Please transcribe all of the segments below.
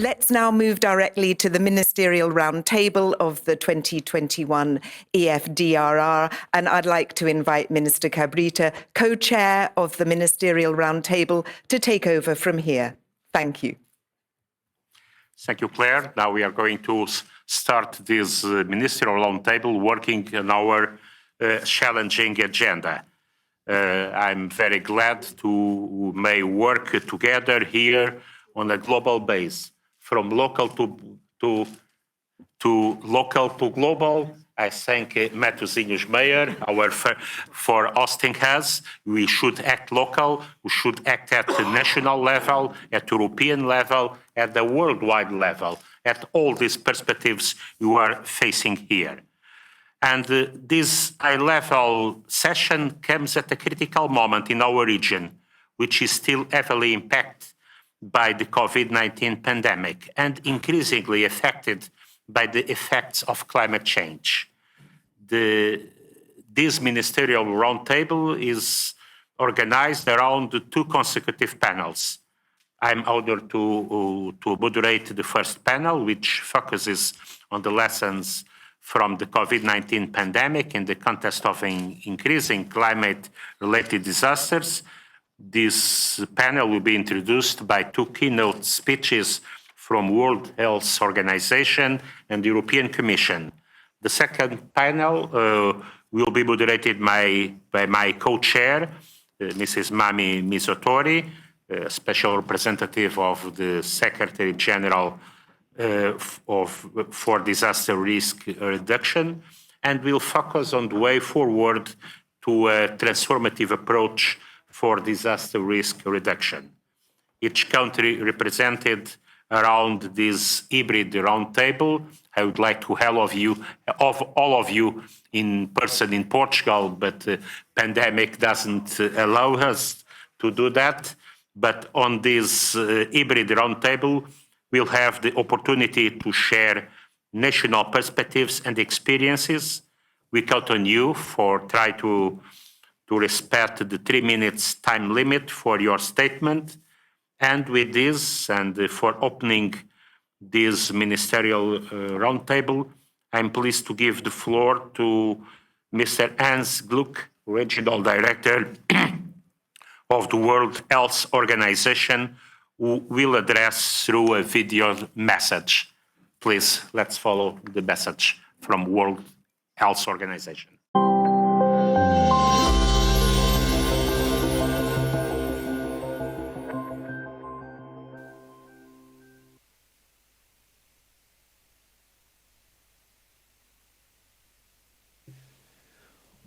Let's now move directly to the Ministerial Roundtable of the 2021 EF DRR, and I'd like to invite Minister Cabrita, co-chair of the Ministerial Roundtable, to take over from here. Thank you. Thank you, Claire. Now we are going to start this Ministerial Roundtable working on our challenging agenda. I'm very glad to may work together here on a global base, from local to local to global. I thank Matosinhos Mayor for hosting us. We should act local, we should act at the national level, at European level, at the worldwide level, at all these perspectives you are facing here. And this high-level session comes at a critical moment in our region, which is still heavily impacted by the COVID-19 pandemic and increasingly affected by the effects of climate change. This Ministerial Roundtable is organized around 2 consecutive panels. I'm honored to moderate the first panel, which focuses on the lessons from the COVID-19 pandemic in the context of increasing climate-related disasters. This panel will be introduced by 2 keynote speeches from World Health Organization and the European Commission. The second panel will be moderated by my co-chair, Mrs. Mami Misotori, special representative of the Secretary General for Disaster Risk Reduction, and will focus on the way forward to a transformative approach for disaster risk reduction. Each country represented around this hybrid roundtable. I would like to all of you in person in Portugal, but the pandemic doesn't allow us to do that. But on this hybrid roundtable, we'll have the opportunity to share national perspectives and experiences. We count on you for try to respect the 3 minutes time limit for your statement. And with this, and for opening this Ministerial Roundtable, I'm pleased to give the floor to Mr. Hans Gluck, Regional Director of the World Health Organization, who will address through a video message. Please, let's follow the message from World Health Organization.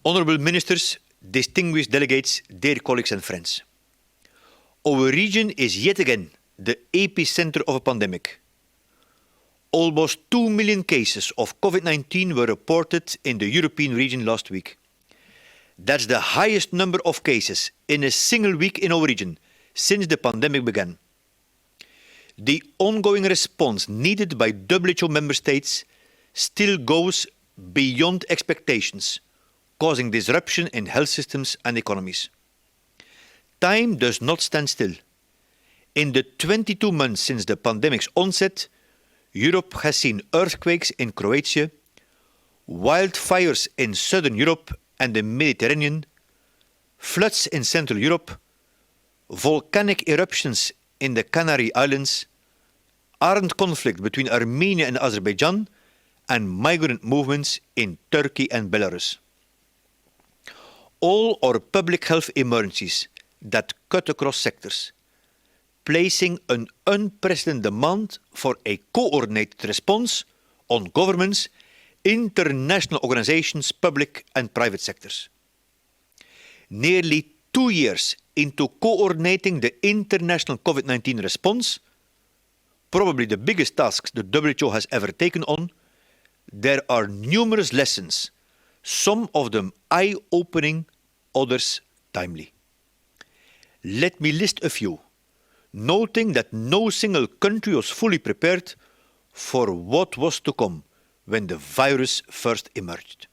Honourable Ministers, distinguished delegates, dear colleagues and friends. Our region is yet again the epicenter of a pandemic. Almost 2 million cases of COVID-19 were reported in the European region last week. That's the highest number of cases in a single week in our region since the pandemic began. The ongoing response needed by WHO member states still goes beyond expectations, causing disruption in health systems and economies. Time does not stand still. In the 22 months since the pandemic's onset, Europe has seen earthquakes in Croatia, wildfires in southern Europe and the Mediterranean, floods in Central Europe, volcanic eruptions in the Canary Islands, armed conflict between Armenia and Azerbaijan, and migrant movements in Turkey and Belarus. All are public health emergencies that cut across sectors, placing an unprecedented demand for a coordinated response on governments, international organizations, public and private sectors. Nearly 2 years into coordinating the international COVID-19 response, probably the biggest task the WHO has ever taken on, there are numerous lessons, some of them eye-opening, others timely. Let me list a few, noting that no single country was fully prepared for what was to come when the virus first emerged.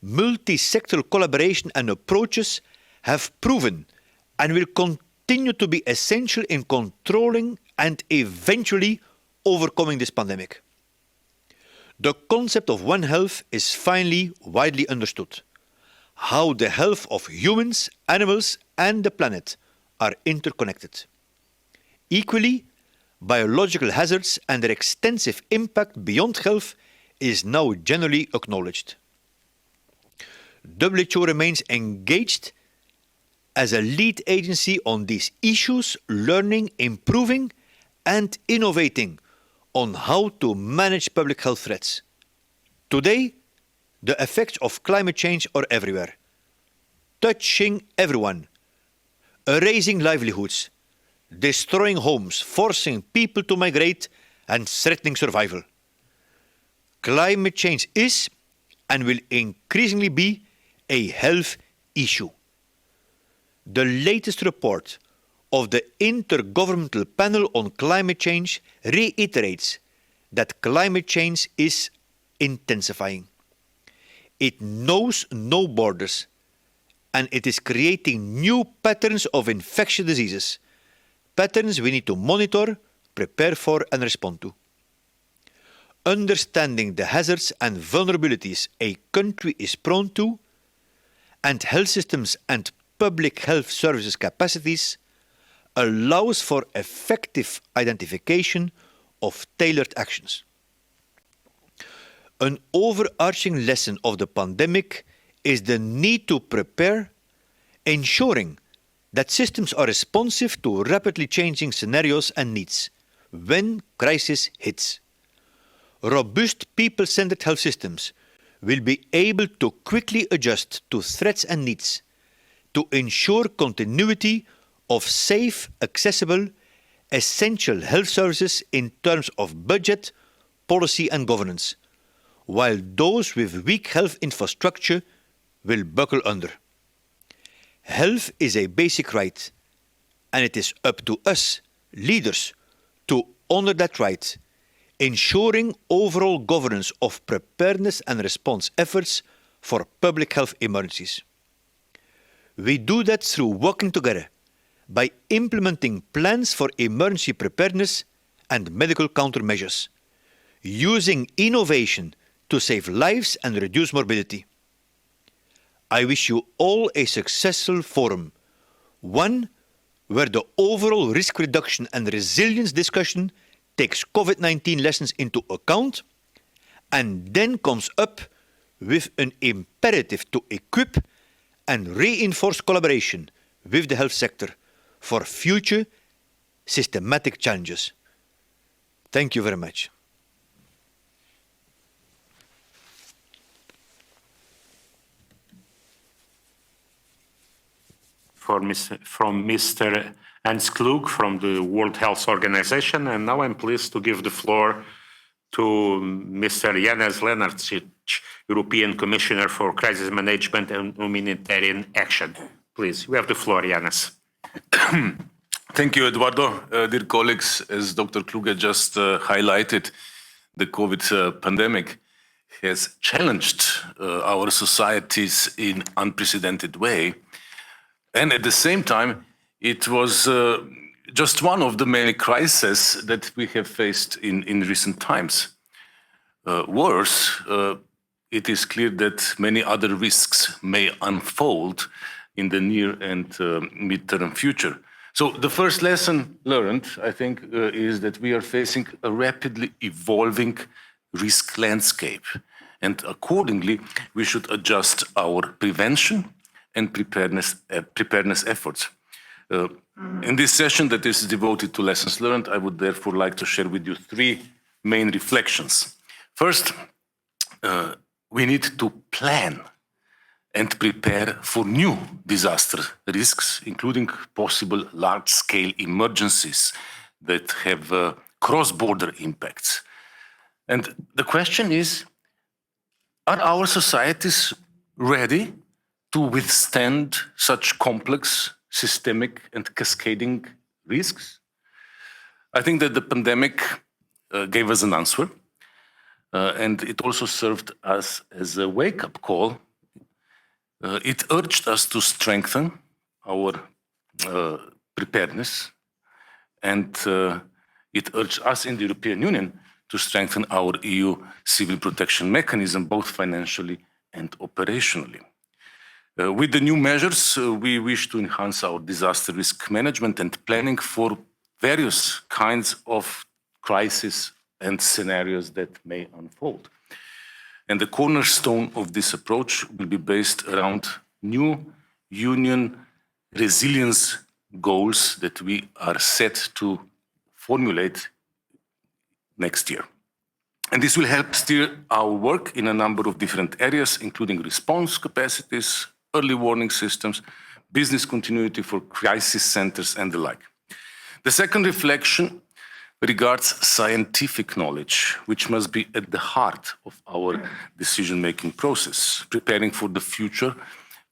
Multi-sectoral collaboration and approaches have proven and will continue to be essential in controlling and eventually overcoming this pandemic. The concept of One Health is finally widely understood. How the health of humans, animals, and the planet are interconnected. Equally, biological hazards and their extensive impact beyond health is now generally acknowledged. WHO remains engaged as a lead agency on these issues, learning, improving, and innovating on how to manage public health threats. Today, the effects of climate change are everywhere, touching everyone, erasing livelihoods, destroying homes, forcing people to migrate, and threatening survival. Climate change is and will increasingly be a health issue. The latest report of the Intergovernmental Panel on Climate Change reiterates that climate change is intensifying. It knows no borders, and it is creating new patterns of infectious diseases, patterns we need to monitor, prepare for, and respond to. Understanding the hazards and vulnerabilities a country is prone to, and health systems and public health services capacities allows for effective identification of tailored actions. An overarching lesson of the pandemic is the need to prepare, ensuring that systems are responsive to rapidly changing scenarios and needs when crisis hits. Robust people-centered health systems will be able to quickly adjust to threats and needs to ensure continuity of safe, accessible, essential health services in terms of budget, policy and governance, while those with weak health infrastructure will buckle under. Health is a basic right, and it is up to us, leaders, to honor that right, ensuring overall governance of preparedness and response efforts for public health emergencies. We do that through working together by implementing plans for emergency preparedness and medical countermeasures, using innovation to save lives and reduce morbidity. I wish you all a successful forum, one where the overall risk reduction and resilience discussion takes COVID-19 lessons into account and then comes up with an imperative to equip and reinforce collaboration with the health sector for future systematic challenges. Thank you very much. From Mr. Hans Klug from the World Health Organization, and now I'm pleased to give the floor to Mr. Janez Lenarčič, European Commissioner for Crisis Management and Humanitarian Action. Please, you have the floor, Janez. Thank you, Eduardo. Dear colleagues, as Dr. Kluge just highlighted, the COVID pandemic has challenged our societies in unprecedented way. And at the same time, it was just one of the many crises that we have faced in recent times. Worse, it is clear that many other risks may unfold in the near and mid-term future. So the first lesson learned, I think, is that we are facing a rapidly evolving risk landscape. And accordingly, we should adjust our prevention and preparedness efforts. In this session that is devoted to lessons learned, I would therefore like to share with you three main reflections. First, we need to plan and prepare for new disaster risks, including possible large-scale emergencies that have cross-border impacts. And the question is, are our societies ready to withstand such complex, systemic and cascading risks? I think that the pandemic gave us an answer, and it also served us as a wake-up call. It urged us to strengthen our preparedness and It urged us in the European Union to strengthen our EU civil protection mechanism, both financially and operationally. With the new measures, we wish to enhance our disaster risk management and planning for various kinds of crises and scenarios that may unfold. And the cornerstone of this approach will be based around new Union resilience goals that we are set to formulate next year. And this will help steer our work in a number of different areas, including response capacities, early warning systems, business continuity for crisis centers, and the like. The second reflection regards scientific knowledge, which must be at the heart of our decision-making process. Preparing for the future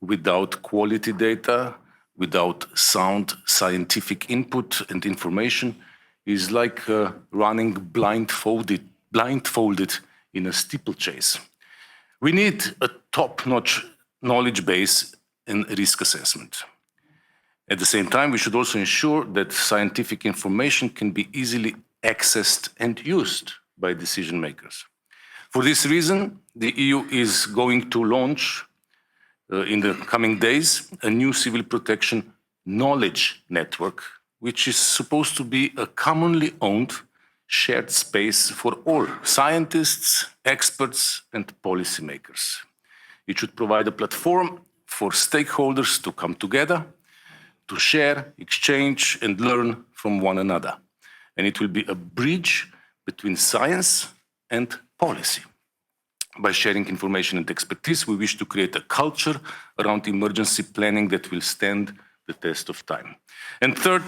without quality data, without sound scientific input and information is like running blindfolded in a steeplechase. We need a top-notch knowledge base in risk assessment. At the same time, we should also ensure that scientific information can be easily accessed and used by decision makers. For this reason, the EU is going to launch in the coming days a new civil protection knowledge network, which is supposed to be a commonly owned shared space for all scientists, experts, and policymakers. It should provide a platform for stakeholders to come together, to share, exchange, and learn from one another. And it will be a bridge between science and policy. By sharing information and expertise, we wish to create a culture around emergency planning that will stand the test of time. And third,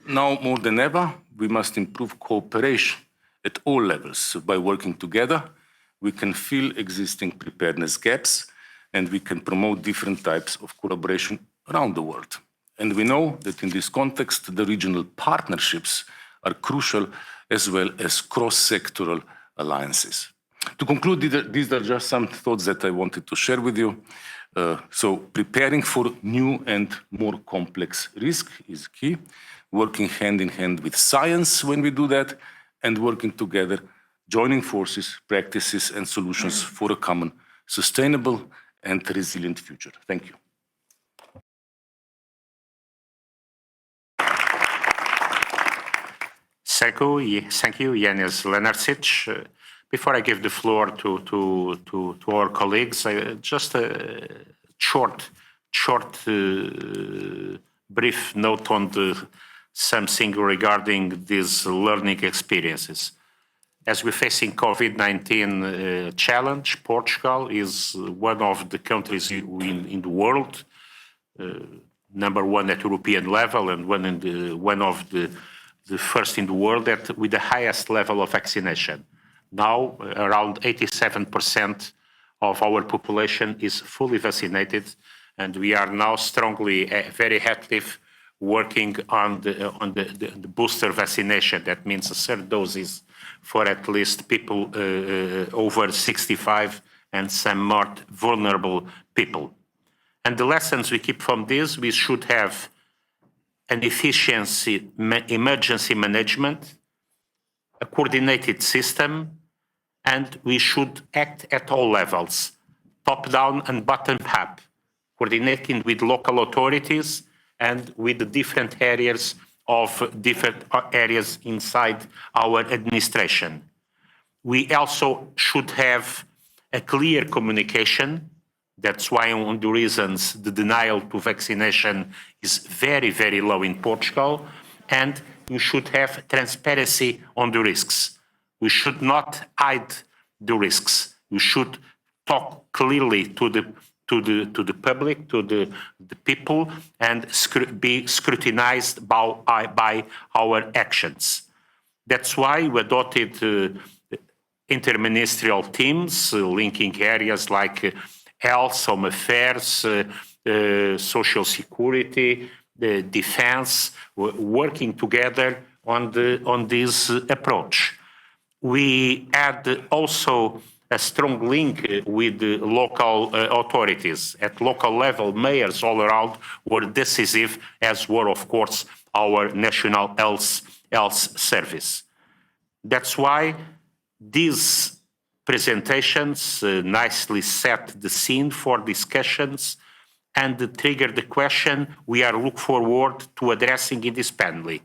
now more than ever, we must improve cooperation at all levels. By working together, we can fill existing preparedness gaps, and we can promote different types of collaboration around the world. And we know that in this context, the regional partnerships are crucial, as well as cross-sectoral alliances. To conclude, these are just some thoughts that I wanted to share with you. So preparing for new and more complex risk is key, working hand in hand with science when we do that, and working together, joining forces, practices, and solutions for a common, sustainable, and resilient future. Thank you. Thank you, Janis Lenarčič. Before I give the floor to our colleagues, just a short brief note on something regarding these learning experiences. As we're facing COVID-19 challenge, Portugal is one of the countries in the world, number one at European level, and one of the first in the world with the highest level of vaccination. Now, around 87% of our population is fully vaccinated, and we are now strongly, very active, working on the booster vaccination. That means a third doses for at least people over 65 and some more vulnerable people. And the lessons we keep from this, we should have an efficiency emergency management, a coordinated system, and we should act at all levels, top-down and bottom-up, coordinating with local authorities and with the different areas inside our administration. We also should have a clear communication. That's why one of the reasons the denial to vaccination is very, very low in Portugal. And we should have transparency on the risks. We should not hide the risks. We should talk clearly to the public, to the people, and be scrutinized by our actions. That's why we adopted interministerial teams linking areas like health, home affairs, social security, defense, working together on this approach. We had also a strong link with the local authorities. At local level, mayors all around were decisive, as were, of course, our National Health Service. That's why these presentations nicely set the scene for discussions and trigger the question we are looking forward to addressing in this panel,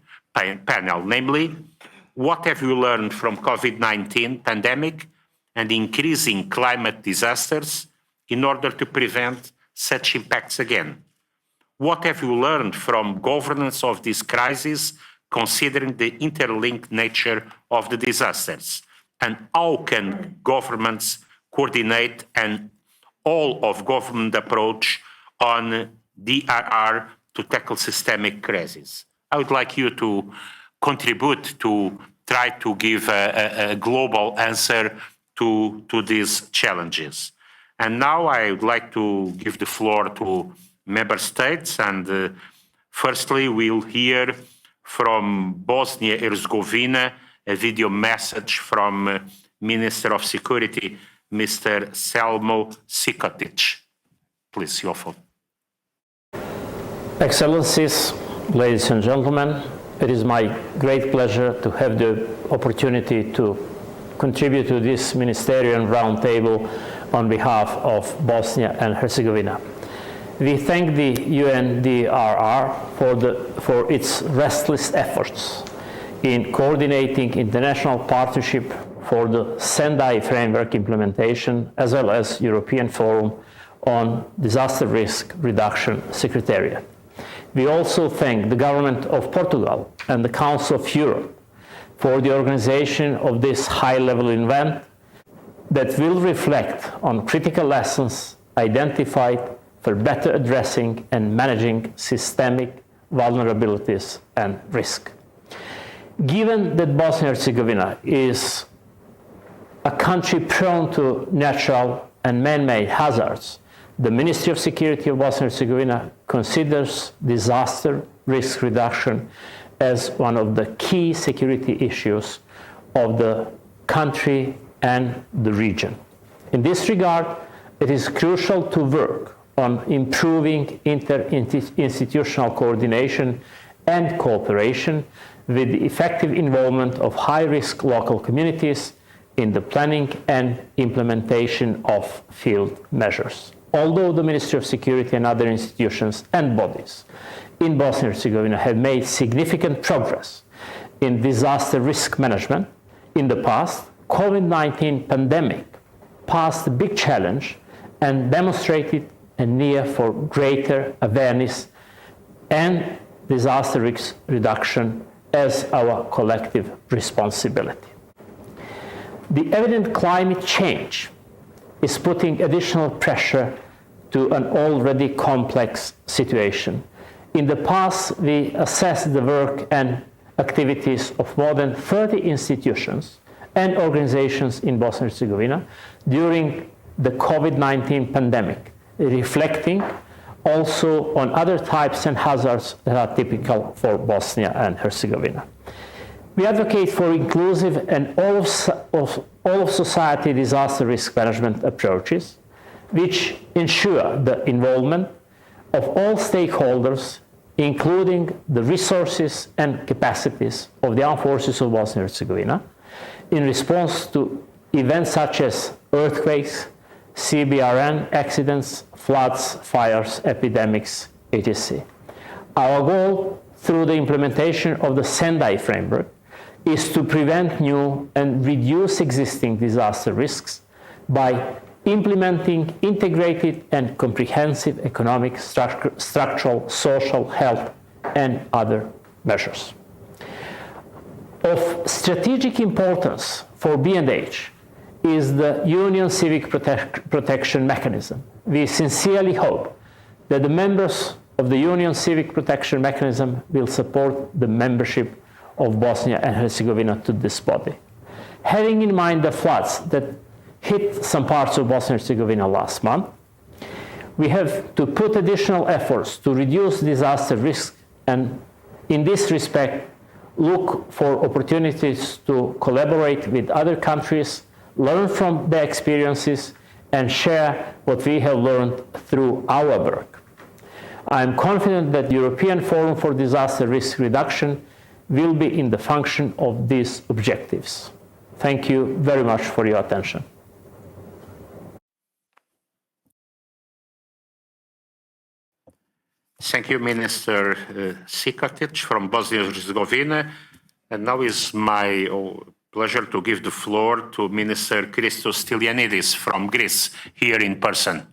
namely, what have you learned from COVID-19 pandemic and increasing climate disasters in order to prevent such impacts again? What have you learned from governance of this crisis, considering the interlinked nature of the disasters? And how can governments coordinate an all-of-government approach on DRR to tackle systemic crises? I would like you to contribute to try to give a global answer to these challenges. And now I would like to give the floor to member states. And firstly, we'll hear from Bosnia-Herzegovina a video message from Minister of Security, Mr. Selmo Sikotic. Please, your phone. Excellencies, ladies and gentlemen, it is my great pleasure to have the opportunity to contribute to this Ministerial Roundtable on behalf of Bosnia and Herzegovina. We thank the UNDRR for its restless efforts in coordinating international partnership for the Sendai framework implementation, as well as European Forum on Disaster Risk Reduction Secretariat. We also thank the Government of Portugal and the Council of Europe for the organization of this high-level event that will reflect on critical lessons identified for better addressing and managing systemic vulnerabilities and risk. Given that Bosnia-Herzegovina is a country prone to natural and man-made hazards, the Ministry of Security of Bosnia-Herzegovina considers disaster risk reduction as one of the key security issues of the country and the region. In this regard, it is crucial to work on improving interinstitutional coordination and cooperation with the effective involvement of high-risk local communities in the planning and implementation of field measures. Although the Ministry of Security and other institutions and bodies in Bosnia-Herzegovina have made significant progress in disaster risk management in the past, COVID-19 pandemic posed a big challenge and demonstrated a need for greater awareness and disaster risk reduction as our collective responsibility. The evident climate change is putting additional pressure to an already complex situation. In the past, we assessed the work and activities of more than 30 institutions and organizations in Bosnia-Herzegovina during the COVID-19 pandemic, reflecting also on other types and hazards that are typical for Bosnia and Herzegovina. We advocate for inclusive and all of society disaster risk management approaches, which ensure the involvement of all stakeholders, including the resources and capacities of the armed forces of Bosnia-Herzegovina, in response to events such as earthquakes, CBRN accidents, floods, fires, epidemics, etc. Our goal through the implementation of the Sendai framework is to prevent new and reduce existing disaster risks by implementing integrated and comprehensive economic, structural, social, health, and other measures. Of strategic importance for B&H is the Union Civic Protection Mechanism. We sincerely hope that the members of the Union Civic Protection Mechanism will support the membership of Bosnia and Herzegovina to this body. Having in mind the floods that hit some parts of Bosnia and Herzegovina last month, we have to put additional efforts to reduce disaster risk and, in this respect, look for opportunities to collaborate with other countries, learn from their experiences, and share what we have learned through our work. I am confident that the European Forum for Disaster Risk Reduction will be in the function of these objectives. Thank you very much for your attention. Thank you, Minister Sikatic from Bosnia and Herzegovina. And now is my pleasure to give the floor to Minister Christos Stylianidis from Greece, here in person.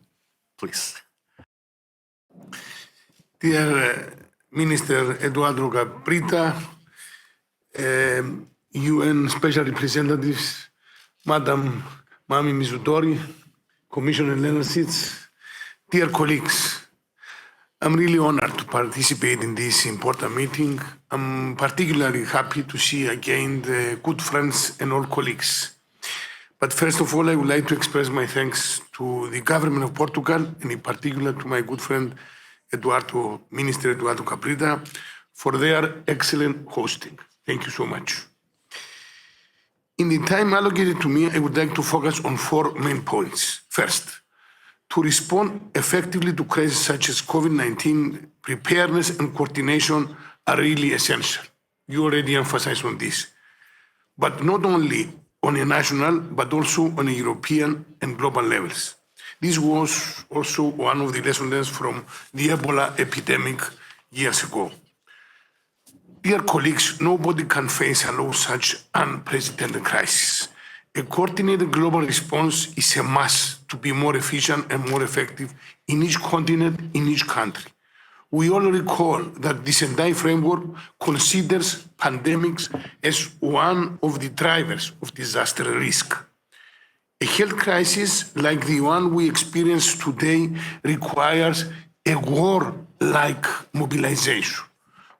Please. Dear Minister Eduardo Cabrita, UN Special Representatives, Madam Mami Mizutori, Commissioner Lenarcic, dear colleagues, I'm really honored to participate in this important meeting. I'm particularly happy to see again the good friends and old colleagues. But first of all, I would like to express my thanks to the government of Portugal, and in particular to my good friend Minister Eduardo Cabrita, for their excellent hosting. Thank you so much. In the time allocated to me, I would like to focus on 4 main points. First, to respond effectively to crises such as COVID-19, preparedness and coordination are really essential. You already emphasized on this. But not only on a national, but also on a European and global levels. This was also one of the lessons learned from the Ebola epidemic years ago. Dear colleagues, nobody can face alone such unprecedented crisis. A coordinated global response is a must to be more efficient and more effective in each continent, in each country. We all recall that the Sendai framework considers pandemics as one of the drivers of disaster risk. A health crisis like the one we experience today requires a war-like mobilization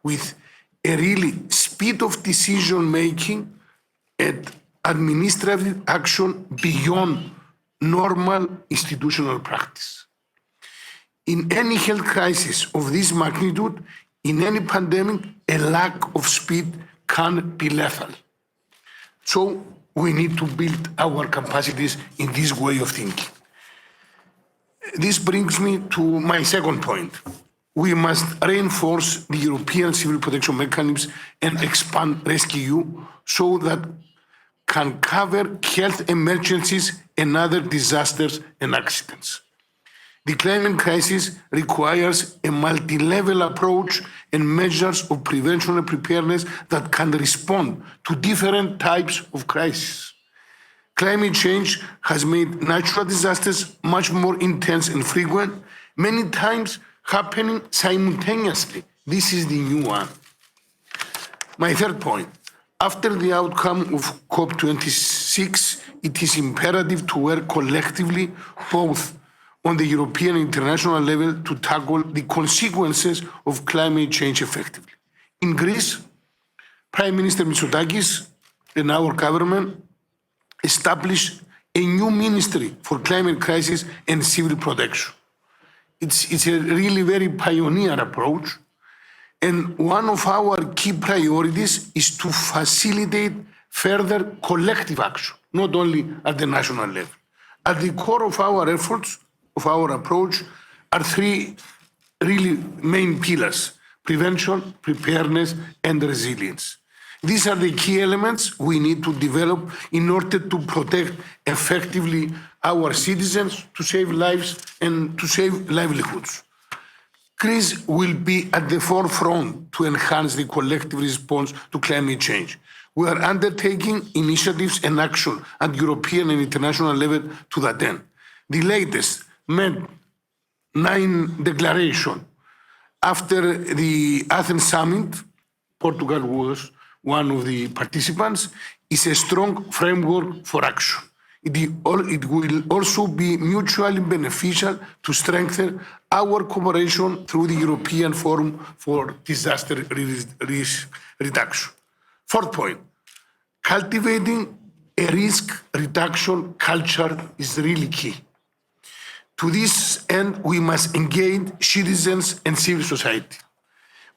with a really speed of decision-making and administrative action beyond normal institutional practice. In any health crisis of this magnitude, in any pandemic, a lack of speed can be lethal. So we need to build our capacities in this way of thinking. This brings me to my second point. We must reinforce the European civil protection mechanisms and expand rescEU so that can cover health emergencies and other disasters and accidents. The climate crisis requires a multi-level approach and measures of prevention and preparedness that can respond to different types of crises. Climate change has made natural disasters much more intense and frequent, many times happening simultaneously. This is the new one. My third point. After the outcome of COP26, it is imperative to work collectively, both on the European and international level, to tackle the consequences of climate change effectively. In Greece, Prime Minister Mitsotakis and our government established a new ministry for climate crisis and civil protection. It's a really very pioneer approach. And one of our key priorities is to facilitate further collective action, not only at the national level. At the core of our efforts, of our approach, are 3 really main pillars: prevention, preparedness, and resilience. These are the key elements we need to develop in order to protect effectively our citizens, to save lives and to save livelihoods. Greece will be at the forefront to enhance the collective response to climate change. We are undertaking initiatives and action at European and international level to that end. The latest MED9 declaration after the Athens summit, Portugal was one of the participants, is a strong framework for action. It will also be mutually beneficial to strengthen our cooperation through the European Forum for Disaster Risk Reduction. Fourth point, cultivating a risk reduction culture is really key. To this end, we must engage citizens and civil society.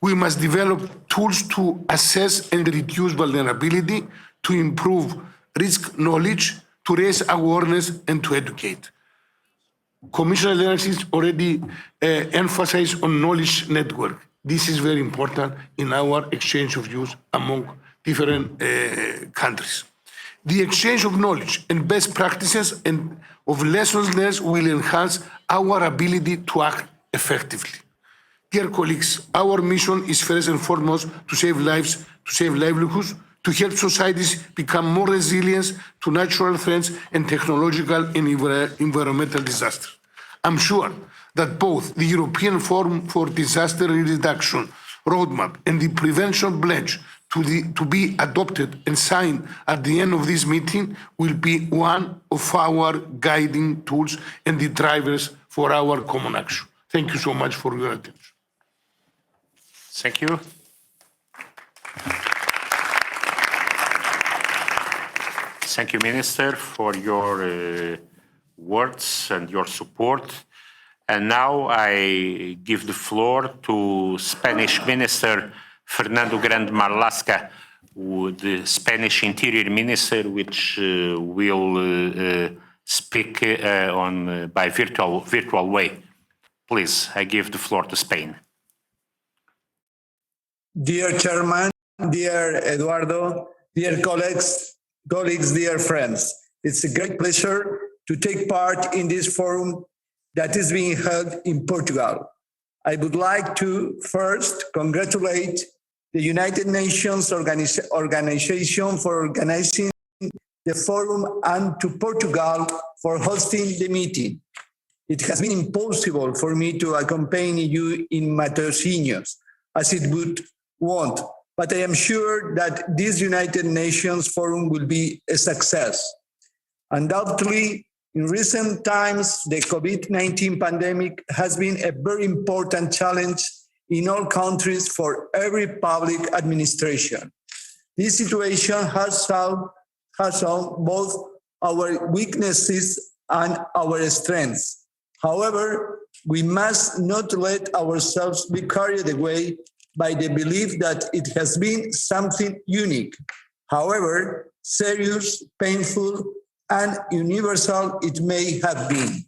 We must develop tools to assess and reduce vulnerability, to improve risk knowledge, to raise awareness and to educate. Commissioner Lenarcic already emphasized on knowledge network. This is very important in our exchange of views among different countries. The exchange of knowledge and best practices and of lessons learned will enhance our ability to act effectively. Dear colleagues, our mission is first and foremost to save lives, to save livelihoods, to help societies become more resilient to natural threats and technological and environmental disasters. I'm sure that both the European Forum for Disaster Reduction roadmap and the prevention pledge to be adopted and signed at the end of this meeting will be one of our guiding tools and the drivers for our common action. Thank you so much for your attention. Thank you. Thank you, Minister, for your words and your support. And now I give the floor to Spanish Minister Fernando Grande Marlaska, the Spanish Interior Minister, which will speak by virtual way. Please, I give the floor to Spain. Dear Chairman, dear Eduardo, dear colleagues, dear friends, it's a great pleasure to take part in this forum that is being held in Portugal. I would like to first congratulate the United Nations Organization for organizing the forum and to Portugal for hosting the meeting. It has been impossible for me to accompany you in Matosinhos as it would want, but I am sure that this United Nations Forum will be a success. Undoubtedly, in recent times, the COVID-19 pandemic has been a very important challenge in all countries for every public administration. This situation has shown both our weaknesses and our strengths. However, we must not let ourselves be carried away by the belief that it has been something unique, however serious, painful, and universal it may have been.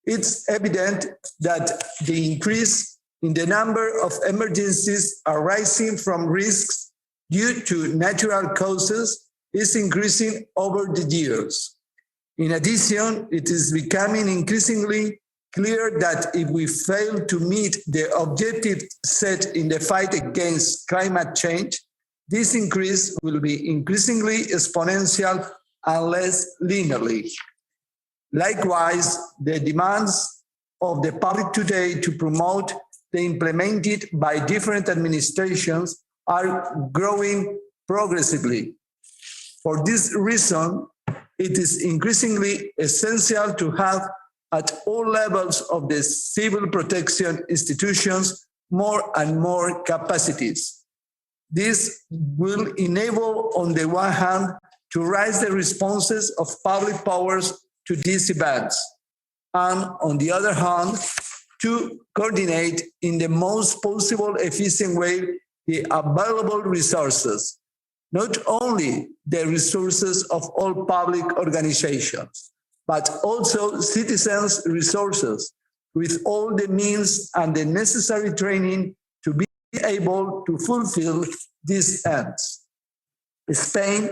It's evident that the increase in the number of emergencies arising from risks due to natural causes is increasing over the years. In addition, it is becoming increasingly clear that if we fail to meet the objective set in the fight against climate change, this increase will be increasingly exponential and less linearly. Likewise, the demands of the public today to promote the implemented by different administrations are growing progressively. For this reason, it is increasingly essential to have at all levels of the civil protection institutions more and more capacities. This will enable, on the one hand, to raise the responses of public powers to these events, and on the other hand, to coordinate in the most possible efficient way the available resources, not only the resources of all public organizations, but also citizens' resources with all the means and the necessary training to be able to fulfill these ends. Spain,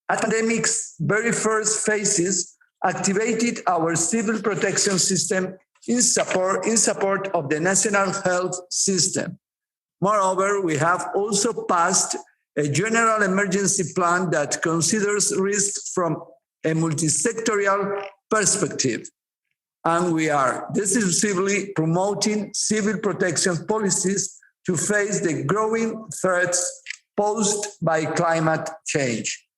at the pandemic's very first phases, activated our civil protection system in support of the national health system. Moreover, we have also passed a general emergency plan that considers risks from a multi-sectorial perspective, and we are decisively promoting civil protection policies to face the growing threats posed by climate change.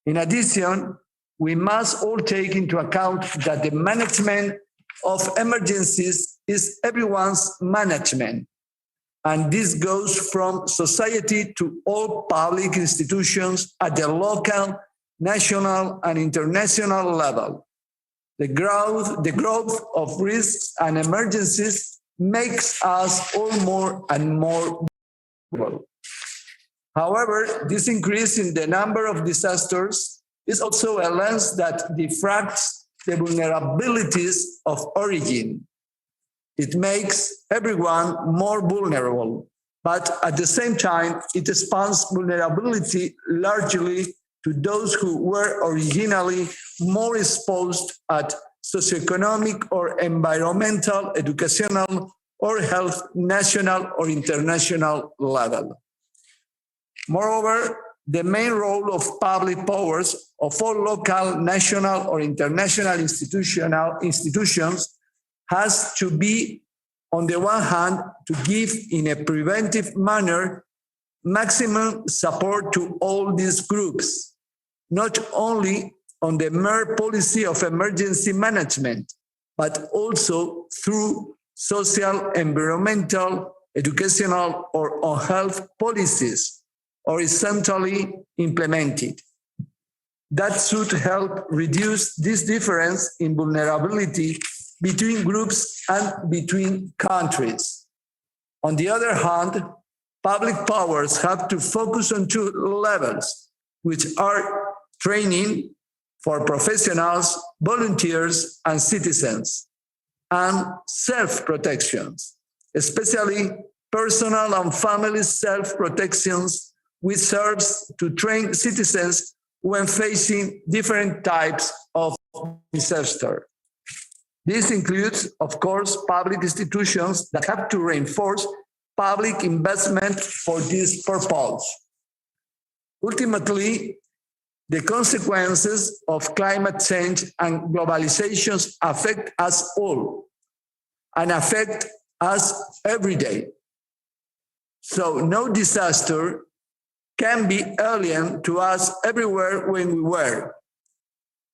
In addition, we must all take into account that the management of emergencies is everyone's management, and this goes from society to all public institutions at the local, national, and international level. The growth of risks and emergencies makes us all more and more vulnerable. However, this increase in the number of disasters is also a lens that diffracts the vulnerabilities of origin. It makes everyone more vulnerable, but at the same time, it expands vulnerability largely to those who were originally more exposed at socioeconomic or environmental, educational, or health national or international level. Moreover, the main role of public powers of all local, national, or international institutions has to be, on the one hand, to give in a preventive manner maximum support to all these groups, not only on the mere policy of emergency management, but also through social, environmental, educational, or on health policies horizontally implemented. That should help reduce this difference in vulnerability between groups and between countries. On the other hand, public powers have to focus on two levels, which are training for professionals, volunteers, and citizens, and self-protections, especially personal and family self-protections, which serves to train citizens when facing different types of disaster. This includes, of course, public institutions that have to reinforce public investment for this purpose. Ultimately, the consequences of climate change and globalization affect us all and affect us every day. So no disaster can be alien to us everywhere when we were.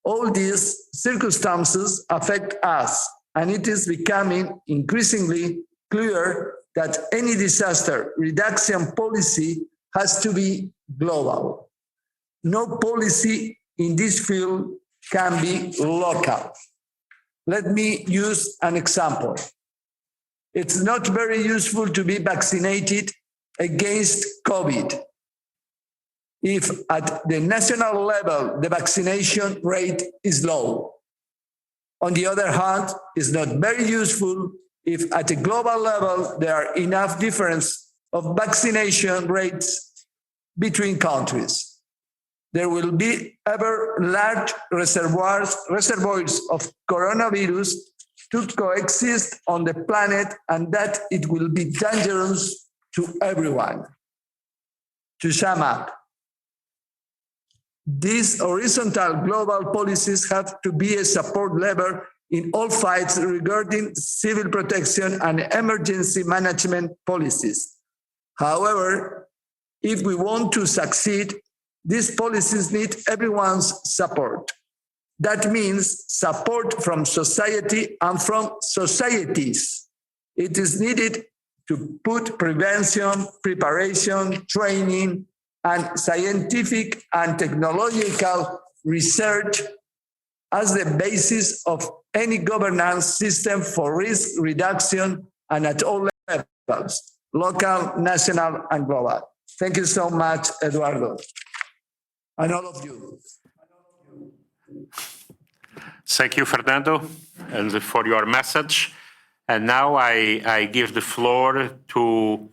All these circumstances affect us, and it is becoming increasingly clear that any disaster reduction policy has to be global. No policy in this field can be local. Let me use an example. It's not very useful to be vaccinated against COVID if at the national level the vaccination rate is low. On the other hand, it's not very useful if at a global level there are enough difference of vaccination rates between countries. There will be ever large reservoirs of coronavirus to coexist on the planet, and that it will be dangerous to everyone. To sum up, these horizontal global policies have to be a support lever in all fights regarding civil protection and emergency management policies. However, if we want to succeed, these policies need everyone's support. That means support from society and from societies. It is needed to put prevention, preparation, training, and scientific and technological research as the basis of any governance system for risk reduction and at all levels, local, national, and global. Thank you so much, Eduardo. And all of you. Thank you, Fernando, and for your message. And now I give the floor to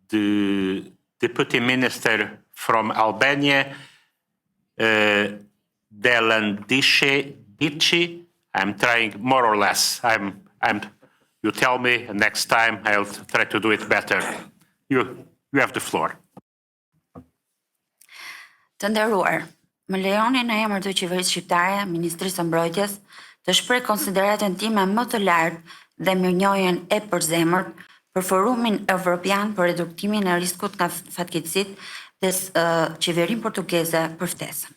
the Deputy Minister from Albania, Delan Dici. I'm trying more or less. You tell me, and next time I'll try to do it better. You have the floor. Të nderuar, më lejoni në emër të Qeverisë Shqiptare, Ministrisë së Mbrojtjes, të shpreh konsideratën time më të lartë dhe mirënjohjen e përzemërt për Forumin Evropian për reduktimin e riskut nga fatkeqësitë dhe qeverinë portugeze për ftesën.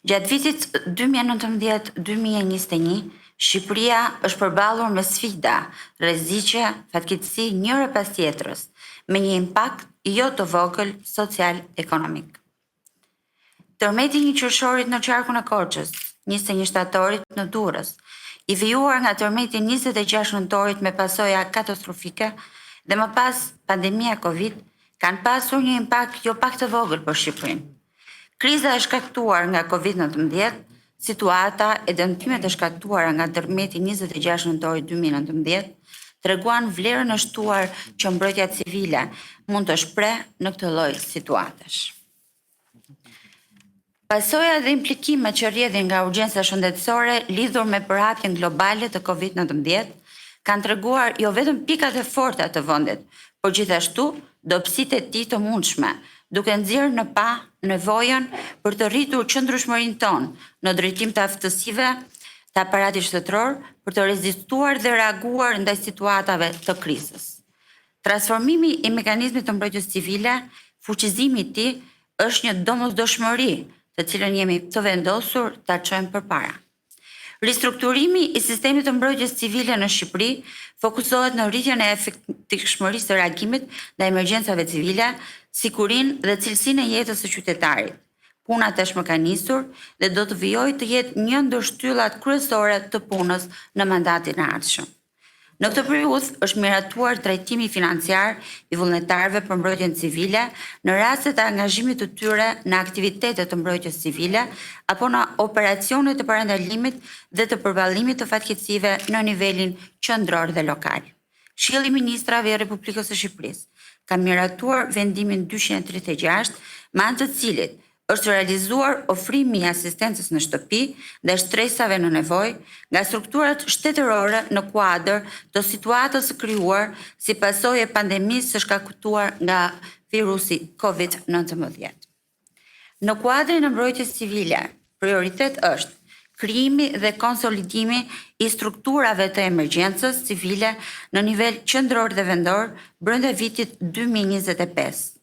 Gjatë vitit 2019-2021, Shqipëria është përballur me sfida, rreziqe, fatkeqësi njëra pas tjetrës, me një impakt jo të vogël social-ekonomik. Tërmeti një qershorit në qarkun e Korçës, 21 shtatorit në Durrës, i vijuar nga tërmeti 26 nëntorit me pasoja katastrofike dhe më pas pandemia Covid, kanë pasur një impakt jo pak të vogël për Shqipërinë. Kriza e shkaktuar nga Covid-19, situata e dëmtimet e shkaktuara nga tërmeti 26 nëntorit 2019, treguan vlerën e shtuar që mbrojtja civile mund të shpreh në këtë lloj situatash. Pasojat dhe implikimet që rrjedhin nga urgjenca shëndetësore lidhur me përhapjen globale të COVID-19 kanë treguar jo vetëm pikat e forta të vendit, por gjithashtu dobësitë e tij të mundshme, duke nxjerrë në pa nevojën për të rritur qëndrueshmërinë tonë në drejtim të aftësive të aparatit shtetëror për të rezistuar dhe reaguar ndaj situatave të krizës. Transformimi i mekanizmit të mbrojtjes civile, fuqizimi i tij është një domosdoshmëri të cilën jemi të vendosur ta çojmë përpara. Ristrukturimi i sistemit të mbrojtjes civile në Shqipëri fokusohet në rritjen e efektshmërisë së reagimit ndaj emergjencave civile, sigurinë dhe cilësinë e jetës së qytetarit. Puna tashmë ka nisur dhe do të vijojë të jetë një ndër shtyllat kryesore të punës në mandatin e ardhshëm. Në këtë periudhë është miratuar trajtimi financiar i vullnetarëve për mbrojtjen civile në raste të angazhimit të tyre në aktivitete të mbrojtjes civile apo në operacione të parandalimit dhe të përballimit të fatkeqësive në nivelin qendror dhe lokal. Këshilli i Ministrave i Republikës së Shqipërisë ka miratuar vendimin 236 me anë të cilit është realizuar ofrimi i asistencës në shtëpi dhe shtresave në nevojë nga strukturat shtetërore në kuadër të situatës së krijuar si pasojë e pandemisë së shkaktuar nga virusi COVID-19. Në kuadrin e mbrojtjes civile, prioritet është krijimi dhe konsolidimi i strukturave të emergjencës civile në nivel qendror dhe vendor brenda vitit 2025.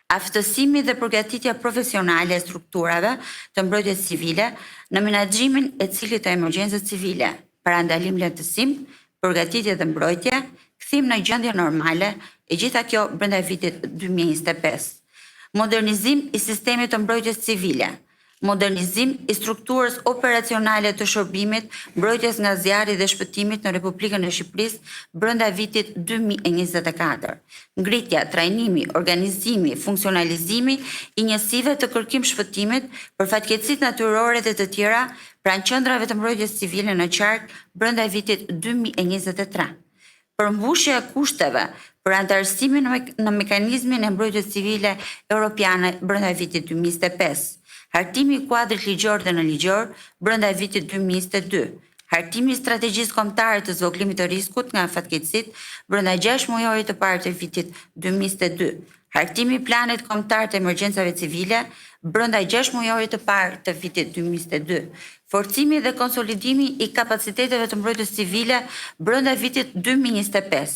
Aftësimi dhe përgatitja profesionale e strukturave të mbrojtjes civile në menaxhimin e cilit të emergjencës civile, parandalim lehtësim, përgatitje dhe mbrojtje, kthim në gjendje normale, e gjitha kjo brenda vitit 2025. Modernizim i sistemit të mbrojtjes civile, modernizim i strukturës operacionale të shërbimit mbrojtjes nga zjarri dhe shpëtimit në Republikën e Shqipërisë brenda vitit 2024. Ngritja, trajnimi, organizimi, funksionalizimi i njësive të kërkim shpëtimit për fatkeqësitë natyrore dhe të tjera pranë qendrave të mbrojtjes civile në qark brenda vitit 2023. Përmbushja e kushteve për antarësimin në mekanizmin e mbrojtjes civile europiane brenda vitit 2025. Hartimi i kuadrit ligjor dhe në ligjor brenda vitit 2022. Hartimi i strategjisë kombëtare të zvogëlimit të riskut nga fatkeqësitë brenda 6 muajit të parë të vitit 2022. Hartimi i planit kombëtar të emergjencave civile brenda 6 muajit të parë të vitit 2022. Forcimi dhe konsolidimi i kapaciteteve të mbrojtjes civile brenda vitit 2025.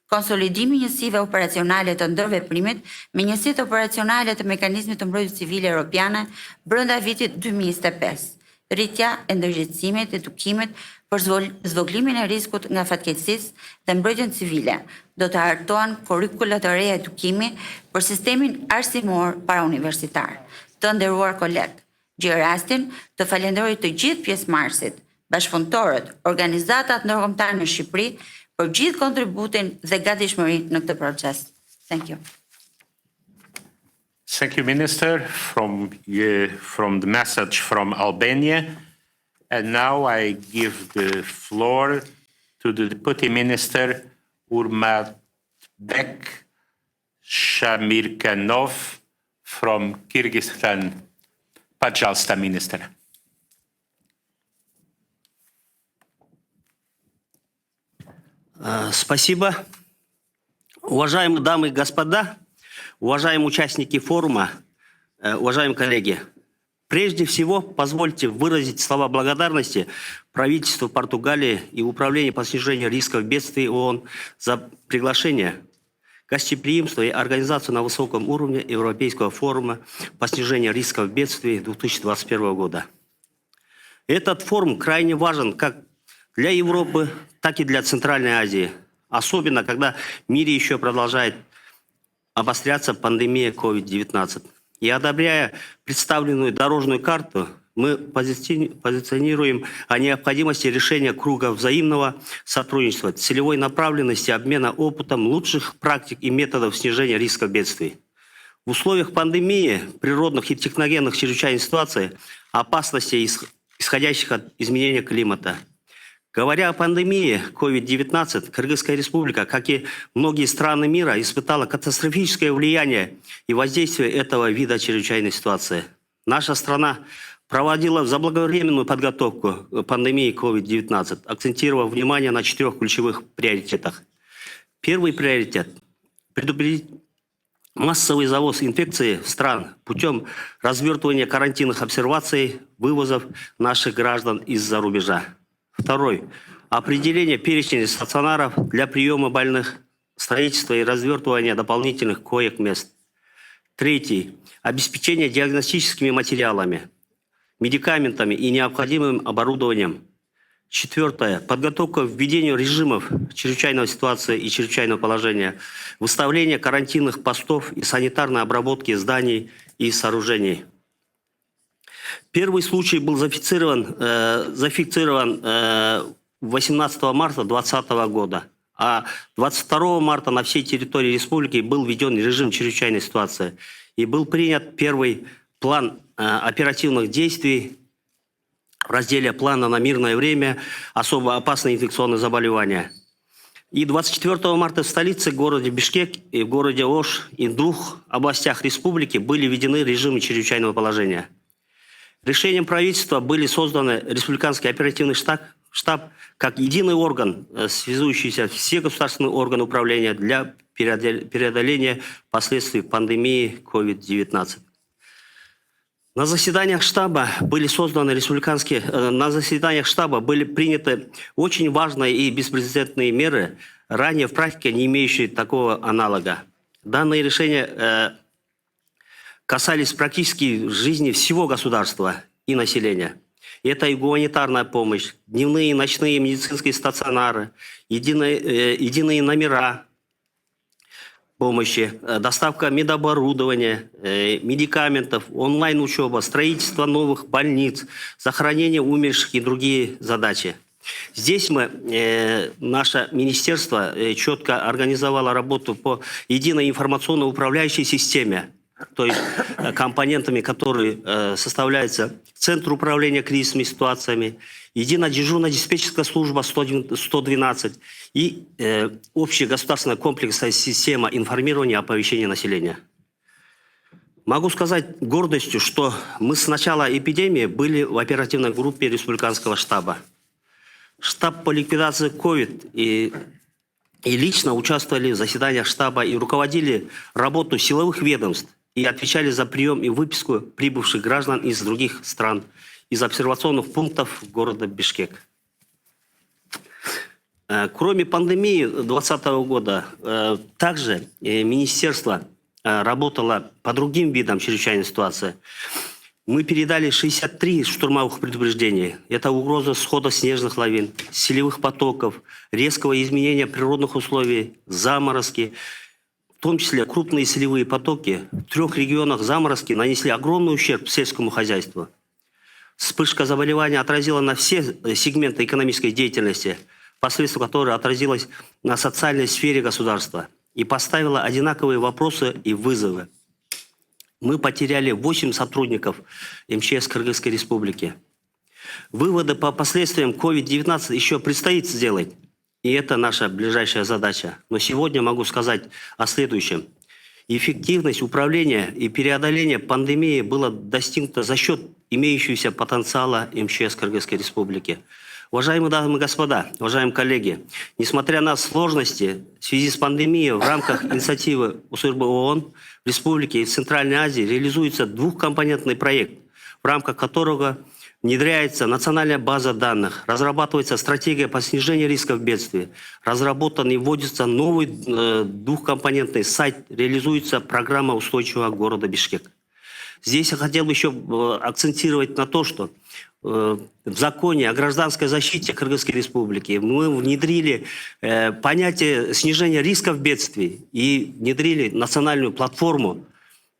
Konsolidimi njësive operacionale të ndërveprimit me njësitë operacionale të mekanizmit të mbrojtjes civile europiane brenda vitit 2025. Rritja e ndërgjegjësimit, edukimit për zvogëlimin e riskut nga fatkeqësisë dhe mbrojtjen civile. Do të hartohen kurrikula të reja edukimi për sistemin arsimor parauniversitar. Të nderuar kolegë, gjej rastin të falenderoj të gjithë pjesëmarrësit, bashkëpunëtorët, organizatat ndërkombëtare në Shqipëri për gjithë kontributin dhe gatishmërinë në këtë proces. Thank you. Thank you, Minister, from the message from Albania. And now I give the floor to the Deputy Minister, Urmatbek Shamirkanov from Kyrgyzstan. Пожалуйста, Minister. Спасибо. Уважаемые дамы и господа, уважаемые участники форума, уважаемые коллеги, прежде всего позвольте выразить слова благодарности правительству Португалии и Управлению по снижению рисков бедствий ООН за приглашение, гостеприимство и организацию на высоком уровне Европейского форума по снижению рисков бедствий 2021 года. Этот форум крайне важен как для Европы, так и для Центральной Азии. Особенно, когда в мире еще продолжает обостряться пандемия COVID-19. И одобряя представленную дорожную карту, мы позиционируем о необходимости решения круга взаимного сотрудничества, целевой направленности обмена опытом лучших практик и методов снижения риска бедствий. В условиях пандемии, природных и техногенных чрезвычайных ситуаций, опасностей, исходящих от изменения климата, Говоря о пандемии COVID-19, Кыргызская республика, как и многие страны мира, испытала катастрофическое влияние и воздействие этого вида чрезвычайной ситуации. Наша страна проводила заблаговременную подготовку к пандемии COVID-19, акцентировав внимание на 4 ключевых приоритетах. Первый приоритет – предупредить массовый завоз инфекции в стран путем развертывания карантинных обсерваций, вывозов наших граждан из-за рубежа. Второй – определение перечня стационаров для приема больных, строительства и развертывания дополнительных коек-мест. Третий – обеспечение диагностическими материалами, медикаментами и необходимым оборудованием. Четвертое – подготовка к введению режимов чрезвычайной ситуации и чрезвычайного положения, выставление карантинных постов и санитарной обработки зданий и сооружений. Первый случай был зафиксирован 18 марта 2020 года, а 22 марта на всей территории республики был введен режим чрезвычайной ситуации и был принят первый план оперативных действий в разделе «Плана на мирное время. Особо опасные инфекционные заболевания». И 24 марта в столице, городе Бишкек и в городе Ош и в 2 областях республики были введены режимы чрезвычайного положения. Решением правительства были созданы республиканский оперативный штаб как единый орган, связующийся все государственные органы управления для преодоления последствий пандемии COVID-19. На заседаниях штаба были приняты очень важные и беспрецедентные меры, ранее в практике не имеющие такого аналога. Данные решения касались практически жизни всего государства и населения. Это и гуманитарная помощь, дневные и ночные медицинские стационары, единые номера помощи, доставка медоборудования, медикаментов, онлайн-учеба, строительство новых больниц, захоронение умерших и другие задачи. Здесь наше министерство четко организовало работу по единой информационно-управляющей системе, то есть компонентами, которые составляются Центр управления кризисными ситуациями, единая дежурная диспетчерская служба 112 и общая государственная комплексная система информирования и оповещения населения. Могу сказать гордостью, что мы с начала эпидемии были в оперативной группе республиканского штаба. Штаб по ликвидации COVID и лично участвовали в заседаниях штаба и руководили работу силовых ведомств и отвечали за прием и выписку прибывших граждан из других стран, из обсервационных пунктов города Бишкек. Кроме пандемии 2020 года, также министерство работало по другим видам чрезвычайной ситуации. Мы передали 63 штурмовых предупреждения. Это угроза схода снежных лавин, селевых потоков, резкого изменения природных условий, заморозки, в том числе крупные селевые потоки. В 3 регионах заморозки нанесли огромный ущерб сельскому хозяйству. Вспышка заболевания отразила на все сегменты экономической деятельности, последствия которой отразилось на социальной сфере государства и поставила одинаковые вопросы и вызовы. Мы потеряли 8 сотрудников МЧС Кыргызской Республики. Выводы по последствиям COVID-19 еще предстоит сделать, и это наша ближайшая задача. Но сегодня могу сказать о следующем. Эффективность управления и преодоления пандемии была достигнута за счет имеющегося потенциала МЧС Кыргызской Республики. Уважаемые дамы и господа, уважаемые коллеги, несмотря на сложности в связи с пандемией, в рамках инициативы УСРБ ООН в Республике и в Центральной Азии реализуется двухкомпонентный проект, в рамках которого внедряется национальная база данных, разрабатывается стратегия по снижению рисков бедствий, разработан и вводится новый двухкомпонентный сайт, реализуется программа устойчивого города Бишкек. Здесь я хотел бы еще акцентировать на то, что в законе о гражданской защите Кыргызской Республики мы внедрили понятие снижения рисков бедствий и внедрили национальную платформу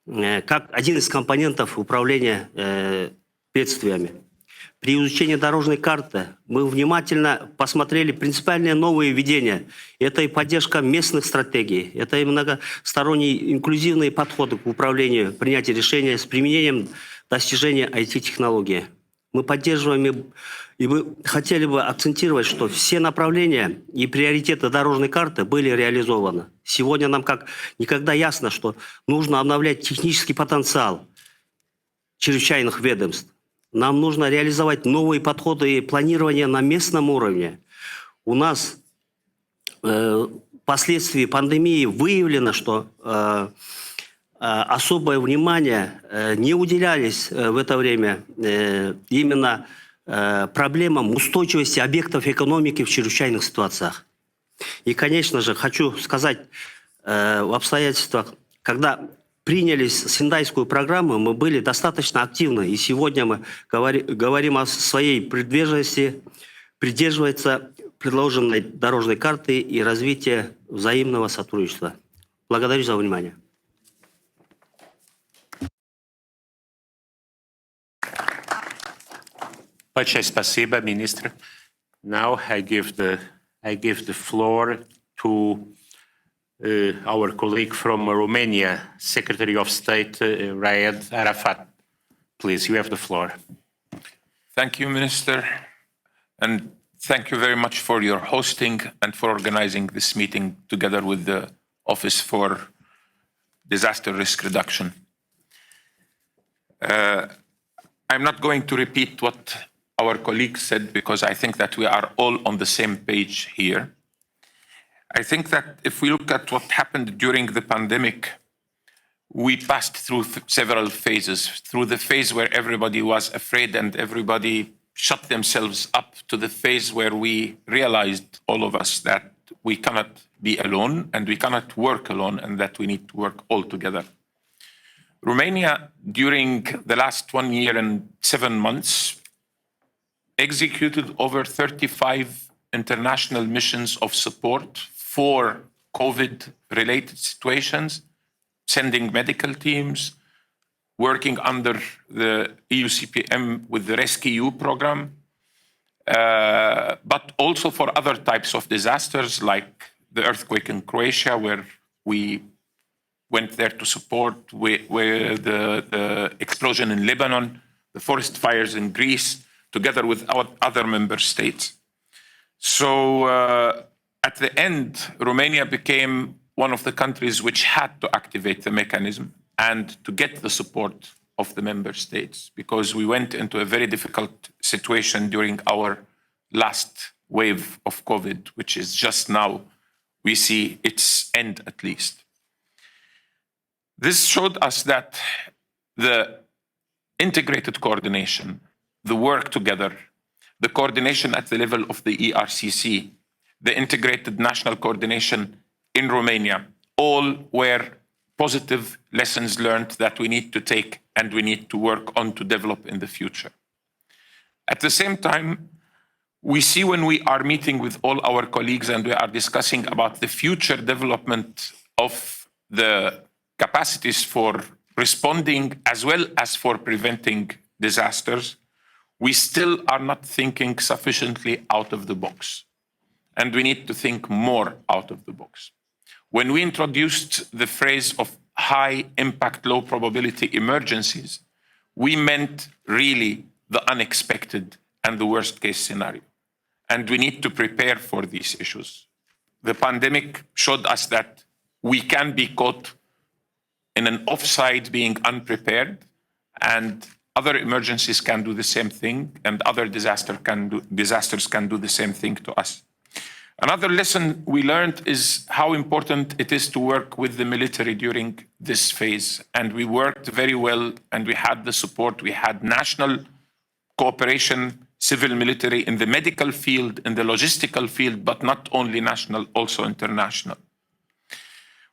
как один из компонентов управления бедствиями. При изучении дорожной карты мы внимательно посмотрели принципиальные новые введения. Это и поддержка местных стратегий, это и многосторонние инклюзивные подходы к управлению, принятию решения с применением достижения IT-технологий. Мы поддерживаем, и мы хотели бы акцентировать, что все направления и приоритеты дорожной карты были реализованы. Сегодня нам как никогда ясно, что нужно обновлять технический потенциал чрезвычайных ведомств. Нам нужно реализовать новые подходы и планирование на местном уровне. У нас впоследствии пандемии выявлено, что особое внимание не уделялись в это время именно проблемам устойчивости объектов экономики в чрезвычайных ситуациях. И, конечно же, хочу сказать, в обстоятельствах, когда приняли Сендайскую программу, мы были достаточно активны. И сегодня мы говорим о своей приверженности, придерживается предложенной дорожной карты и развития взаимного сотрудничества. Благодарю за внимание. Большое спасибо, министр. Now I give the floor to our colleague from Romania, Secretary of State Raed Arafat. Please, you have the floor. Thank you, Minister, and thank you very much for your hosting and for organizing this meeting together with the Office for Disaster Risk Reduction. I'm not going to repeat what our colleagues said because I think that we are all on the same page here. I think that if we look at what happened during the pandemic, we passed through several phases, through the phase where everybody was afraid and everybody shut themselves up, to the phase where we realized, all of us, that we cannot be alone and we cannot work alone and that we need to work all together. Romania, during the last 1 year and 7 months, executed over 35 international missions of support for COVID-related situations, sending medical teams, working under the EU CPM with the Rescue program, but also for other types of disasters like the earthquake in Croatia, where we went there to support, where the explosion in Lebanon, the forest fires in Greece, together with our other member states. So at the end, Romania became one of the countries which had to activate the mechanism and to get the support of the member states, because we went into a very difficult situation during our last wave of COVID, which is just now, we see its end at least. This showed us that the integrated coordination, the work together, the coordination at the level of the ERCC, the integrated national coordination in Romania, all were positive lessons learned that we need to take and we need to work on to develop in the future. At the same time, we see when we are meeting with all our colleagues and we are discussing about the future development of the capacities for responding as well as for preventing disasters, we still are not thinking sufficiently out of the box. And we need to think more out of the box. When we introduced the phrase of high impact, low probability emergencies, we meant really the unexpected and the worst case scenario. And we need to prepare for these issues. The pandemic showed us that we can be caught in an offside being unprepared, and other emergencies can do the same thing, and other disasters can do the same thing to us. Another lesson we learned is how important it is to work with the military during this phase. And we worked very well, and we had the support. We had national cooperation, civil military in the medical field, in the logistical field, but not only national, also international.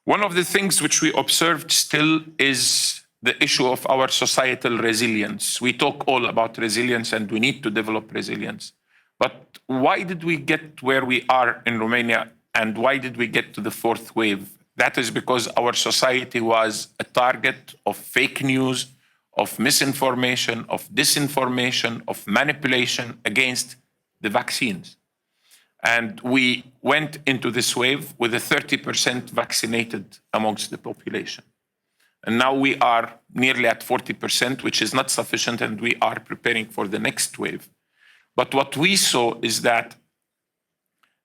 One of the things which we observed still is the issue of our societal resilience. We talk all about resilience and we need to develop resilience. But why did we get where we are in Romania and why did we get to the fourth wave? That is because our society was a target of fake news, of misinformation, of disinformation, of manipulation against the vaccines. And we went into this wave with a 30% vaccinated amongst the population. And now we are nearly at 40%, which is not sufficient, and we are preparing for the next wave. But what we saw is that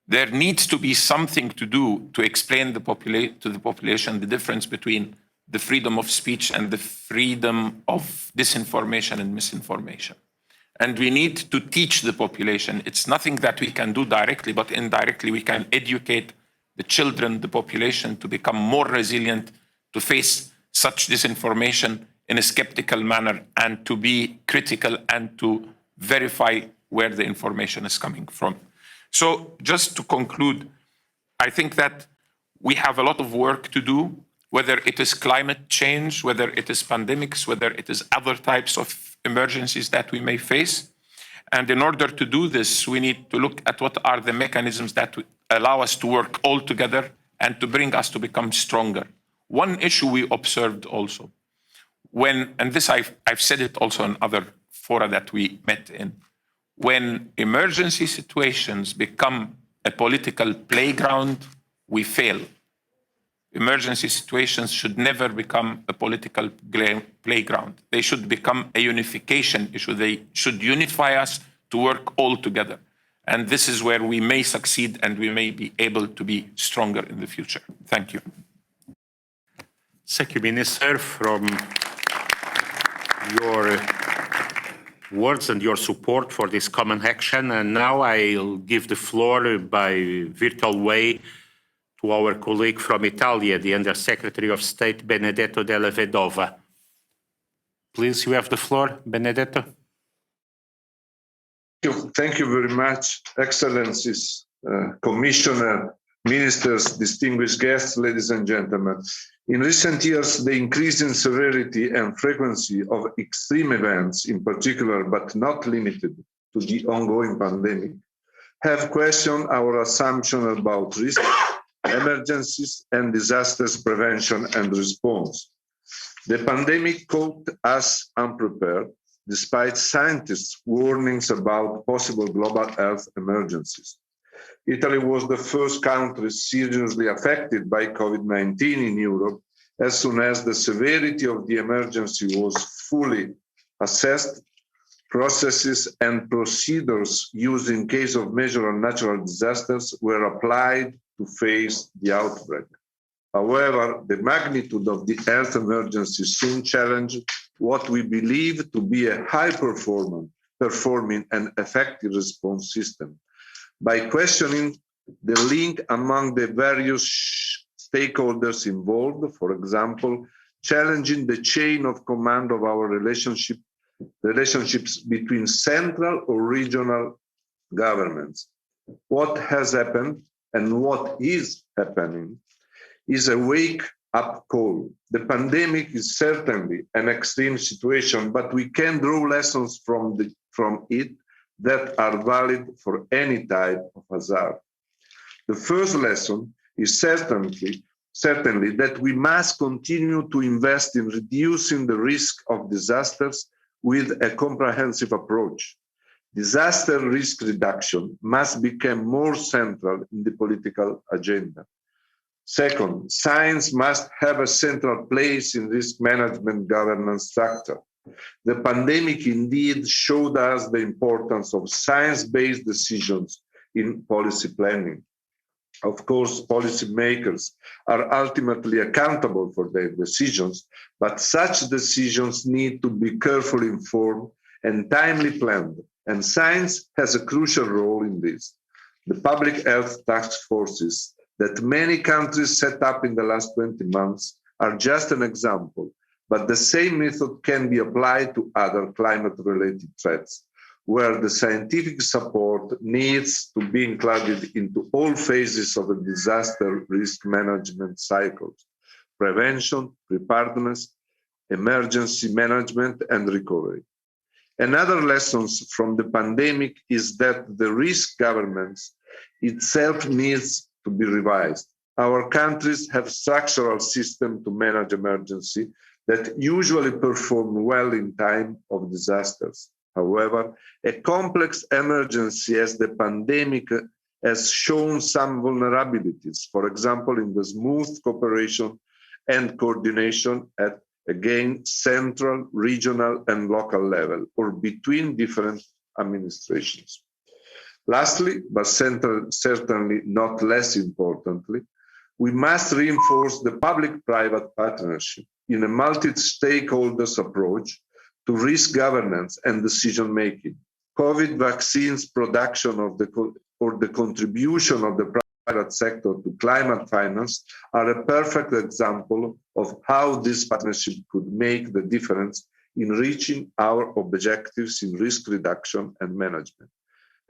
there needs to be something to do to explain to the population the difference between the freedom of speech and the freedom of disinformation and misinformation. And we need to teach the population. It's nothing that we can do directly, but indirectly we can educate the children, the population, to become more resilient, to face such disinformation in a skeptical manner, and to be critical and to verify where the information is coming from. So just to conclude, I think that we have a lot of work to do, whether it is climate change, whether it is pandemics, whether it is other types of emergencies that we may face. And in order to do this, we need to look at what are the mechanisms that allow us to work all together and to bring us to become stronger. One issue we observed also, and this I've said it also in other fora that we met in, when emergency situations become a political playground, we fail. Emergency situations should never become a political playground. They should become a unification issue. They should unify us to work all together. And this is where we may succeed and we may be able to be stronger in the future. Thank you. Thank you, Minister, from your words and your support for this common action. And now I'll give the floor by virtual way to our colleague from Italy, the Under-Secretary of State, Benedetto Della Vedova. Please, you have the floor, Benedetto. Thank you very much, Excellencies, Commissioner, Ministers, distinguished guests, ladies and gentlemen. In recent years, the increasing severity and frequency of extreme events, in particular, but not limited to the ongoing pandemic, have questioned our assumption about risk, emergencies, and disasters prevention and response. The pandemic caught us unprepared, despite scientists' warnings about possible global health emergencies. Italy was the first country seriously affected by COVID-19 in Europe as soon as the severity of the emergency was fully assessed. Processes and procedures used in case of major natural disasters were applied to face the outbreak. However, the magnitude of the health emergency soon challenged what we believe to be a high-performing and effective response system. By questioning the link among the various stakeholders involved, for example, challenging the chain of command of our relationships between central or regional governments. What has happened and what is happening is a wake-up call. The pandemic is certainly an extreme situation, but we can draw lessons from it that are valid for any type of hazard. The first lesson is certainly that we must continue to invest in reducing the risk of disasters with a comprehensive approach. Disaster risk reduction must become more central in the political agenda. Second, science must have a central place in risk management governance structure. The pandemic indeed showed us the importance of science-based decisions in policy planning. Of course, policymakers are ultimately accountable for their decisions, but such decisions need to be carefully informed and timely planned, and science has a crucial role in this. The public health task forces that many countries set up in the last 20 months are just an example, but the same method can be applied to other climate-related threats, where the scientific support needs to be included into all phases of a disaster risk management cycle: prevention, preparedness, emergency management, and recovery. Another lesson from the pandemic is that the risk governance itself needs to be revised. Our countries have structural systems to manage emergency that usually perform well in time of disasters. However, a complex emergency as the pandemic has shown some vulnerabilities, for example, in the smooth cooperation and coordination at again, central, regional, and local level, or between different administrations. Lastly, but certainly not less importantly, we must reinforce the public-private partnership in a multi-stakeholders approach to risk governance and decision-making. COVID vaccines production or the contribution of the private sector to climate finance are a perfect example of how this partnership could make the difference in reaching our objectives in risk reduction and management.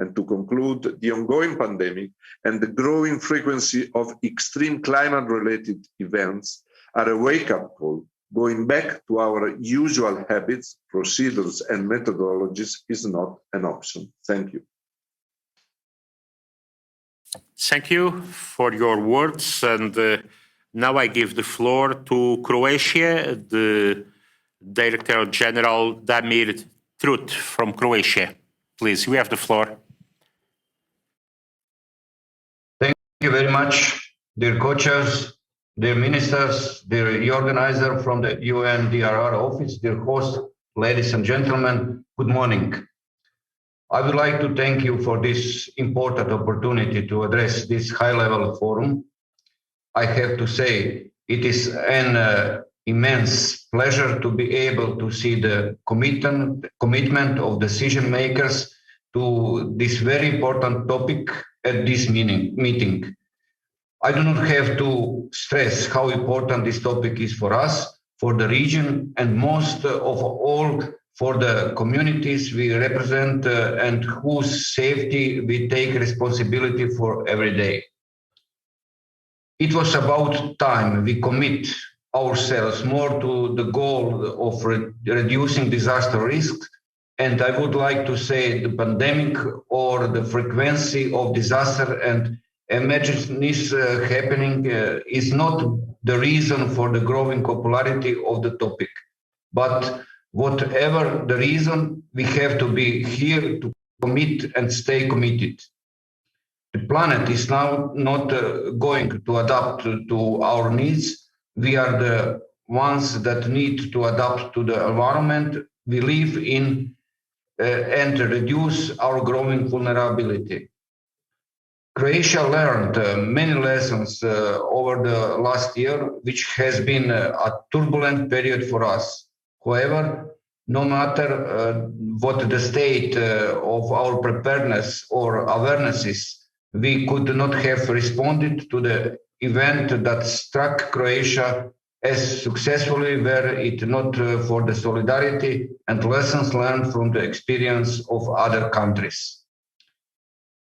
And to conclude, the ongoing pandemic and the growing frequency of extreme climate-related events are a wake-up call. Going back to our usual habits, procedures, and methodologies is not an option. Thank you. Thank you for your words. And now I give the floor to Croatia, the Director General Damir Trut from Croatia. Please, you have the floor. Thank you very much, dear co-chairs, dear ministers, dear organizer from the UN DRR office, dear host, ladies and gentlemen, good morning. I would like to thank you for this important opportunity to address this high-level forum. I have to say it is an immense pleasure to be able to see the commitment of decision makers to this very important topic at this meeting. I do not have to stress how important this topic is for us, for the region, and most of all for the communities we represent and whose safety we take responsibility for every day. It was about time we commit ourselves more to the goal of reducing disaster risks, and I would like to say the pandemic or the frequency of disaster and emergencies happening is not the reason for the growing popularity of the topic. But whatever the reason, we have to be here to commit and stay committed. The planet is now not going to adapt to our needs. We are the ones that need to adapt to the environment we live in and reduce our growing vulnerability. Croatia learned many lessons over the last year, which has been a turbulent period for us. However, no matter what the state of our preparedness or awarenesses, we could not have responded to the event that struck Croatia as successfully were it not for the solidarity and lessons learned from the experience of other countries.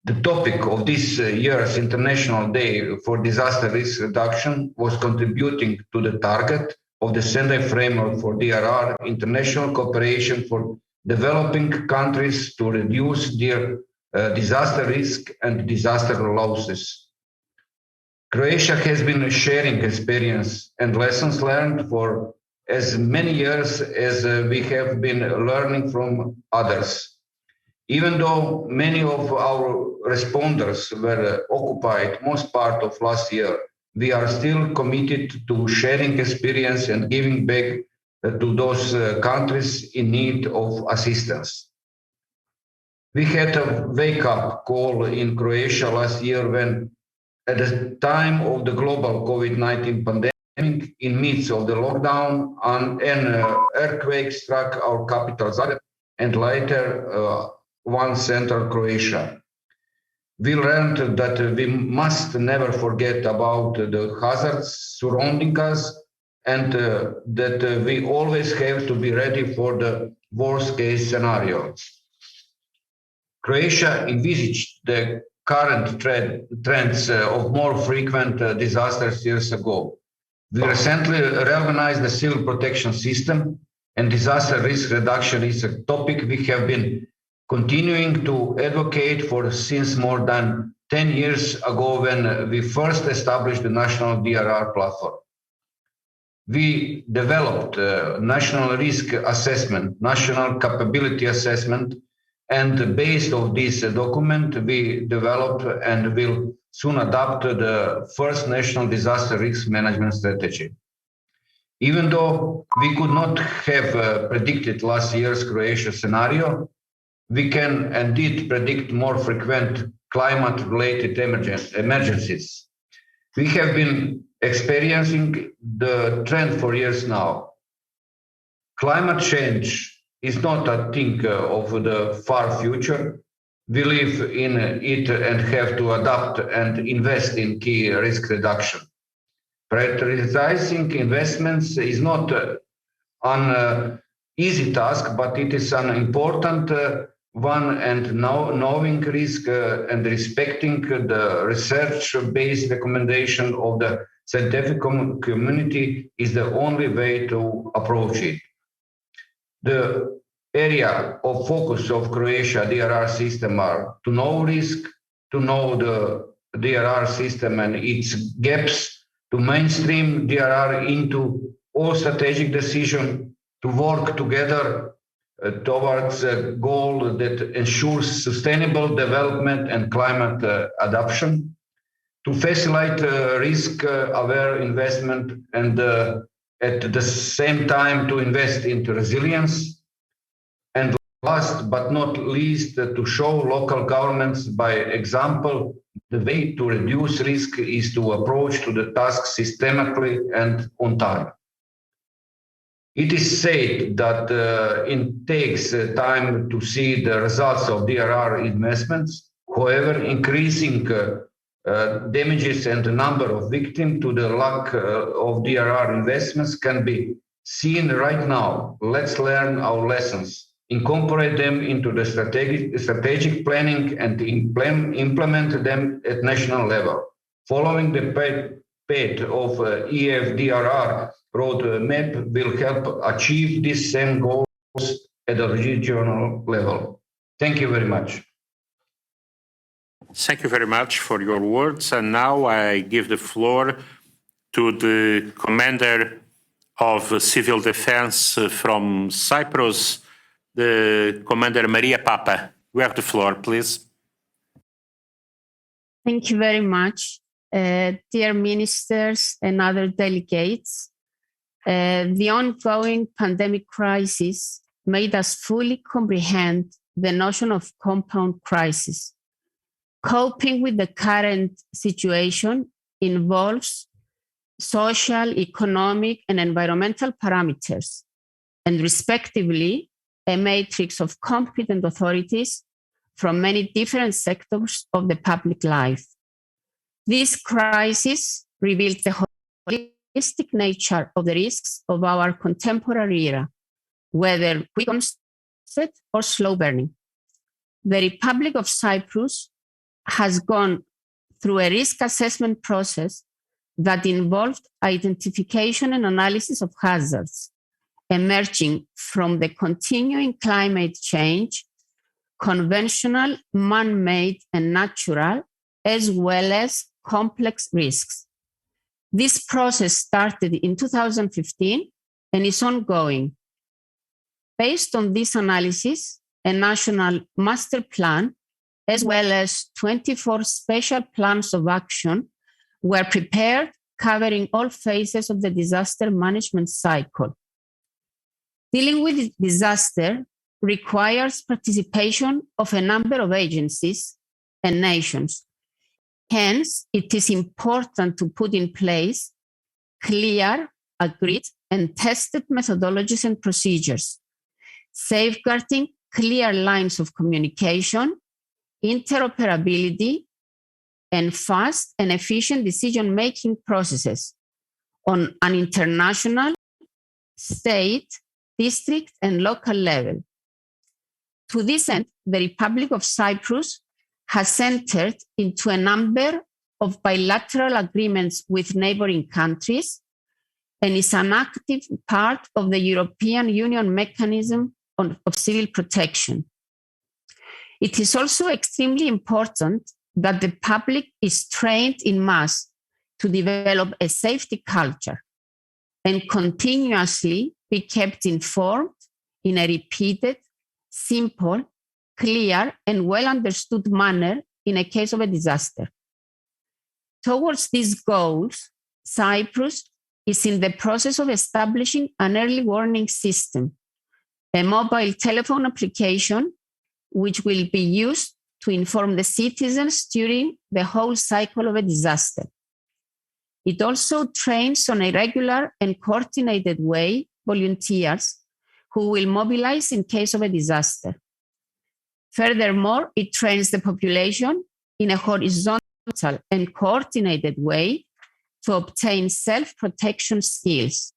The topic of this year's International Day for Disaster Risk Reduction was contributing to the target of the Sendai Framework for DRR, international cooperation for developing countries to reduce their disaster risk and disaster losses. Croatia has been sharing experience and lessons learned for as many years as we have been learning from others. Even though many of our responders were occupied most part of last year, we are still committed to sharing experience and giving back to those countries in need of assistance. We had a wake-up call in Croatia last year when, at the time of the global COVID-19 pandemic, in midst of the lockdown, an earthquake struck our capital Zagreb and later one center, Croatia. We learned that we must never forget about the hazards surrounding us and that we always have to be ready for the worst-case scenario. Croatia envisaged the current trends of more frequent disasters years ago. We recently reorganized the civil protection system, and disaster risk reduction is a topic we have been continuing to advocate for since more than 10 years ago when we first established the National DRR platform. We developed national risk assessment, national capability assessment, and based on this document, we developed and will soon adopt the first national disaster risk management strategy. Even though we could not have predicted last year's Croatia scenario, we can and did predict more frequent climate-related emergencies. We have been experiencing the trend for years now. Climate change is not a thing of the far future. We live in it and have to adapt and invest in key risk reduction. Prioritizing investments is not an easy task, but it is an important one, and knowing risk and respecting the research-based recommendation of the scientific community is the only way to approach it. The area of focus of Croatia DRR system are to know risk, to know the DRR system and its gaps, to mainstream DRR into all strategic decisions, to work together towards a goal that ensures sustainable development and climate adaptation, to facilitate risk-aware investment and at the same time to invest into resilience, and last but not least, to show local governments by example the way to reduce risk is to approach to the task systematically and on time. It is said that it takes time to see the results of DRR investments. However, increasing damages and the number of victims to the lack of DRR investments can be seen right now. Let's learn our lessons, incorporate them into the strategic planning and implement them at national level. Following the path of EF DRR roadmap will help achieve these same goals at the regional level. Thank you very much. Thank you very much for your words. And now I give the floor to the Commander of Civil Defense from Cyprus, the Commander Maria Papa. You have the floor, please. Thank you very much. Dear ministers and other delegates, the ongoing pandemic crisis made us fully comprehend the notion of compound crisis. Coping with the current situation involves social, economic, and environmental parameters, and respectively, a matrix of competent authorities from many different sectors of the public life. This crisis reveals the holistic nature of the risks of our contemporary era, whether quick onset or slow burning. The Republic of Cyprus has gone through a risk assessment process that involved identification and analysis of hazards emerging from the continuing climate change, conventional, man-made, and natural, as well as complex risks. This process started in 2015 and is ongoing. Based on this analysis, a national master plan, as well as 24 special plans of action, were prepared, covering all phases of the disaster management cycle. Dealing with disaster requires participation of a number of agencies and nations. Hence, it is important to put in place clear, agreed, and tested methodologies and procedures, safeguarding clear lines of communication, interoperability, and fast and efficient decision-making processes on an international, state, district, and local level. To this end, the Republic of Cyprus has entered into a number of bilateral agreements with neighboring countries and is an active part of the European Union mechanism of civil protection. It is also extremely important that the public is trained in mass to develop a safety culture and continuously be kept informed in a repeated, simple, clear, and well understood manner in a case of a disaster. Towards these goals, Cyprus is in the process of establishing an early warning system, a mobile telephone application which will be used to inform the citizens during the whole cycle of a disaster. It also trains on a regular and coordinated way volunteers who will mobilize in case of a disaster. Furthermore, it trains the population in a horizontal and coordinated way to obtain self-protection skills.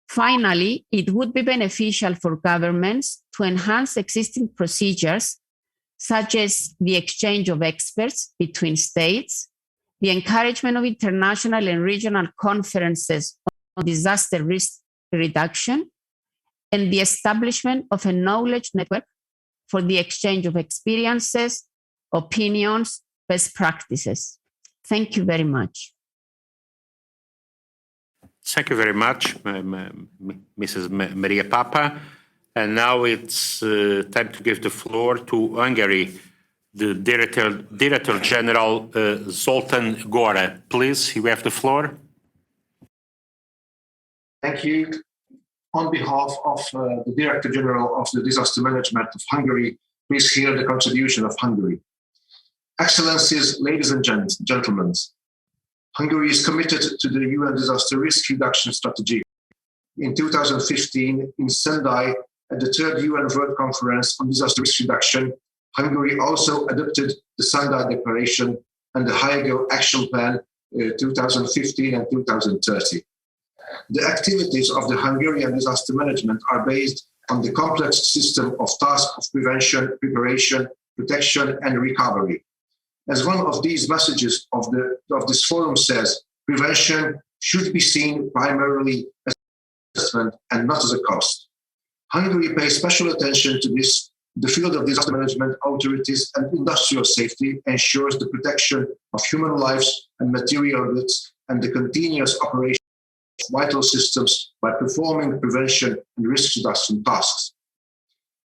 Finally, it would be beneficial for governments to enhance existing procedures, such as the exchange of experts between states, the encouragement of international and regional conferences on disaster risk reduction, and the establishment of a knowledge network for the exchange of experiences, opinions, best practices. Thank you very much. Thank you very much, Mrs. Maria Papa. And now it's time to give the floor to Hungary, the Director General Zoltán Góra. Please, you have the floor. Thank you. On behalf of the Director General of the Disaster Management of Hungary, please hear the contribution of Hungary. Excellencies, ladies and gentlemen, Hungary is committed to the UN Disaster Risk Reduction Strategy. In 2015, in Sendai, at the third UN World Conference on Disaster Risk Reduction, Hungary also adopted the Sendai Declaration and the High-Level Action Plan 2015 and 2030. The activities of the Hungarian disaster management are based on the complex system of tasks of prevention, preparation, protection, and recovery. As one of these messages of this forum says, prevention should be seen primarily as an investment and not as a cost. Hungary pays special attention to this. The field of disaster management authorities and industrial safety ensures the protection of human lives and material goods and the continuous operation of vital systems by performing prevention and risk reduction tasks.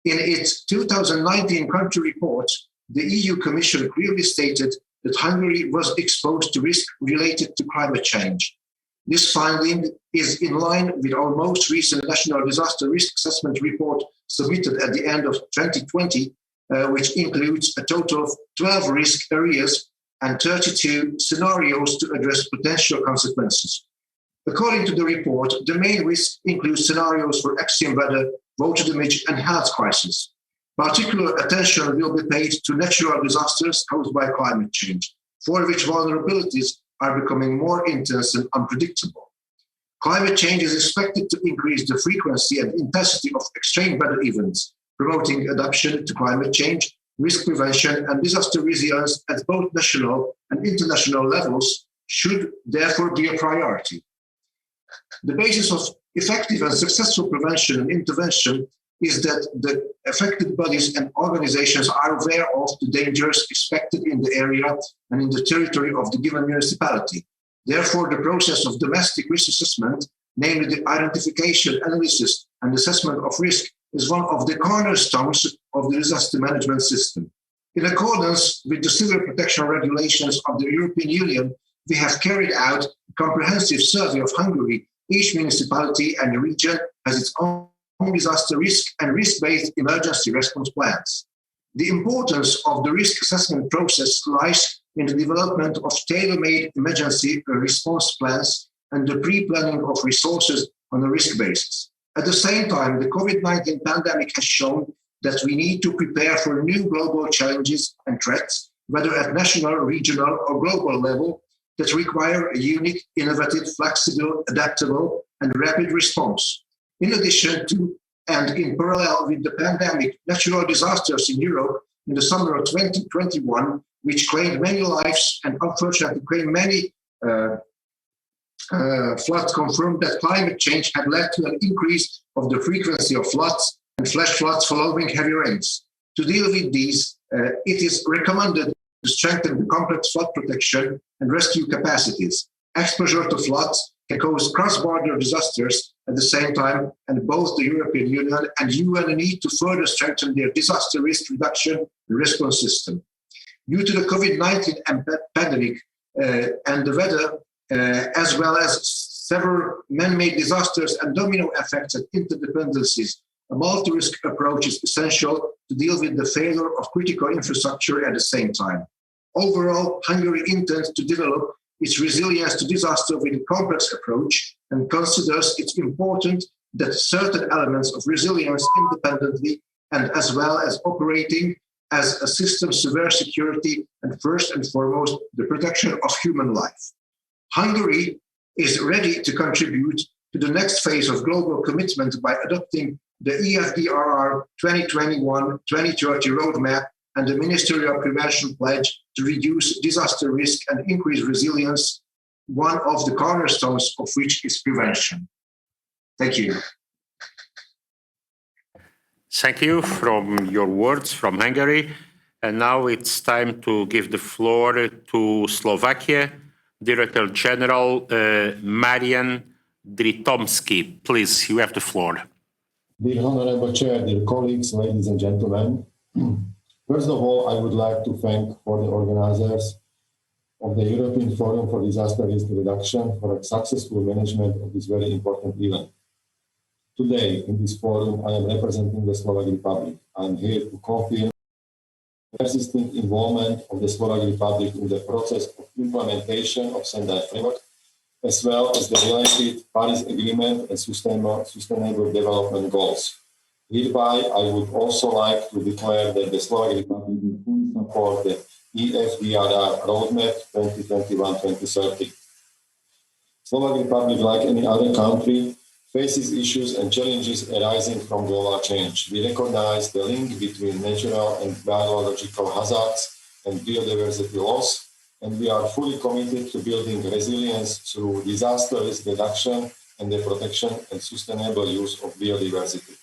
In its 2019 country report, the EU Commission clearly stated that Hungary was exposed to risk related to climate change. This finding is in line with our most recent National Disaster Risk Assessment report submitted at the end of 2020, which includes a total of 12 risk areas and 32 scenarios to address potential consequences. According to the report, the main risks include scenarios for extreme weather, water damage, and health crisis. Particular attention will be paid to natural disasters caused by climate change, for which vulnerabilities are becoming more intense and unpredictable. Climate change is expected to increase the frequency and intensity of extreme weather events, promoting adaptation to climate change, risk prevention, and disaster resilience at both national and international levels should therefore be a priority. The basis of effective and successful prevention and intervention is that the affected bodies and organizations are aware of the dangers expected in the area and in the territory of the given municipality. Therefore, the process of domestic risk assessment, namely the identification, analysis, and assessment of risk, is one of the cornerstones of the disaster management system. In accordance with the civil protection regulations of the European Union, we have carried out a comprehensive survey of Hungary. Each municipality and region has its own disaster risk and risk-based emergency response plans. The importance of the risk assessment process lies in the development of tailor-made emergency response plans and the pre-planning of resources on a risk basis. At the same time, the COVID-19 pandemic has shown that we need to prepare for new global challenges and threats, whether at national, regional, or global level, that require a unique, innovative, flexible, adaptable, and rapid response. In addition to, and in parallel with the pandemic, natural disasters in Europe in the summer of 2021, which claimed many lives and unfortunately claimed many floods, confirmed that climate change had led to an increase of the frequency of floods and flash floods following heavy rains. To deal with these, it is recommended to strengthen the complex flood protection and rescue capacities. Exposure to floods can cause cross-border disasters at the same time, and both the European Union and UN need to further strengthen their disaster risk reduction and response system. Due to the COVID-19 pandemic and the weather, as well as several man-made disasters and domino effects and interdependencies, a multi-risk approach is essential to deal with the failure of critical infrastructure at the same time. Overall, Hungary intends to develop its resilience to disaster with a complex approach and considers it important that certain elements of resilience independently and as well as operating as a system severe security and first and foremost the protection of human life. Hungary is ready to contribute to the next phase of global commitment by adopting the EF DRR 2021-2030 roadmap and the Ministerial Prevention Pledge to reduce disaster risk and increase resilience, one of the cornerstones of which is prevention. Thank you. Thank you from your words from Hungary. And now it's time to give the floor to Slovakia, Director General Marian Dritomsky. Please, you have the floor. Dear Honorable Chair, dear colleagues, ladies and gentlemen. First of all, I would like to thank for the organizers of the European Forum for Disaster Risk Reduction for a successful management of this very important event. Today, in this forum, I am representing the Slovak Republic. I am here to confirm the persistent involvement of the Slovak Republic in the process of implementation of Sendai Framework, as well as the related Paris Agreement and Sustainable Development Goals. Hereby, I would also like to declare that the Slovak Republic will fully support the EF DRR Roadmap 2021-2030. Slovak Republic, like any other country, faces issues and challenges arising from global change. We recognize the link between natural and biological hazards and biodiversity loss, and we are fully committed to building resilience through disaster risk reduction and the protection and sustainable use of biodiversity.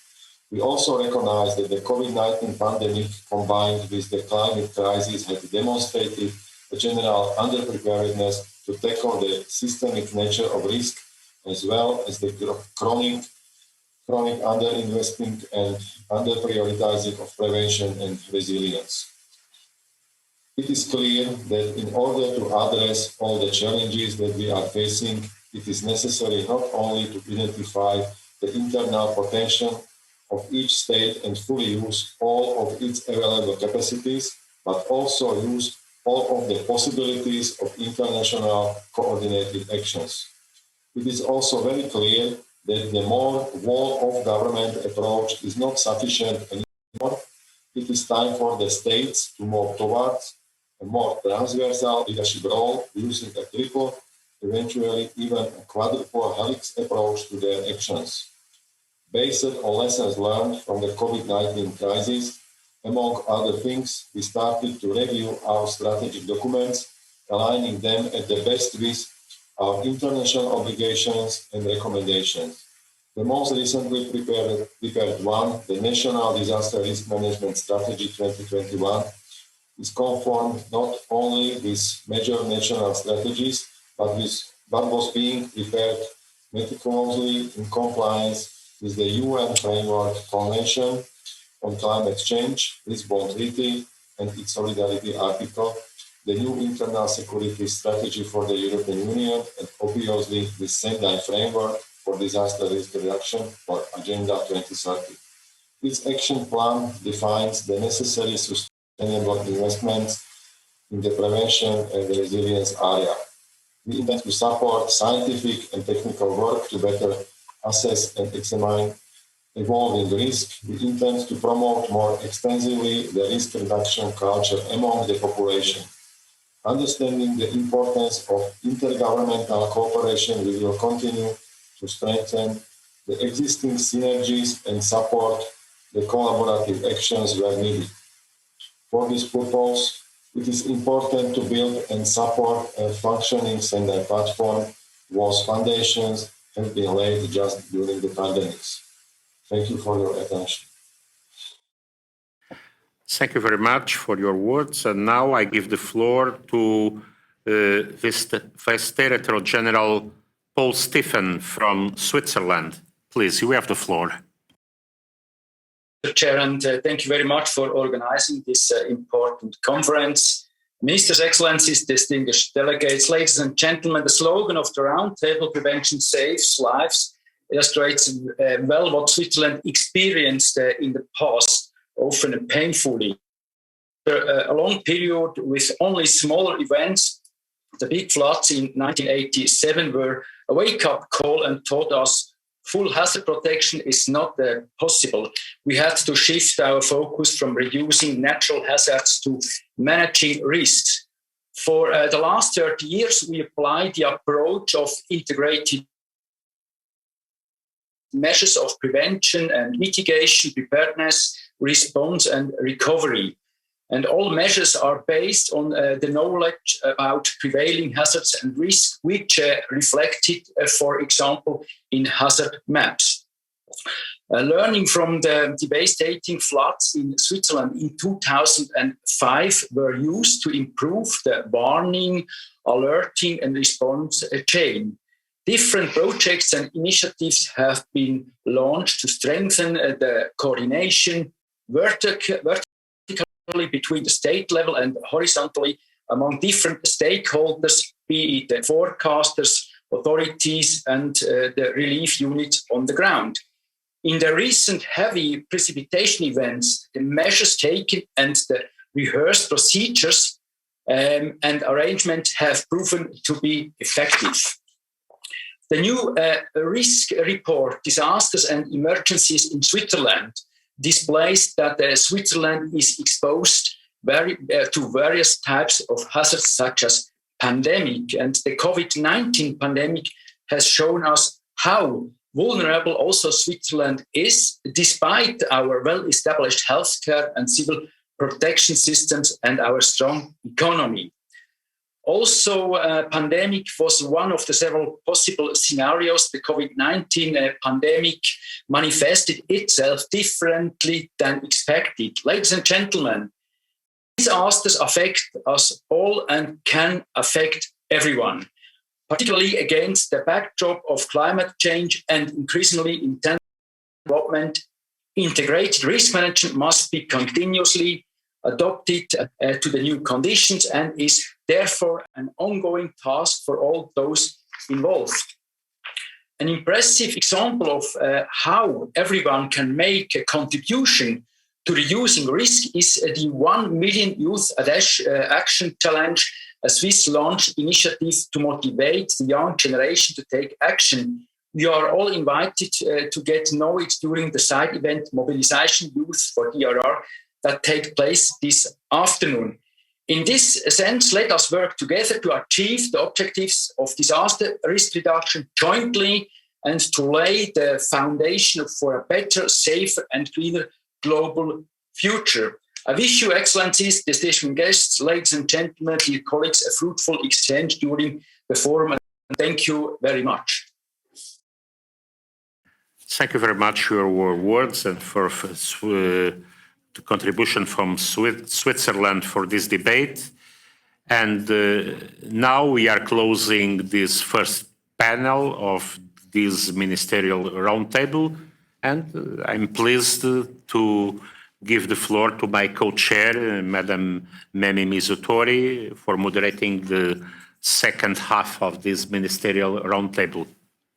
We also recognize that the COVID-19 pandemic combined with the climate crisis has demonstrated a general underpreparedness to tackle the systemic nature of risk, as well as the chronic underinvesting and underprioritizing of prevention and resilience. It is clear that in order to address all the challenges that we are facing, it is necessary not only to identify the internal potential of each state and fully use all of its available capacities, but also use all of the possibilities of international coordinated actions. It is also very clear that the more whole-of-government approach is not sufficient anymore. It is time for the states to move towards a more transversal leadership role using a triple, eventually even a quadruple helix approach to their actions. Based on lessons learned from the COVID-19 crisis, among other things, we started to review our strategic documents, aligning them at the best with our international obligations and recommendations. The most recently prepared one, the National Disaster Risk Management Strategy 2021, is conformed not only with major national strategies, but was being prepared meticulously in compliance with the UN Framework Convention on Climate Change, Lisbon Treaty, and its Solidarity Article, the new internal security strategy for the European Union, and obviously the Sendai Framework for Disaster Risk Reduction for Agenda 2030. This action plan defines the necessary sustainable investments in the prevention and the resilience area. We intend to support scientific and technical work to better assess and examine evolving risk. We intend to promote more extensively the risk reduction culture among the population. Understanding the importance of intergovernmental cooperation, we will continue to strengthen the existing synergies and support the collaborative actions where needed. For this purpose, it is important to build and support a functioning Sendai platform whose foundations have been laid just during the pandemics. Thank you for your attention. Thank you very much for your words. And now I give the floor to Vice Director General Paul Stephen from Switzerland. Please, you have the floor. Chair, and thank you very much for organizing this important conference. Ministers, Excellencies, distinguished delegates, ladies and gentlemen, the slogan of the Roundtable, Prevention Saves Lives, illustrates well what Switzerland experienced in the past, often painfully. A long period with only smaller events, the big floods in 1987 were a wake-up call and taught us full hazard protection is not possible. We had to shift our focus from reducing natural hazards to managing risks. For the last 30 years, we applied the approach of integrated measures of prevention and mitigation, preparedness, response, and recovery. And all measures are based on the knowledge about prevailing hazards and risks, which reflected, for example, in hazard maps. Learning from the devastating floods in Switzerland in 2005 were used to improve the warning, alerting, and response chain. Different projects and initiatives have been launched to strengthen the coordination vertically between the state level and horizontally among different stakeholders, be it forecasters, authorities, and the relief units on the ground. In the recent heavy precipitation events, the measures taken and the rehearsed procedures and arrangements have proven to be effective. The new risk report, Disasters and Emergencies in Switzerland, displays that Switzerland is exposed to various types of hazards such as pandemic, and the COVID-19 pandemic has shown us how vulnerable also Switzerland is, despite our well-established healthcare and civil protection systems and our strong economy. Also, pandemic was one of the several possible scenarios. The COVID-19 pandemic manifested itself differently than expected. Ladies and gentlemen, disasters affect us all and can affect everyone, particularly against the backdrop of climate change and increasingly intense development. Integrated risk management must be continuously adopted to the new conditions and is therefore an ongoing task for all those involved. An impressive example of how everyone can make a contribution to reducing risk is the 1 Million Youth Action Challenge, a Swiss launched initiative to motivate the young generation to take action. We are all invited to get to know it during the side event Mobilization Youth for DRR that take place this afternoon. In this sense, let us work together to achieve the objectives of disaster risk reduction jointly and to lay the foundation for a better, safer, and cleaner global future. I wish you, Excellencies, distinguished guests, ladies and gentlemen, dear colleagues, a fruitful exchange during the forum, and thank you very much. Thank you very much for your words and for the contribution from Switzerland for this debate. And now we are closing this first panel of this Ministerial Roundtable. And I'm pleased to give the floor to my co-chair, Madam Memi Mizutori, for moderating the second half of this Ministerial Roundtable.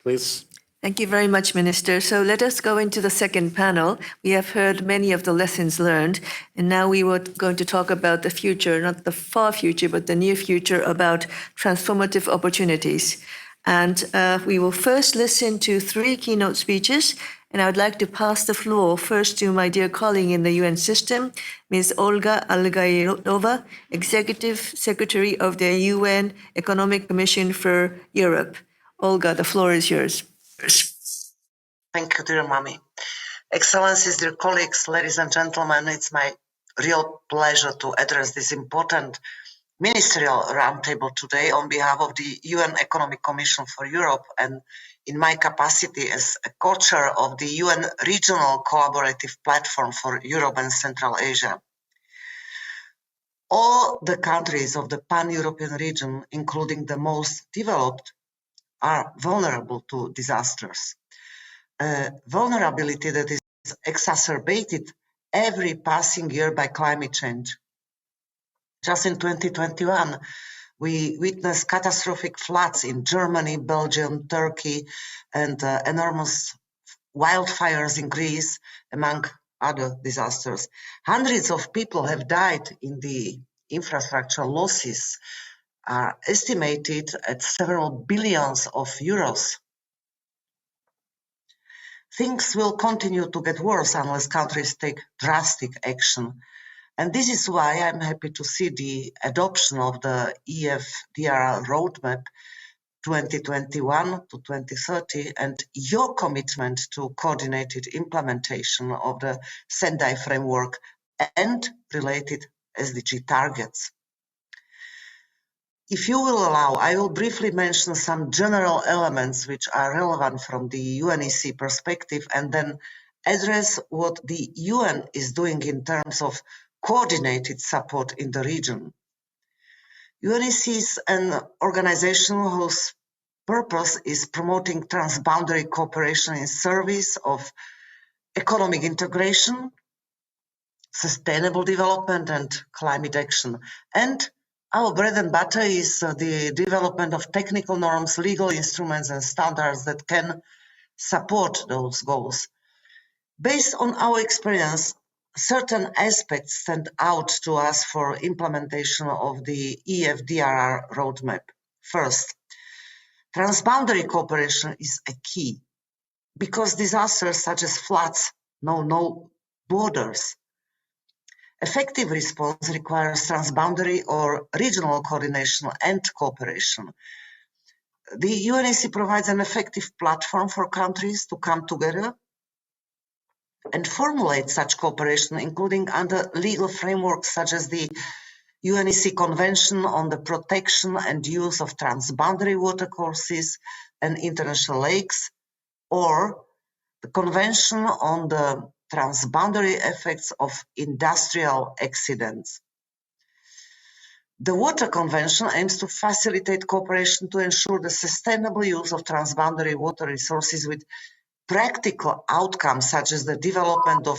Please. Thank you very much, Minister. So let us go into the second panel. We have heard many of the lessons learned, and now we were going to talk about the future, not the far future, but the near future, about transformative opportunities. And we will first listen to 3 keynote speeches, and I would like to pass the floor first to my dear colleague in the UN system, Ms. Olga Algairova, Executive Secretary of the UN Economic Commission for Europe. Olga, the floor is yours. Thank you, dear Mommy. Excellencies, dear colleagues, ladies and gentlemen, it's my real pleasure to address this important Ministerial Roundtable today on behalf of the UN Economic Commission for Europe and in my capacity as a co-chair of the UN Regional Collaborative Platform for Europe and Central Asia. All the countries of the pan-European region, including the most developed, are vulnerable to disasters. Vulnerability that is exacerbated every passing year by climate change. Just in 2021, we witnessed catastrophic floods in Germany, Belgium, Turkey, and enormous wildfires in Greece, among other disasters. Hundreds of people have died in the infrastructure. Losses are estimated at several billions of euros. Things will continue to get worse unless countries take drastic action. And this is why I'm happy to see the adoption of the EF DRR roadmap 2021 to 2030 and your commitment to coordinated implementation of the Sendai framework and related SDG targets. If you will allow, I will briefly mention some general elements which are relevant from the UNEC perspective and then address what the UN is doing in terms of coordinated support in the region. UNEC is an organization whose purpose is promoting transboundary cooperation in service of economic integration, sustainable development and climate action. And our bread and butter is the development of technical norms, legal instruments and standards that can support those goals. Based on our experience, certain aspects stand out to us for implementation of the EF DRR roadmap. First, transboundary cooperation is a key because disasters such as floods know no borders. Effective response requires transboundary or regional coordination and cooperation. The UNEC provides an effective platform for countries to come together and formulate such cooperation, including under legal frameworks such as the UNEC Convention on the Protection and Use of Transboundary Watercourses and International Lakes, or the Convention on the Transboundary Effects of Industrial Accidents. The Water Convention aims to facilitate cooperation to ensure the sustainable use of transboundary water resources with practical outcomes such as the development of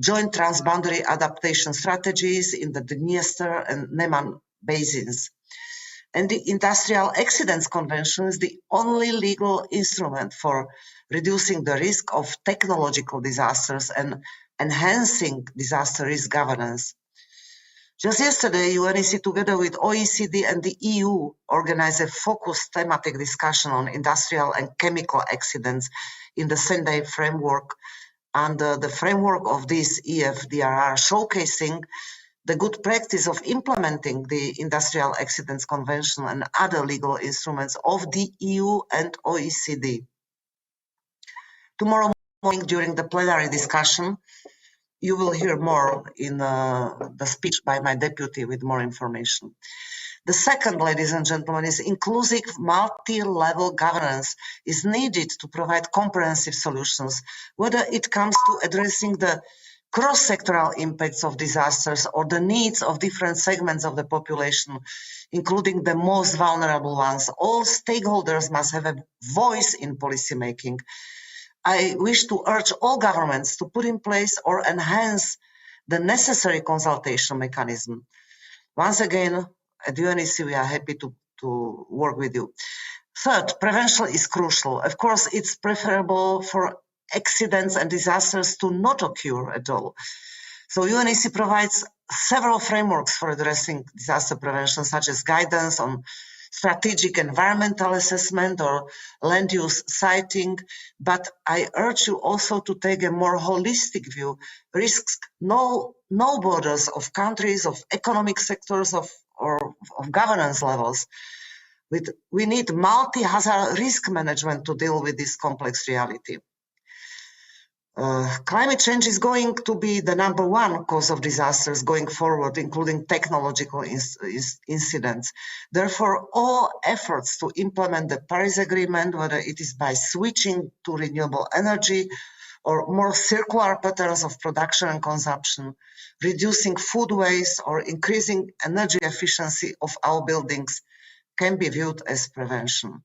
joint transboundary adaptation strategies in the Dniester and Neman basins. And the Industrial Accidents Convention is the only legal instrument for reducing the risk of technological disasters and enhancing disaster risk governance. Just yesterday, UNEC, together with OECD and the EU, organized a focused thematic discussion on industrial and chemical accidents in the Sendai framework under the framework of this EF DRR, showcasing the good practice of implementing the Industrial Accidents Convention and other legal instruments of the EU and OECD. Tomorrow morning, during the plenary discussion, you will hear more in the speech by my deputy with more information. The second, ladies and gentlemen, is inclusive multi-level governance is needed to provide comprehensive solutions, whether it comes to addressing the cross-sectoral impacts of disasters or the needs of different segments of the population, including the most vulnerable ones. All stakeholders must have a voice in policymaking. I wish to urge all governments to put in place or enhance the necessary consultation mechanism. Once again, at UNEC, we are happy to work with you. Third, prevention is crucial. Of course, it's preferable for accidents and disasters to not occur at all. So UNEC provides several frameworks for addressing disaster prevention, such as guidance on strategic environmental assessment or land use siting, but I urge you also to take a more holistic view. Risks no borders of countries, of economic sectors, or of governance levels. We need multi-hazard risk management to deal with this complex reality. Climate change is going to be the #1 cause of disasters going forward, including technological incidents. Therefore, all efforts to implement the Paris Agreement, whether it is by switching to renewable energy or more circular patterns of production and consumption, reducing food waste or increasing energy efficiency of our buildings, can be viewed as prevention.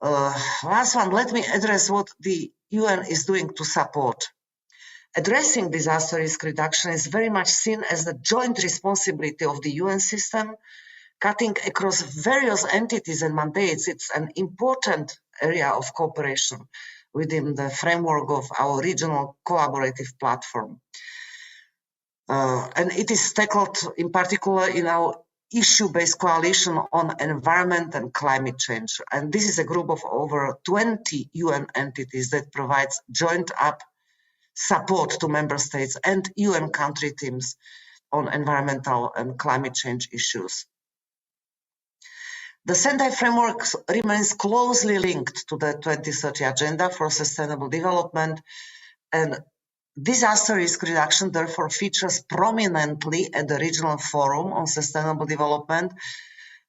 Last one, let me address what the UN is doing to support. Addressing disaster risk reduction is very much seen as the joint responsibility of the UN system, cutting across various entities and mandates. It's an important area of cooperation within the framework of our regional collaborative platform. And it is tackled in particular in our issue-based coalition on environment and climate change. And this is a group of over 20 UN entities that provides joint up support to member states and UN country teams on environmental and climate change issues. The Sendai framework remains closely linked to the 2030 Agenda for Sustainable Development, and disaster risk reduction therefore features prominently at the Regional Forum on Sustainable Development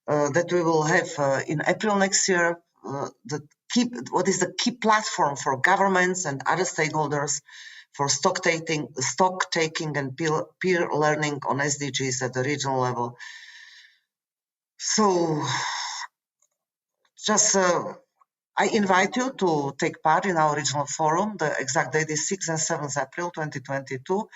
that we will have in April next year. What is the key platform for governments and other stakeholders for stock taking and peer learning on SDGs at the regional level. So just I invite you to take part in our regional forum. The exact date is 6th and 7th April 2022,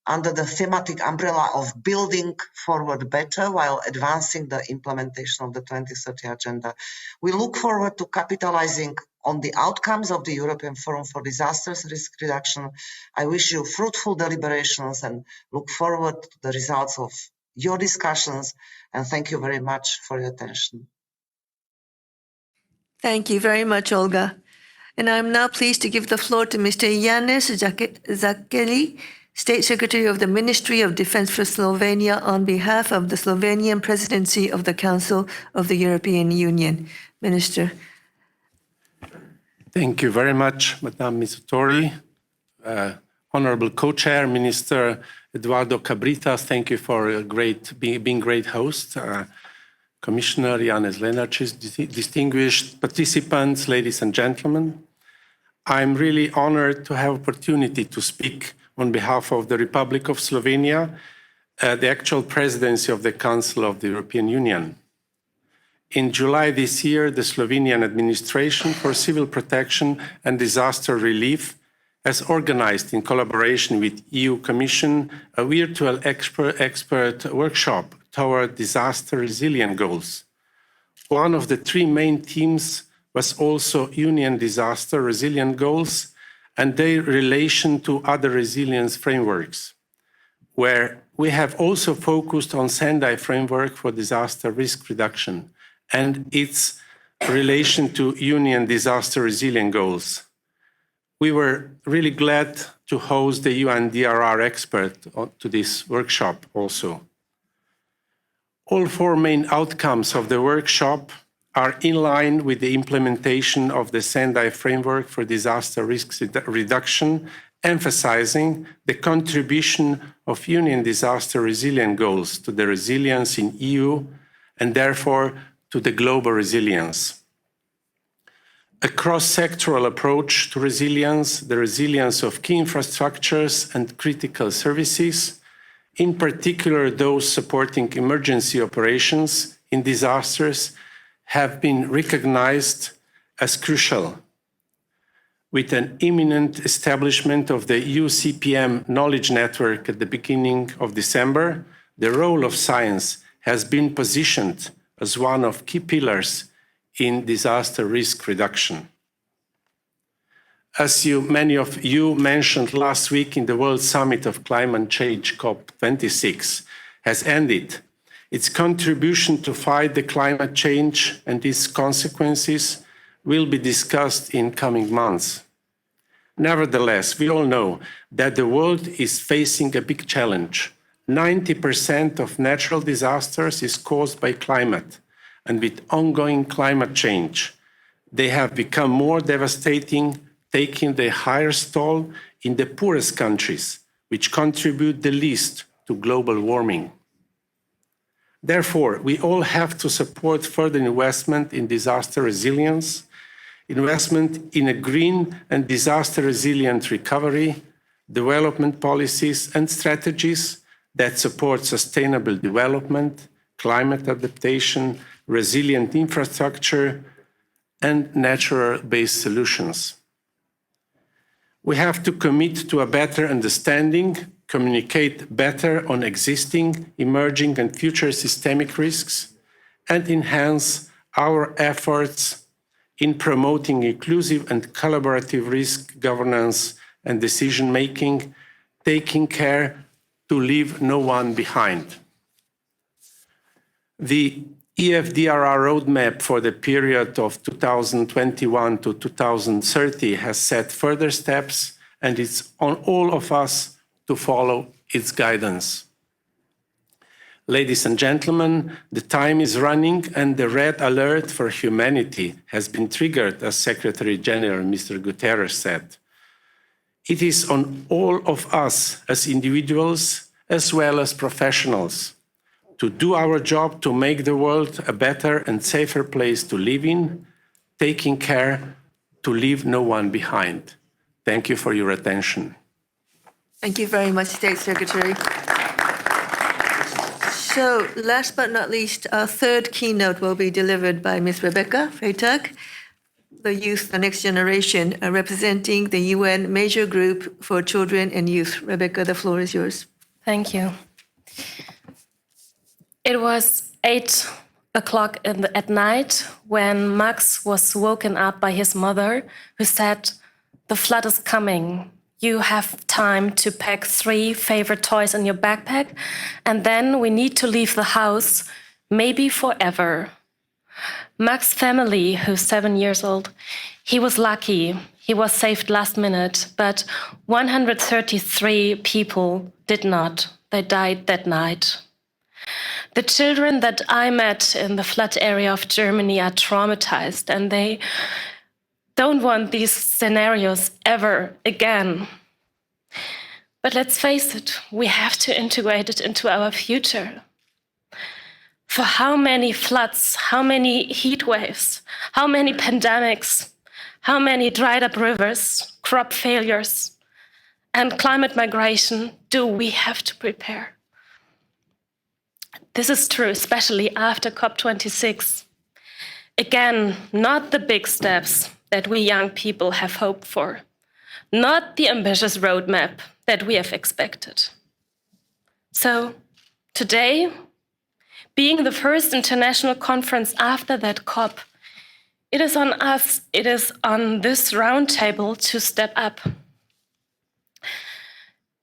under the thematic umbrella of building forward better while advancing the implementation of the 2030 Agenda. We look forward to capitalizing on the outcomes of the European Forum for Disasters Risk Reduction. I wish you fruitful deliberations and look forward to the results of your discussions, and thank you very much for your attention. Thank you very much, Olga. And I'm now pleased to give the floor to Mr. Janez Zakeli, State Secretary of the Ministry of Defense for Slovenia, on behalf of the Slovenian Presidency of the Council of the European Union. Minister. Thank you very much, Madame Mizzutori. Honorable Co-Chair, Minister Eduardo Cabritas, thank you for being great host. Commissioner Janez Lenarčič, distinguished participants, ladies and gentlemen. I'm really honored to have opportunity to speak on behalf of the Republic of Slovenia, the actual presidency of the Council of the European Union. In July this year, the Slovenian Administration for Civil Protection and Disaster Relief has organized, in collaboration with EU Commission, a virtual expert workshop toward disaster resilient goals. One of the three main themes was also Union disaster resilient goals and their relation to other resilience frameworks, where we have also focused on Sendai framework for disaster risk reduction and its relation to Union disaster resilient goals. We were really glad to host the UN DRR expert to this workshop also. All four main outcomes of the workshop are in line with the implementation of the Sendai framework for disaster risk reduction, emphasizing the contribution of Union disaster resilient goals to the resilience in EU and therefore to the global resilience. A cross-sectoral approach to resilience, the resilience of key infrastructures and critical services, in particular those supporting emergency operations in disasters, have been recognized as crucial. With an imminent establishment of the EU-CPM knowledge network at the beginning of December, the role of science has been positioned as one of key pillars in disaster risk reduction. As many of you mentioned last week in the World Summit of Climate Change, COP26, has ended, its contribution to fight the climate change and its consequences will be discussed in coming months. Nevertheless, we all know that the world is facing a big challenge. 90% of natural disasters is caused by climate, and with ongoing climate change, they have become more devastating, taking the highest toll in the poorest countries, which contribute the least to global warming. Therefore, we all have to support further investment in disaster resilience, investment in a green and disaster resilient recovery, development policies and strategies that support sustainable development, climate adaptation, resilient infrastructure, and natural-based solutions. We have to commit to a better understanding, communicate better on existing, emerging and future systemic risks, and enhance our efforts in promoting inclusive and collaborative risk governance and decision-making, taking care to leave no one behind. The EF DRR roadmap for the period of 2021 to 2030 has set further steps, and it's on all of us to follow its guidance. Ladies and gentlemen, the time is running and the red alert for humanity has been triggered, as Secretary General Mr. Guterres said. It is on all of us as individuals as well as professionals to do our job to make the world a better and safer place to live in, taking care to leave no one behind. Thank you for your attention. Thank you very much, State Secretary. So, last but not least, our third keynote will be delivered by Ms. Rebecca Freytag, the Youth, the Next Generation, representing the UN Major Group for Children and Youth. Rebecca, the floor is yours. Thank you. It was 8 o'clock at night when Max was woken up by his mother, who said, "The flood is coming. You have time to pack 3 favorite toys in your backpack, and then we need to leave the house, maybe forever." Max's family, who's 7 years old, he was lucky. He was saved last minute, but 133 people did not. They died that night. The children that I met in the flood area of Germany are traumatized, and they don't want these scenarios ever again. But let's face it, we have to integrate it into our future. For how many floods, how many heat waves, how many pandemics, how many dried up rivers, crop failures, and climate migration do we have to prepare? This is true, especially after COP26. Again, not the big steps that we young people have hoped for, not the ambitious roadmap that we have expected. So today, being the first international conference after that COP, it is on us, it is on this roundtable to step up.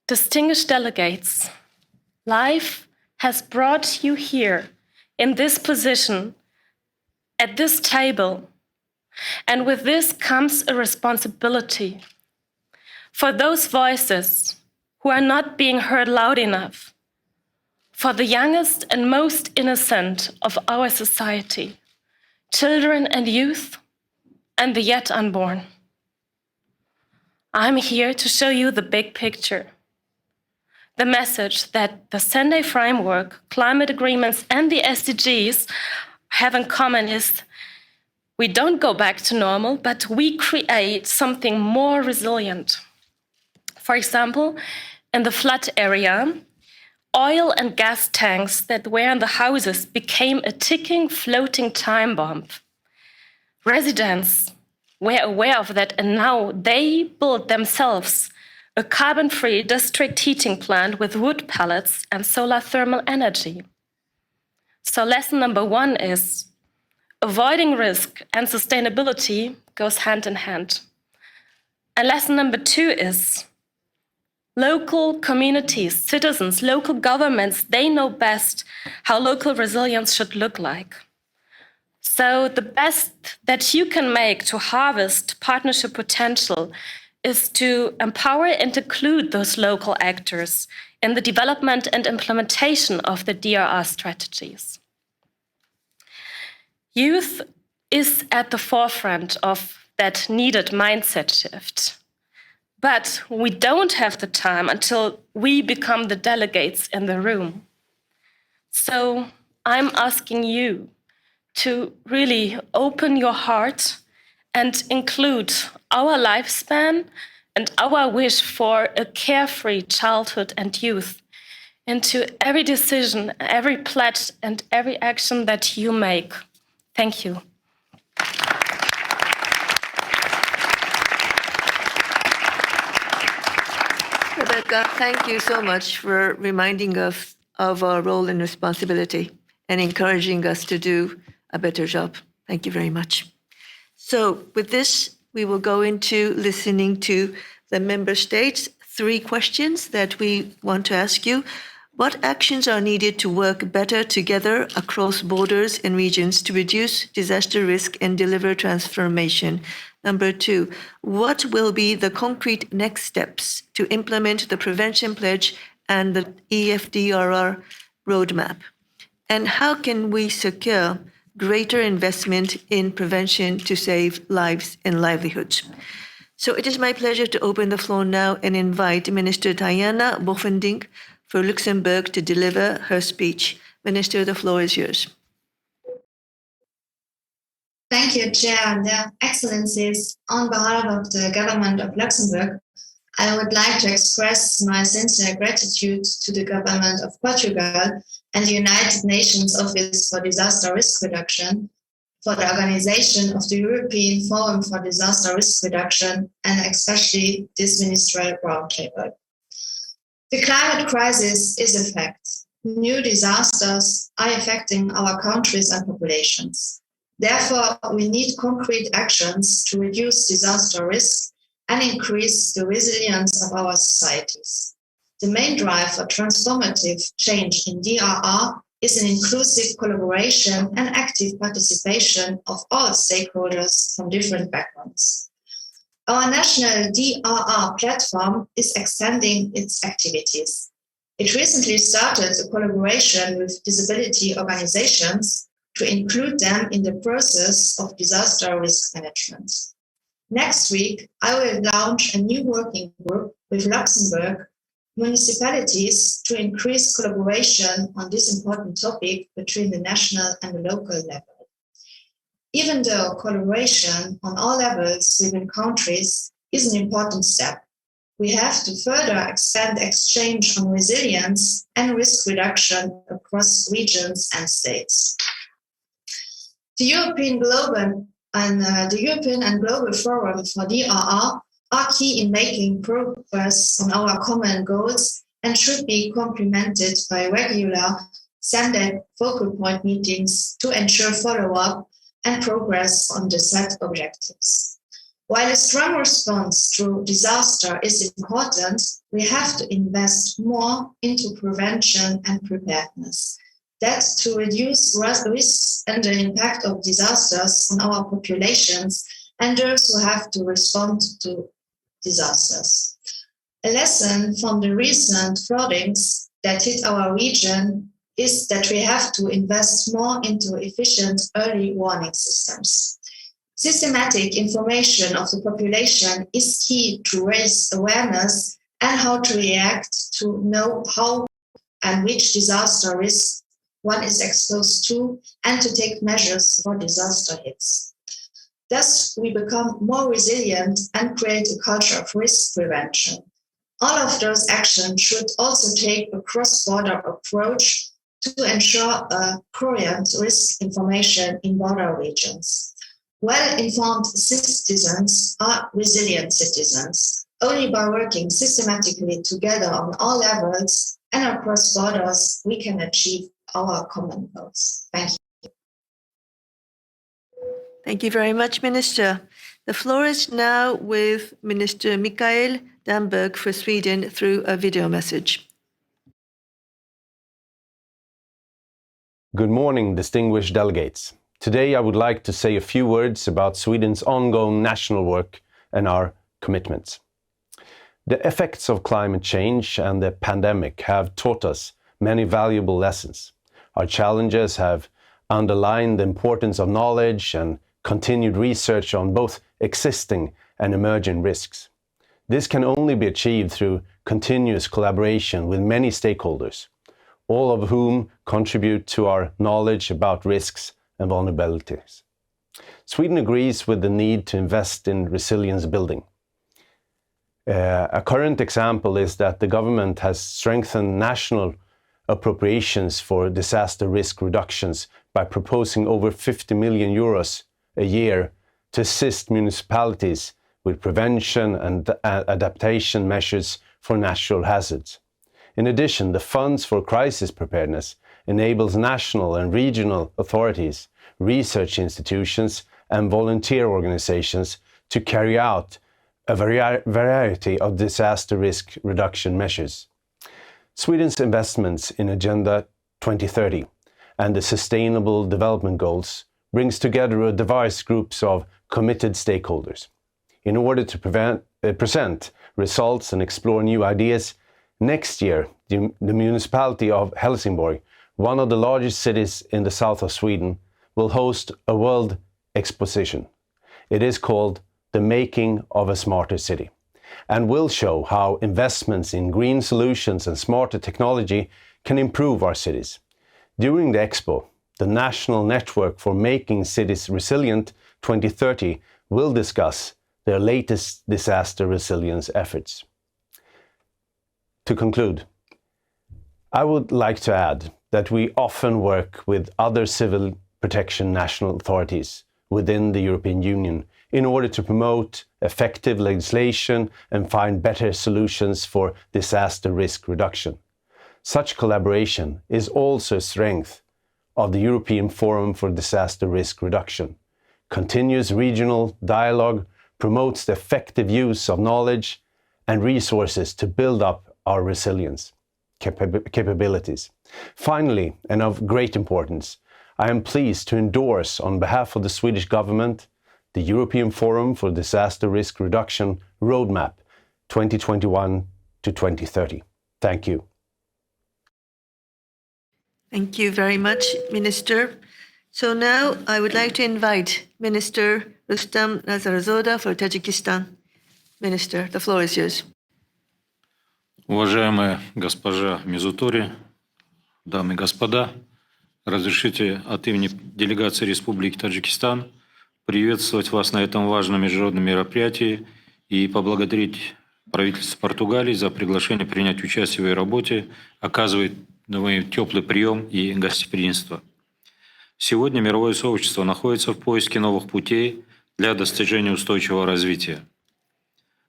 Distinguished delegates, life has brought you here in this position, at this table, and with this comes a responsibility for those voices who are not being heard loud enough, for the youngest and most innocent of our society, children and youth, and the yet unborn. I'm here to show you the big picture. The message that the Sendai framework, climate agreements, and the SDGs have in common is we don't go back to normal, but we create something more resilient. For example, in the flood area, oil and gas tanks that were in the houses became a ticking, floating time bomb. Residents were aware of that, and now they built themselves a carbon-free district heating plant with wood pellets and solar thermal energy. So lesson number 1 is avoiding risk and sustainability goes hand in hand. And lesson number 2 is local communities, citizens, local governments, they know best how local resilience should look like. So the best that you can make to harvest partnership potential is to empower and include those local actors in the development and implementation of the DRR strategies. Youth is at the forefront of that needed mindset shift. But we don't have the time until we become the delegates in the room. So I'm asking you to really open your heart and include our lifespan and our wish for a carefree childhood and youth into every decision, every pledge, and every action that you make. Thank you. thank you so much for reminding us of our role and responsibility and encouraging us to do a better job. Thank you very much. So with this, we will go into listening to the member states. 3 questions that we want to ask you. What actions are needed to work better together across borders and regions to reduce disaster risk and deliver transformation? Number 2, what will be the concrete next steps to implement the Prevention Pledge and the EF DRR roadmap? And how can we secure greater investment in prevention to save lives and livelihoods? So it is my pleasure to open the floor now and invite Minister Diana Boffendink for Luxembourg to deliver her speech. Minister, the floor is yours. Thank you, Chair and Excellencies. On behalf of the Government of Luxembourg, I would like to express my sincere gratitude to the Government of Portugal and the United Nations Office for Disaster Risk Reduction for the organization of the European Forum for Disaster Risk Reduction and especially this Ministerial Roundtable. The climate crisis is a fact. New disasters are affecting our countries and populations. Therefore, we need concrete actions to reduce disaster risk and increase the resilience of our societies. The main drive for transformative change in DRR is an inclusive collaboration and active participation of all stakeholders from different backgrounds. Our national DRR platform is extending its activities. It recently started a collaboration with disability organizations to include them in the process of disaster risk management. Next week, I will launch a new working group with Luxembourg municipalities to increase collaboration on this important topic between the national and the local level. Even though collaboration on all levels within countries is an important step, we have to further expand exchange on resilience and risk reduction across regions and states. The European and Global Forum for DRR are key in making progress on our common goals and should be complemented by regular standard focal point meetings to ensure follow-up and progress on the set objectives. While a strong response to disaster is important, we have to invest more into prevention and preparedness. That's to reduce risks and the impact of disasters on our populations and those who have to respond to disasters. A lesson from the recent floodings that hit our region is that we have to invest more into efficient early warning systems. Systematic information of the population is key to raise awareness and how to react, to know how and which disaster risk one is exposed to, and to take measures for disaster hits. Thus, we become more resilient and create a culture of risk prevention. All of those actions should also take a cross-border approach to ensure a coherent risk information in border regions. Well-informed citizens are resilient citizens. Only by working systematically together on all levels and across borders, we can achieve our common goals. Thank you. Thank you very much, Minister. The floor is now with Minister Mikael Damberg for Sweden through a video message. Good morning, distinguished delegates. Today, I would like to say a few words about Sweden's ongoing national work and our commitments. The effects of climate change and the pandemic have taught us many valuable lessons. Our challenges have underlined the importance of knowledge and continued research on both existing and emerging risks. This can only be achieved through continuous collaboration with many stakeholders, all of whom contribute to our knowledge about risks and vulnerabilities. Sweden agrees with the need to invest in resilience building. A current example is that the government has strengthened national appropriations for disaster risk reductions by proposing over 50 million euros a year to assist municipalities with prevention and adaptation measures for natural hazards. In addition, the Funds for Crisis Preparedness enables national and regional authorities, research institutions, and volunteer organizations to carry out a variety of disaster risk reduction measures. Sweden's investments in Agenda 2030 and the Sustainable Development Goals brings together a diverse group of committed stakeholders. In order to present results and explore new ideas, next year, the municipality of Helsingborg, one of the largest cities in the south of Sweden, will host a world exposition. It is called The Making of a Smarter City, and will show how investments in green solutions and smarter technology can improve our cities. During the expo, the National Network for Making Cities Resilient 2030 will discuss their latest disaster resilience efforts. To conclude, I would like to add that we often work with other civil protection national authorities within the European Union in order to promote effective legislation and find better solutions for disaster risk reduction. Such collaboration is also a strength of the European Forum for Disaster Risk Reduction. Continuous regional dialogue promotes the effective use of knowledge and resources to build up our resilience capabilities. Finally, and of great importance, I am pleased to endorse on behalf of the Swedish government the European Forum for Disaster Risk Reduction Roadmap 2021 to 2030. Thank you. Thank you very much, Minister. So now I would like to invite Minister Rustam Nazarzoda for Tajikistan. Minister, the floor is yours. Уважаемая госпожа Мизутори, дамы и господа, разрешите от имени делегации Республики Таджикистан приветствовать вас на этом важном международном мероприятии и поблагодарить правительство Португалии за приглашение принять участие в ее работе, оказывает теплый прием и гостеприимство. Сегодня мировое сообщество находится в поиске новых путей для достижения устойчивого развития.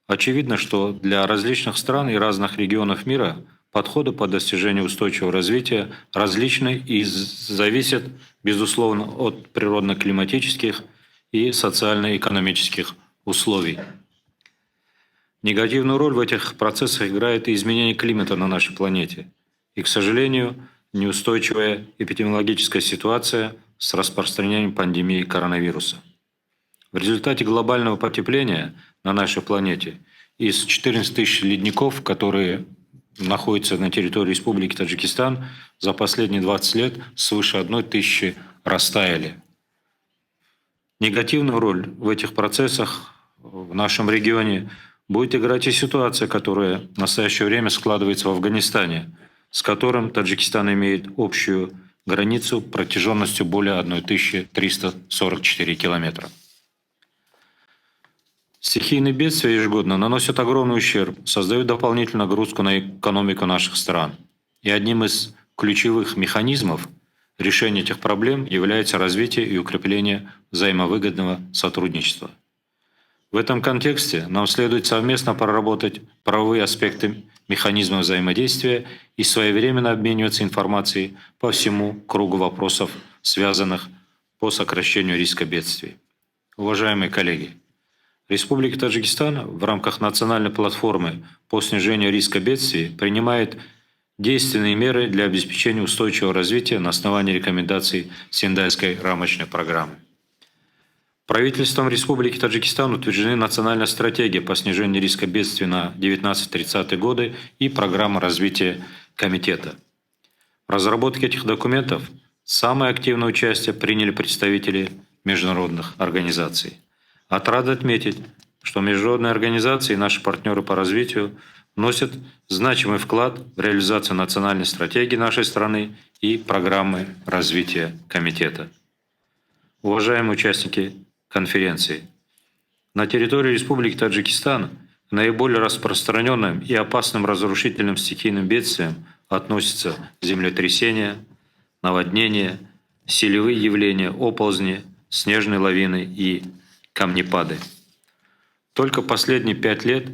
Очевидно, что для различных стран и разных регионов мира подходы по достижению устойчивого развития различны и зависят, безусловно, от природно-климатических и социально-экономических условий. Негативную роль в этих процессах играет и изменение климата на нашей планете. И, к сожалению, неустойчивая эпидемиологическая ситуация с распространением пандемии коронавируса. В результате глобального потепления на нашей планете из 14 тысяч ледников, которые находятся на территории Республики Таджикистан, за последние 20 лет свыше 1 тысячи растаяли. Негативную роль в этих процессах в нашем регионе будет играть и ситуация, которая в настоящее время складывается в Афганистане, с которым Таджикистан имеет общую границу протяженностью более 1344 километра. Стихийные бедствия ежегодно наносят огромный ущерб, создают дополнительную нагрузку на экономику наших стран. И одним из ключевых механизмов решения этих проблем является развитие и укрепление взаимовыгодного сотрудничества. В этом контексте нам следует совместно проработать правовые аспекты механизма взаимодействия и своевременно обмениваться информацией по всему кругу вопросов, связанных по сокращению риска бедствий. Уважаемые коллеги, Республика Таджикистан в рамках национальной платформы по снижению риска бедствий принимает действенные меры для обеспечения устойчивого развития на основании рекомендаций Сендайской рамочной программы. Правительством Республики Таджикистан утверждены национальная стратегия по снижению риска бедствий на 19-30 годы и программа развития комитета. В разработке этих документов самое активное участие приняли представители международных организаций. Отрадно отметить, что международные организации и наши партнеры по развитию вносят значимый вклад в реализацию национальной стратегии нашей страны и программы развития комитета. Уважаемые участники конференции, на территории Республики Таджикистан к наиболее распространенным и опасным разрушительным стихийным бедствиям относятся землетрясения, наводнения, селевые явления, оползни, снежные лавины и камнепады. Только последние 5 лет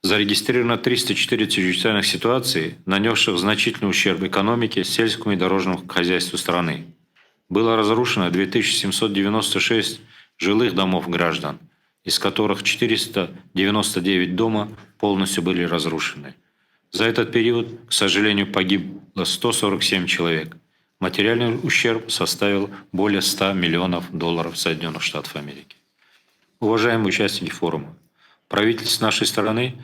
Зарегистрировано 304 чрезвычайных ситуаций, нанесших значительный ущерб экономике, сельскому и дорожному хозяйству страны. Было разрушено 2796 жилых домов граждан, из которых 499 дома полностью были разрушены. За этот период, к сожалению, погибло 147 человек. Материальный ущерб составил более $100 миллионов Соединенных Штатов Америки. Уважаемые участники форума, правительство нашей страны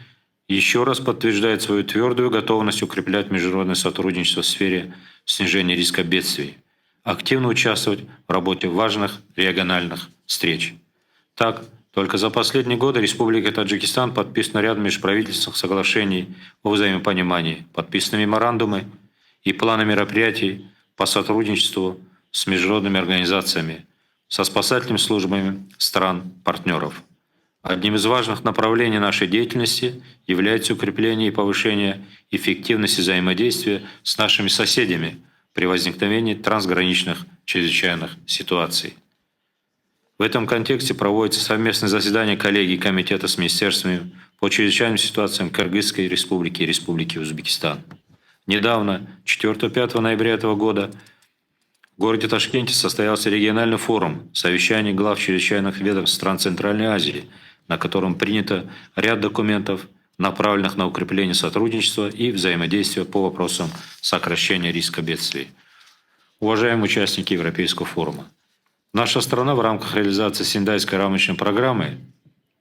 еще раз подтверждает свою твердую готовность укреплять международное сотрудничество в сфере снижения риска бедствий, активно участвовать в работе важных региональных встреч. Так, только за последние годы Республика Таджикистан подписано ряд межправительственных соглашений о взаимопонимании, подписаны меморандумы и планы мероприятий по сотрудничеству с международными организациями, со спасательными службами стран-партнеров. Одним из важных направлений нашей деятельности является укрепление и повышение эффективности взаимодействия с нашими соседями при возникновении трансграничных чрезвычайных ситуаций. В этом контексте проводится совместное заседание коллегии комитета с министерствами по чрезвычайным ситуациям Кыргызской Республики и Республики Узбекистан. Недавно, 4-5 ноября этого года, в городе Ташкенте состоялся региональный форум совещаний глав чрезвычайных ведомств стран Центральной Азии, на котором принято ряд документов, направленных на укрепление сотрудничества и взаимодействия по вопросам сокращения риска бедствий. Уважаемые участники Европейского форума, наша страна в рамках реализации Сендайской рамочной программы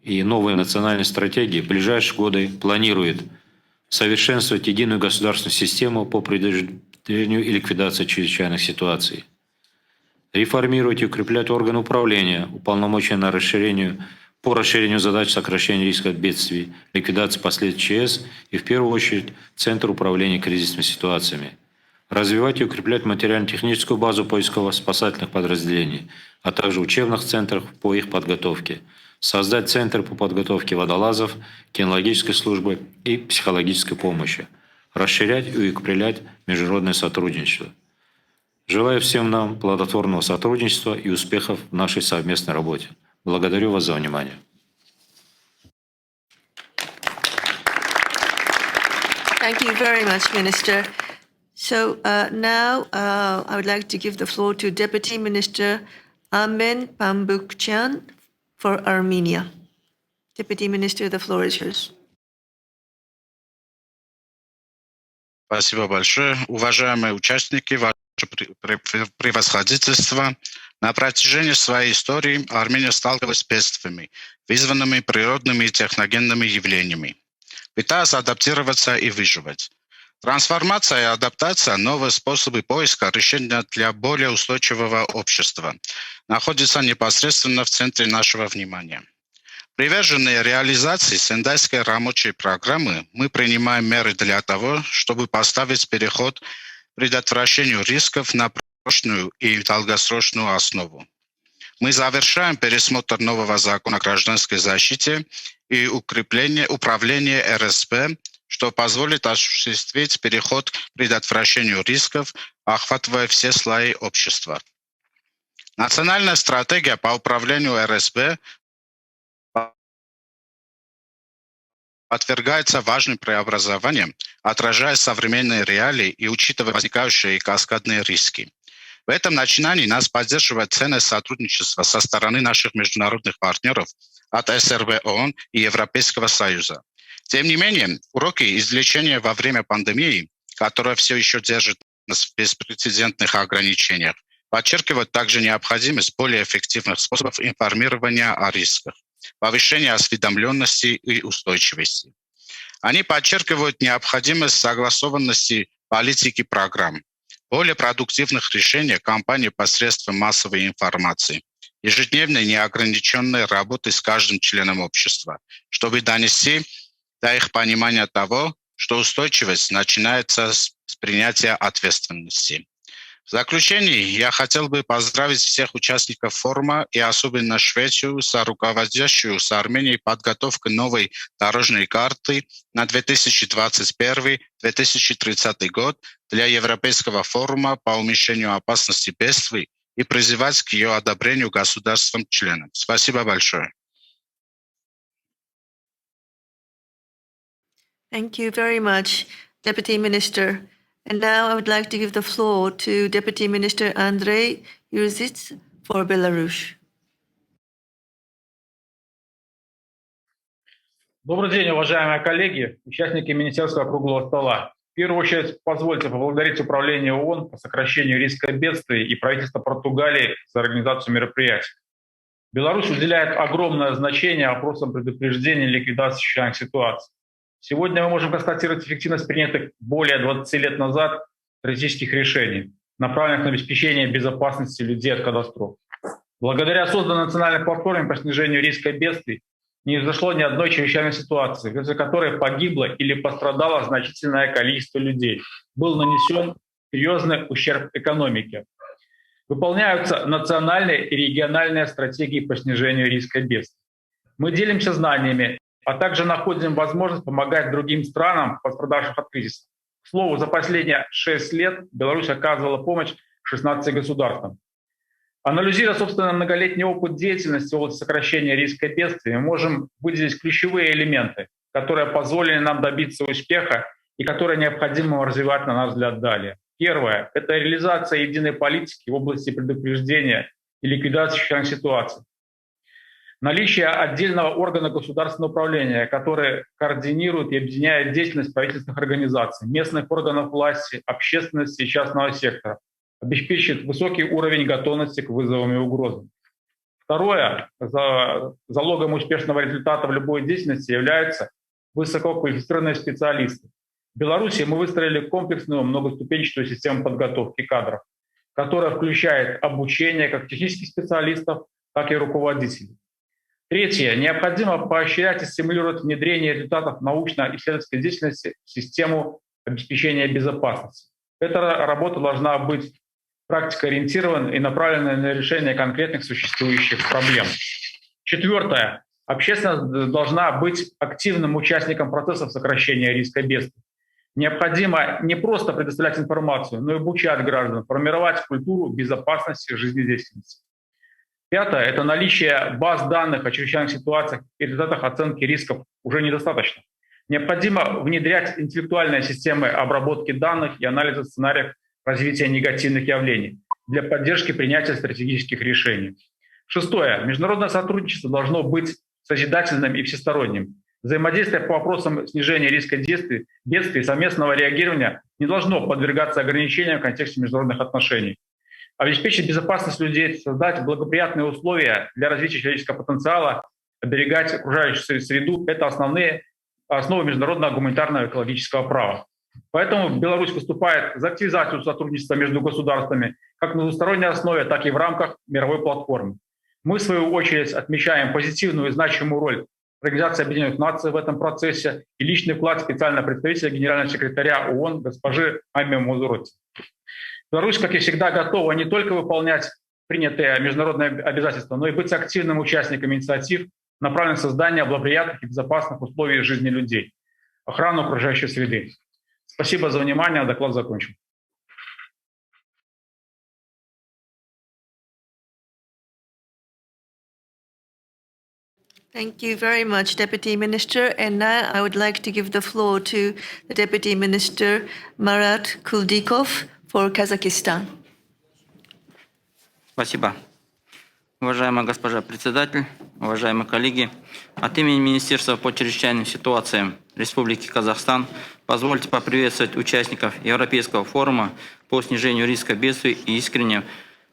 и новой национальной стратегии в ближайшие годы планирует совершенствовать единую государственную систему по предупреждению и ликвидации чрезвычайных ситуаций, реформировать и укреплять органы управления, уполномоченные по расширению задач сокращения риска бедствий, ликвидации последствий ЧС и, в первую очередь, Центр управления кризисными ситуациями, развивать и укреплять материально-техническую базу поисково-спасательных подразделений, а также учебных центров по их подготовке, создать центры по подготовке водолазов, кинологической службы и психологической помощи, расширять и укреплять международное сотрудничество. Желаю всем нам плодотворного сотрудничества и успехов в нашей совместной работе. Благодарю вас за внимание. Thank you very much, Minister. So now I would like to give the floor to Deputy Minister Amen Pambukchan for Armenia. Deputy Minister, the floor is yours. Спасибо большое. Уважаемые участники, ваше превосходительство, на протяжении своей истории Армения сталкивалась с бедствиями, вызванными природными и техногенными явлениями, пытаясь адаптироваться и выживать. Трансформация и адаптация, новые способы поиска решения для более устойчивого общества находятся непосредственно в центре нашего внимания. Приверженные реализации Сендайской рабочей программы, мы принимаем меры для того, чтобы поставить переход к предотвращению рисков на прочную и долгосрочную основу. Мы завершаем пересмотр нового закона о гражданской защите и управление РСП, что позволит осуществить переход к предотвращению рисков, охватывая все слои общества. Национальная стратегия по управлению РСП подвергается важным преобразованиям, отражая современные реалии и учитывая возникающие каскадные риски. В этом начинании нас поддерживает ценное сотрудничество со стороны наших международных партнеров от СРБ ООН и Европейского Союза. Тем не менее, уроки извлечения во время пандемии, которая все еще держит нас в беспрецедентных ограничениях, подчеркивают также необходимость более эффективных способов информирования о рисках, повышения осведомленности и устойчивости. Они подчеркивают необходимость согласованности политики программ, более продуктивных решений компаний посредством массовой информации, ежедневной неограниченной работы с каждым членом общества, чтобы донести до их понимания того, что устойчивость начинается с принятия ответственности. В заключение я хотел бы поздравить всех участников форума и особенно Швецию с руководящую с Арменией подготовкой новой дорожной карты на 2021-2030 год для Европейского форума по уменьшению опасности бедствий и призывать к ее одобрению государствам-членам. Спасибо большое. Thank you very much, Deputy Minister. And now I would like to give the floor to Deputy Minister Andrei Yurzits for Belarus. Добрый день, уважаемые коллеги, участники Министерского круглого стола. В первую очередь, позвольте поблагодарить Управление ООН по сокращению риска бедствий и правительство Португалии за организацию мероприятий. Беларусь уделяет огромное значение вопросам предупреждения и ликвидации чрезвычайных ситуаций. Сегодня мы можем констатировать эффективность принятых более 20 лет назад стратегических решений, направленных на обеспечение безопасности людей от катастроф. Благодаря созданной национальной платформе по снижению риска бедствий не произошло ни одной чрезвычайной ситуации, в результате которой погибло или пострадало значительное количество людей. Был нанесен серьезный ущерб экономике. Выполняются национальные и региональные стратегии по снижению риска бедствий. Мы делимся знаниями, а также находим возможность помогать другим странам, пострадавшим от кризиса. К слову, за последние 6 лет Беларусь оказывала помощь 16 государствам. Анализируя, собственно, многолетний опыт деятельности в области сокращения риска бедствий, мы можем выделить ключевые элементы, которые позволили нам добиться успеха и которые необходимо развивать, на наш взгляд, далее. Первое – это реализация единой политики в области предупреждения и ликвидации чрезвычайных ситуаций. Наличие отдельного органа государственного управления, который координирует и объединяет деятельность правительственных организаций, местных органов власти, общественности и частного сектора, обеспечит высокий уровень готовности к вызовам и угрозам. Второе, залогом успешного результата в любой деятельности являются высококвалифицированные специалисты. В Беларуси мы выстроили комплексную многоступенчатую систему подготовки кадров, которая включает обучение как технических специалистов, так и руководителей. Третье. Необходимо поощрять и стимулировать внедрение результатов научно-исследовательской деятельности в систему обеспечения безопасности. Эта работа должна быть практикоориентированной и направленной на решение конкретных существующих проблем. Четвертое. Общественность должна быть активным участником процессов сокращения риска бедствий. Необходимо не просто предоставлять информацию, но и обучать граждан, формировать культуру безопасности жизнедеятельности. Пятое – это наличие баз данных о чрезвычайных ситуациях и результатах оценки рисков уже недостаточно. Необходимо внедрять интеллектуальные системы обработки данных и анализа сценариев развития негативных явлений для поддержки принятия стратегических решений. Шестое. Международное сотрудничество должно быть созидательным и всесторонним. Взаимодействие по вопросам снижения риска бедствий и совместного реагирования не должно подвергаться ограничениям в контексте международных отношений. Обеспечить безопасность людей, создать благоприятные условия для развития человеческого потенциала, оберегать окружающую среду – это основы международного гуманитарного экологического права. Поэтому Беларусь выступает за активизацию сотрудничества между государствами как на двусторонней основе, так и в рамках мировой платформы. Мы, в свою очередь, отмечаем позитивную и значимую роль Организации Объединенных Наций в этом процессе и личный вклад специального представителя генерального секретаря ООН госпожи Ами Музуроти. Беларусь, как и всегда, готова не только выполнять принятые международные обязательства, но и быть активным участником инициатив, направленных на создание благоприятных и безопасных условий жизни людей, охрану окружающей среды. Спасибо за внимание. Доклад закончен. Thank you very much, Deputy Minister. And now I would like to give the floor to the Deputy Minister, Marat Kuldikov, for Kazakhstan. Спасибо. Уважаемая госпожа председатель, уважаемые коллеги, от имени Министерства по чрезвычайным ситуациям Республики Казахстан позвольте поприветствовать участников Европейского форума по снижению риска бедствий и искренне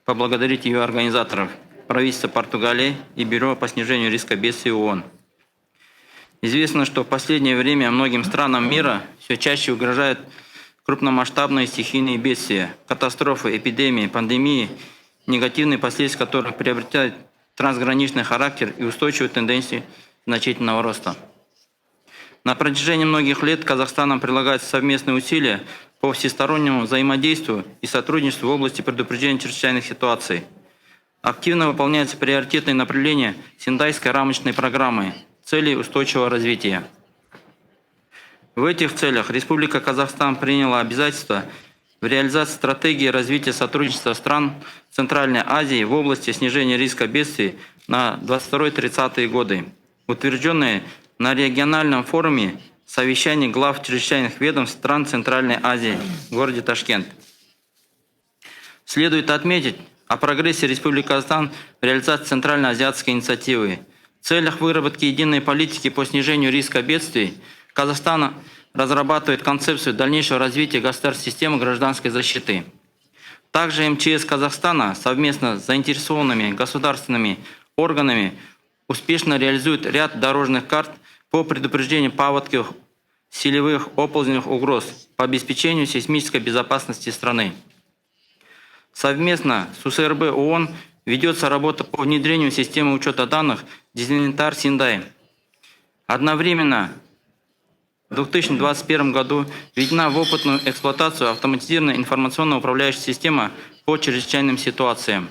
поблагодарить ее организаторов, правительство Португалии и Бюро по снижению риска бедствий ООН. Известно, что в последнее время многим странам мира все чаще угрожают крупномасштабные стихийные бедствия, катастрофы, эпидемии, пандемии, негативные последствия которых приобретают трансграничный характер и устойчивую тенденцию значительного роста. На протяжении многих лет Казахстаном прилагаются совместные усилия по всестороннему взаимодействию и сотрудничеству в области предупреждения чрезвычайных ситуаций. Активно выполняются приоритетные направления Сендайской рамочной программы «Цели устойчивого развития». В этих целях Республика Казахстан приняла обязательство в реализации стратегии развития сотрудничества стран Центральной Азии в области снижения риска бедствий на 22-30 годы, утвержденные на региональном форуме совещание глав чрезвычайных ведомств стран Центральной Азии в городе Ташкент. Следует отметить о прогрессе Республики Казахстан в реализации Центральноазиатской инициативы. В целях выработки единой политики по снижению риска бедствий Казахстан разрабатывает концепцию дальнейшего развития государственной системы гражданской защиты. Также МЧС Казахстана совместно с заинтересованными государственными органами успешно реализует ряд дорожных карт по предупреждению паводковых, селевых, оползневых угроз по обеспечению сейсмической безопасности страны. Совместно с УСРБ ООН ведется работа по внедрению системы учета данных Дизинвентарь Синдай. Одновременно в 2021 году введена в опытную эксплуатацию автоматизированная информационно-управляющая система по чрезвычайным ситуациям.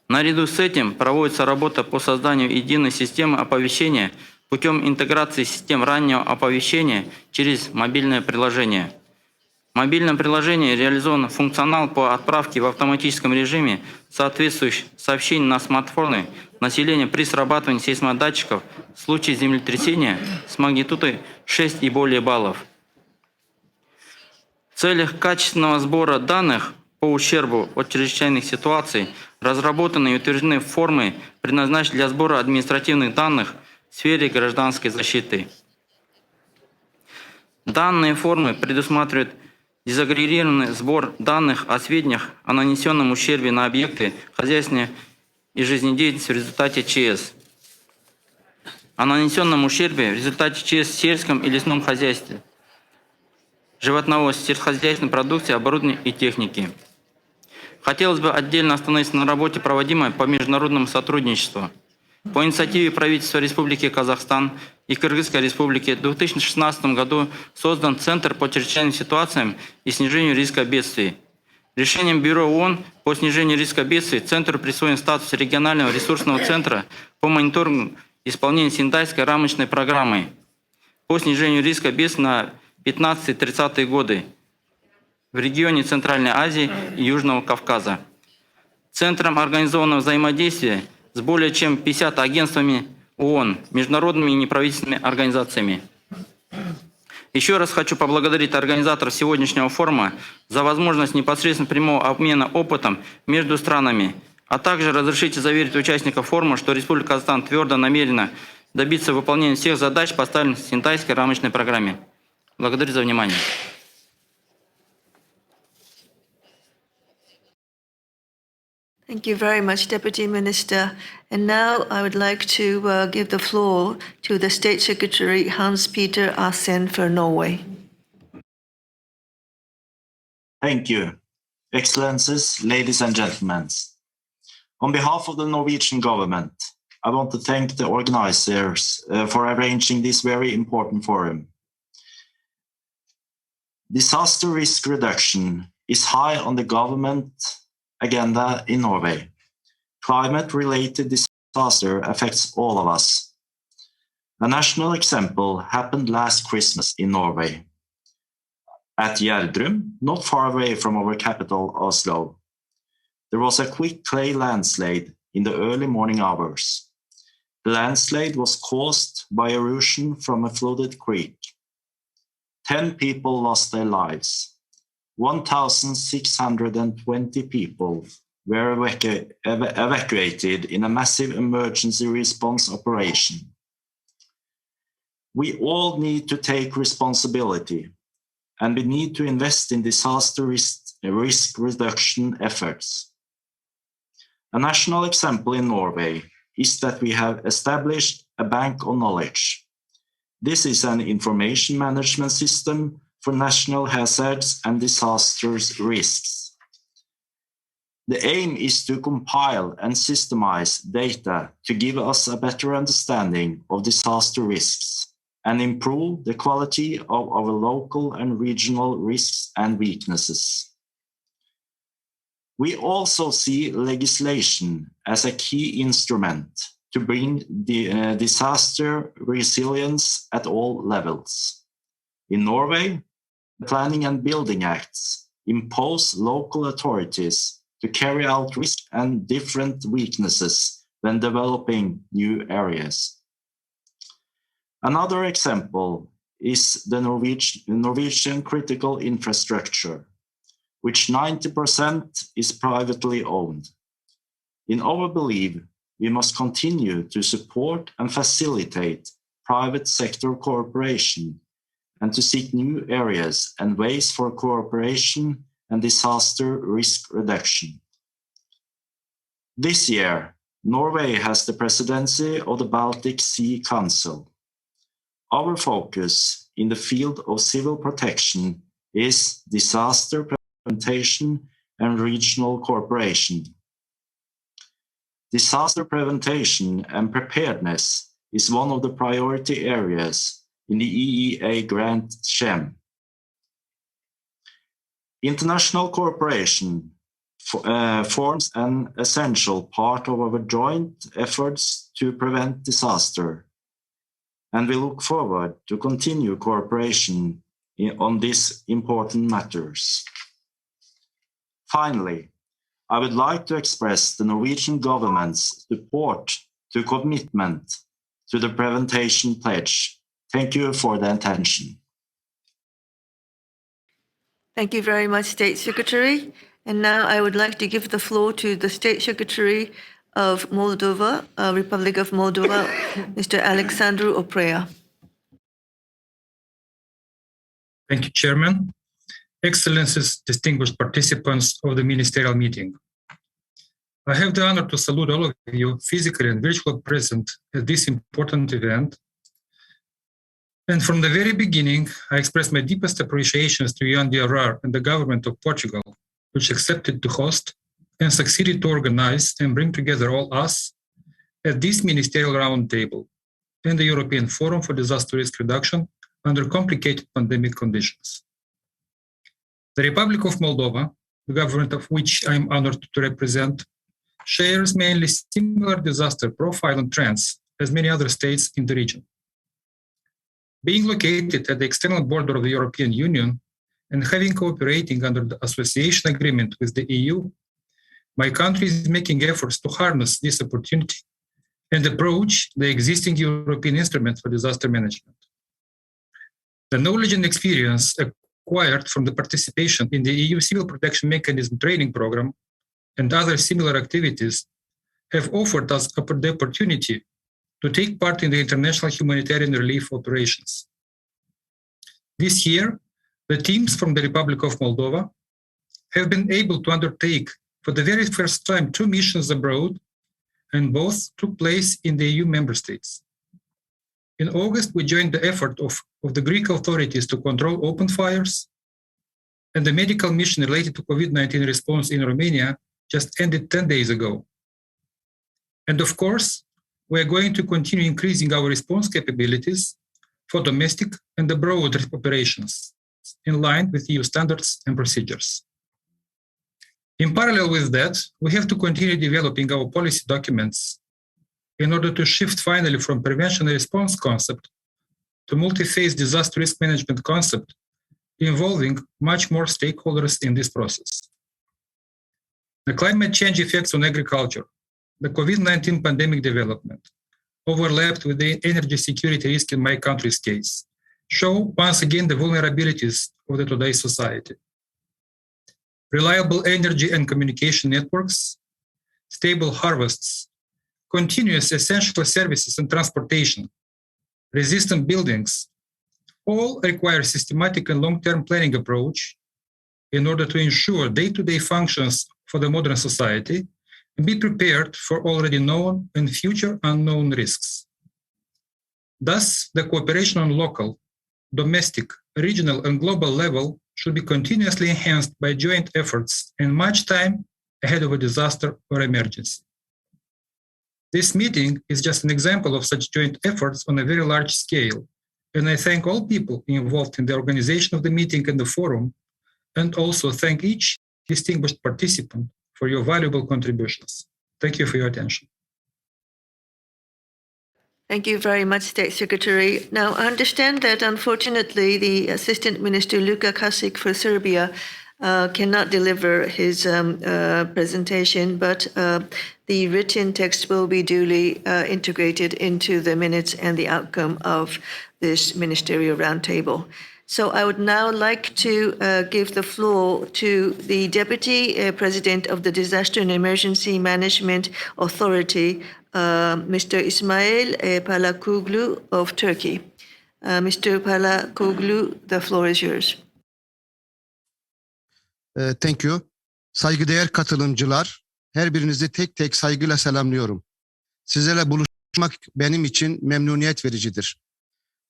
Наряду с этим проводится работа по созданию единой системы оповещения путем интеграции систем раннего оповещения через мобильное приложение. В мобильном приложении реализован функционал по отправке в автоматическом режиме соответствующих сообщений на смартфоны населения при срабатывании сейсмодатчиков в случае землетрясения с магнитудой 6 и более баллов. В целях качественного сбора данных по ущербу от чрезвычайных ситуаций разработаны и утверждены формы, предназначенные для сбора административных данных в сфере гражданской защиты. Данные формы предусматривают дезагрегированный сбор данных о сведениях о нанесенном ущербе на объекты хозяйственной и жизнедеятельности в результате ЧС, о нанесенном ущербе в результате ЧС в сельском и лесном хозяйстве, животноводстве, сельскохозяйственной продукции, оборудования и техники. Хотелось бы отдельно остановиться на работе, проводимой по международному сотрудничеству. По инициативе правительства Республики Казахстан и Кыргызской Республики в 2016 году создан Центр по чрезвычайным ситуациям и снижению риска бедствий. Решением Бюро ООН по снижению риска бедствий Центру присвоен статус регионального ресурсного центра по мониторингу исполнения Синдайской рамочной программы по снижению риска бедствий на 15-30-е годы в регионе Центральной Азии и Южного Кавказа. Центром организованного взаимодействия с более чем 50 агентствами ООН, международными и неправительственными организациями. Еще раз хочу поблагодарить организаторов сегодняшнего форума за возможность непосредственно прямого обмена опытом между странами, а также разрешите заверить участников форума, что Республика Казахстан твердо намерена добиться выполнения всех задач, поставленных в Синдайской рамочной программе. Благодарю за внимание. Thank you very much, Deputy Minister. And now I would like to give the floor to the State Secretary Hans-Peter Asen for Norway. Thank you. Excellencies, ladies and gentlemen. On behalf of the Norwegian government, I want to thank the organizers for arranging this very important forum. Disaster risk reduction is high on the government agenda in Norway. Climate-related disaster affects all of us. A national example happened last Christmas in Norway. At Gjerdrum, not far away from our capital, Oslo, there was a quick clay landslide in the early morning hours. The landslide was caused by erosion from a flooded creek. 10 people lost their lives. 1,620 people were evacuated in a massive emergency response operation. We all need to take responsibility, and we need to invest in disaster risk reduction efforts. A national example in Norway is that we have established a bank of knowledge. This is an information management system for national hazards and disasters risks. The aim is to compile and systemize data to give us a better understanding of disaster risks and improve the quality of our local and regional risks and weaknesses. We also see legislation as a key instrument to bring the disaster resilience at all levels. In Norway, the Planning and Building Acts impose local authorities to carry out risk and different weaknesses when developing new areas. Another example is the Norwegian critical infrastructure, which 90% is privately owned. In our belief, we must continue to support and facilitate private sector cooperation and to seek new areas and ways for cooperation and disaster risk reduction. This year, Norway has the presidency of the Baltic Sea Council. Our focus in the field of civil protection is disaster prevention and regional cooperation. Disaster prevention and preparedness is one of the priority areas in the EEA grant scheme. International cooperation forms an essential part of our joint efforts to prevent disaster, and we look forward to continue cooperation on these important matters. Finally, I would like to express the Norwegian government's support to commitment to the prevention pledge. Thank you for the attention. Thank you very much, State Secretary. And now I would like to give the floor to the State Secretary of Moldova, Republic of Moldova, Mr. Alexandru Oprea. Thank you, Chairman. Excellencies, distinguished participants of the ministerial meeting. I have the honor to salute all of you physically and virtually present at this important event. And from the very beginning, I express my deepest appreciations to EF DRR and the government of Portugal, which accepted to host and succeeded to organize and bring together all us at this Ministerial Roundtable and the European Forum for Disaster Risk Reduction under complicated pandemic conditions. The Republic of Moldova, the government of which I am honored to represent, shares mainly similar disaster profile and trends as many other states in the region. Being located at the external border of the European Union and having cooperating under the association agreement with the EU, my country is making efforts to harness this opportunity and approach the existing European instrument for disaster management. The knowledge and experience acquired from the participation in the EU Civil Protection Mechanism training program and other similar activities have offered us the opportunity to take part in the international humanitarian relief operations. This year, the teams from the Republic of Moldova have been able to undertake for the very first time 2 missions abroad, and both took place in the EU member states. In August, we joined the effort of the Greek authorities to control open fires, and the medical mission related to COVID-19 response in Romania just ended 10 days ago. And of course, we are going to continue increasing our response capabilities for domestic and abroad operations in line with EU standards and procedures. In parallel with that, we have to continue developing our policy documents in order to shift finally from prevention and response concept to multi-phase disaster risk management concept, involving much more stakeholders in this process. The climate change effects on agriculture, the COVID-19 pandemic development, overlapped with the energy security risk in my country's case, show once again the vulnerabilities of the today's society. Reliable energy and communication networks, stable harvests, continuous essential services and transportation, resistant buildings, all require systematic and long-term planning approach in order to ensure day-to-day functions for the modern society and be prepared for already known and future unknown risks. Thus, the cooperation on local, domestic, regional, and global level should be continuously enhanced by joint efforts and much time ahead of a disaster or emergency. This meeting is just an example of such joint efforts on a very large scale, and I thank all people involved in the organization of the meeting and the forum, and also thank each distinguished participant for your valuable contributions. Thank you for your attention. Thank you very much, State Secretary. Now, I understand that unfortunately the Assistant Minister Luka Kasic for Serbia cannot deliver his presentation, but the written text will be duly integrated into the minutes and the outcome of this Ministerial Roundtable. So I would now like to give the floor to the Deputy President of the Disaster and Emergency Management Authority, Mr. Ismail Palakoglu of Turkey. Mr. Palakoglu, the floor is yours. Thank you. Saygıdeğer katılımcılar, her birinizi tek tek saygıyla selamlıyorum. Sizlerle buluşmak benim için memnuniyet vericidir.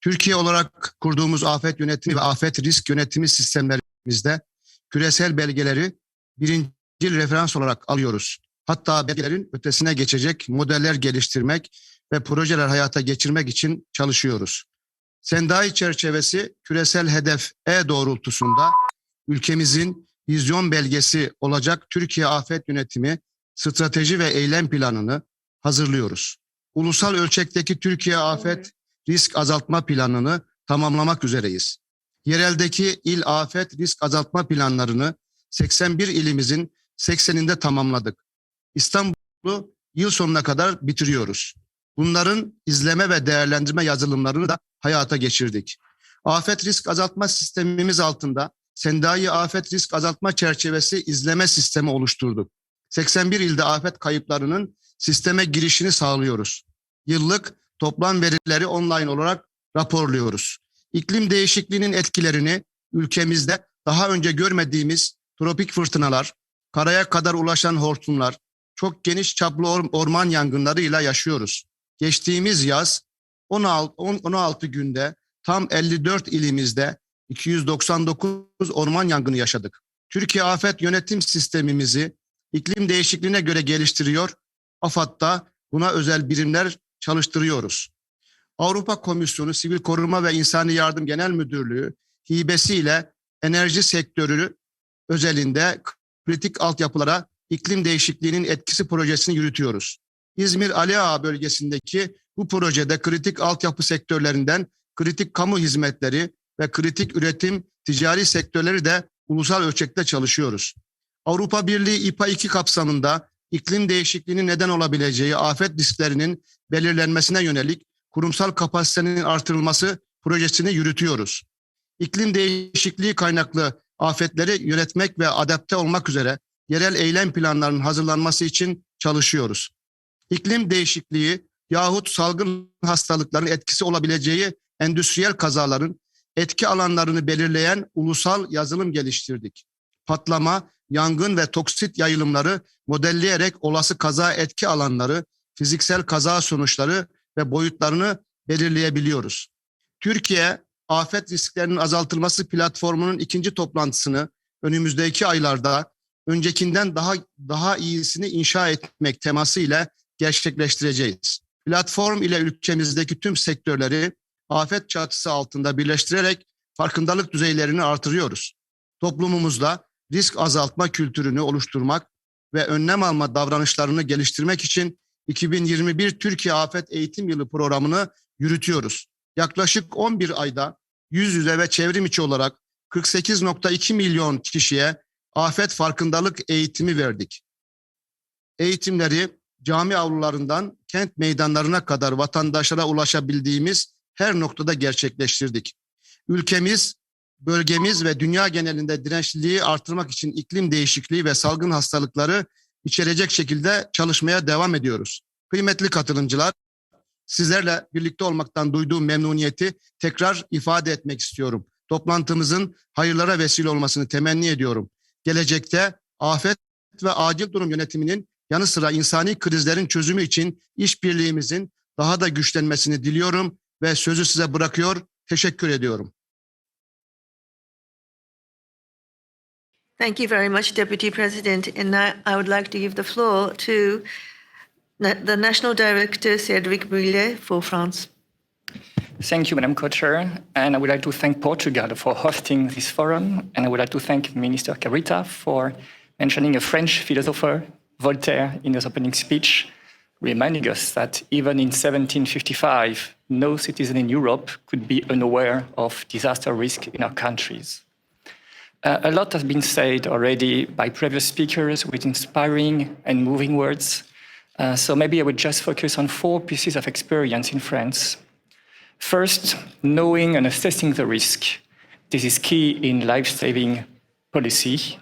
Türkiye olarak kurduğumuz afet yönetimi ve afet risk yönetimi sistemlerimizde küresel belgeleri birincil referans olarak alıyoruz. Hatta belgelerin ötesine geçecek modeller geliştirmek ve projeler hayata geçirmek için çalışıyoruz. Sendai çerçevesi küresel hedef E doğrultusunda ülkemizin vizyon belgesi olacak Türkiye Afet Yönetimi Strateji ve Eylem Planını hazırlıyoruz. Ulusal ölçekteki Türkiye Afet Risk Azaltma Planını tamamlamak üzereyiz. Yereldeki il afet risk azaltma planlarını 81 ilimizin 80'inde tamamladık. İstanbul'u yıl sonuna kadar bitiriyoruz. Bunların izleme ve değerlendirme yazılımlarını da hayata geçirdik. Afet risk azaltma sistemimiz altında Sendai Afet Risk Azaltma Çerçevesi izleme sistemi oluşturduk. 81 ilde afet kayıplarının sisteme girişini sağlıyoruz. Yıllık toplam verileri online olarak raporluyoruz. İklim değişikliğinin etkilerini ülkemizde daha önce görmediğimiz tropik fırtınalar, karaya kadar ulaşan hortumlar, çok geniş çaplı orman yangınlarıyla yaşıyoruz. Geçtiğimiz yaz 16 günde tam 54 ilimizde 299 orman yangını yaşadık. Türkiye Afet Yönetim Sistemimizi iklim değişikliğine göre geliştiriyor. AFAD'da buna özel birimler çalıştırıyoruz. Avrupa Komisyonu Sivil Koruma ve İnsani Yardım Genel Müdürlüğü hibesiyle enerji sektörü özelinde kritik altyapılara iklim değişikliğinin etkisi projesini yürütüyoruz. İzmir Ali Ağa bölgesindeki bu projede kritik altyapı sektörlerinden kritik kamu hizmetleri ve kritik üretim ticari sektörleri de ulusal ölçekte çalışıyoruz. Avrupa Birliği İPA 2 kapsamında iklim değişikliğinin neden olabileceği afet risklerinin belirlenmesine yönelik kurumsal kapasitenin artırılması projesini yürütüyoruz. İklim değişikliği kaynaklı afetleri yönetmek ve adapte olmak üzere yerel eylem planlarının hazırlanması için çalışıyoruz. İklim değişikliği yahut salgın hastalıkların etkisi olabileceği endüstriyel kazaların etki alanlarını belirleyen ulusal yazılım geliştirdik. Patlama, yangın ve toksit yayılımları modelleyerek olası kaza etki alanları, fiziksel kaza sonuçları ve boyutlarını belirleyebiliyoruz. Türkiye, afet risklerinin azaltılması platformunun ikinci toplantısını önümüzdeki aylarda öncekinden daha iyisini inşa etmek teması ile gerçekleştireceğiz. Platform ile ülkemizdeki tüm sektörleri afet çatısı altında birleştirerek farkındalık düzeylerini artırıyoruz. Toplumumuzda risk azaltma kültürünü oluşturmak ve önlem alma davranışlarını geliştirmek için 2021 Türkiye Afet Eğitim Yılı programını yürütüyoruz. Yaklaşık 11 ayda yüz yüze ve çevrim içi olarak 48,2 milyon kişiye afet farkındalık eğitimi verdik. Eğitimleri cami avlularından kent meydanlarına kadar vatandaşlara ulaşabildiğimiz her noktada gerçekleştirdik. Ülkemiz, bölgemiz ve dünya genelinde dirençliliği artırmak için iklim değişikliği ve salgın hastalıkları içerecek şekilde çalışmaya devam ediyoruz. Kıymetli katılımcılar, sizlerle birlikte olmaktan duyduğum memnuniyeti tekrar ifade etmek istiyorum. Toplantımızın hayırlara vesile olmasını temenni ediyorum. Gelecekte afet ve acil durum yönetiminin yanı sıra insani krizlerin çözümü için işbirliğimizin daha da güçlenmesini diliyorum ve sözü size bırakıyor, teşekkür ediyorum. Thank you very much, Deputy President. And now I would like to give the floor to the National Director, Cédric Brulé, for France. Thank you, Madam Co-Chair. And I would like to thank Portugal for hosting this forum. And I would like to thank Minister Carita for mentioning a French philosopher, Voltaire, in his opening speech, reminding us that even in 1755, no citizen in Europe could be unaware of disaster risk in our countries. A lot has been said already by previous speakers with inspiring and moving words. So maybe I would just focus on 4 pieces of experience in France. First, knowing and assessing the risk. This is key in life-saving policy.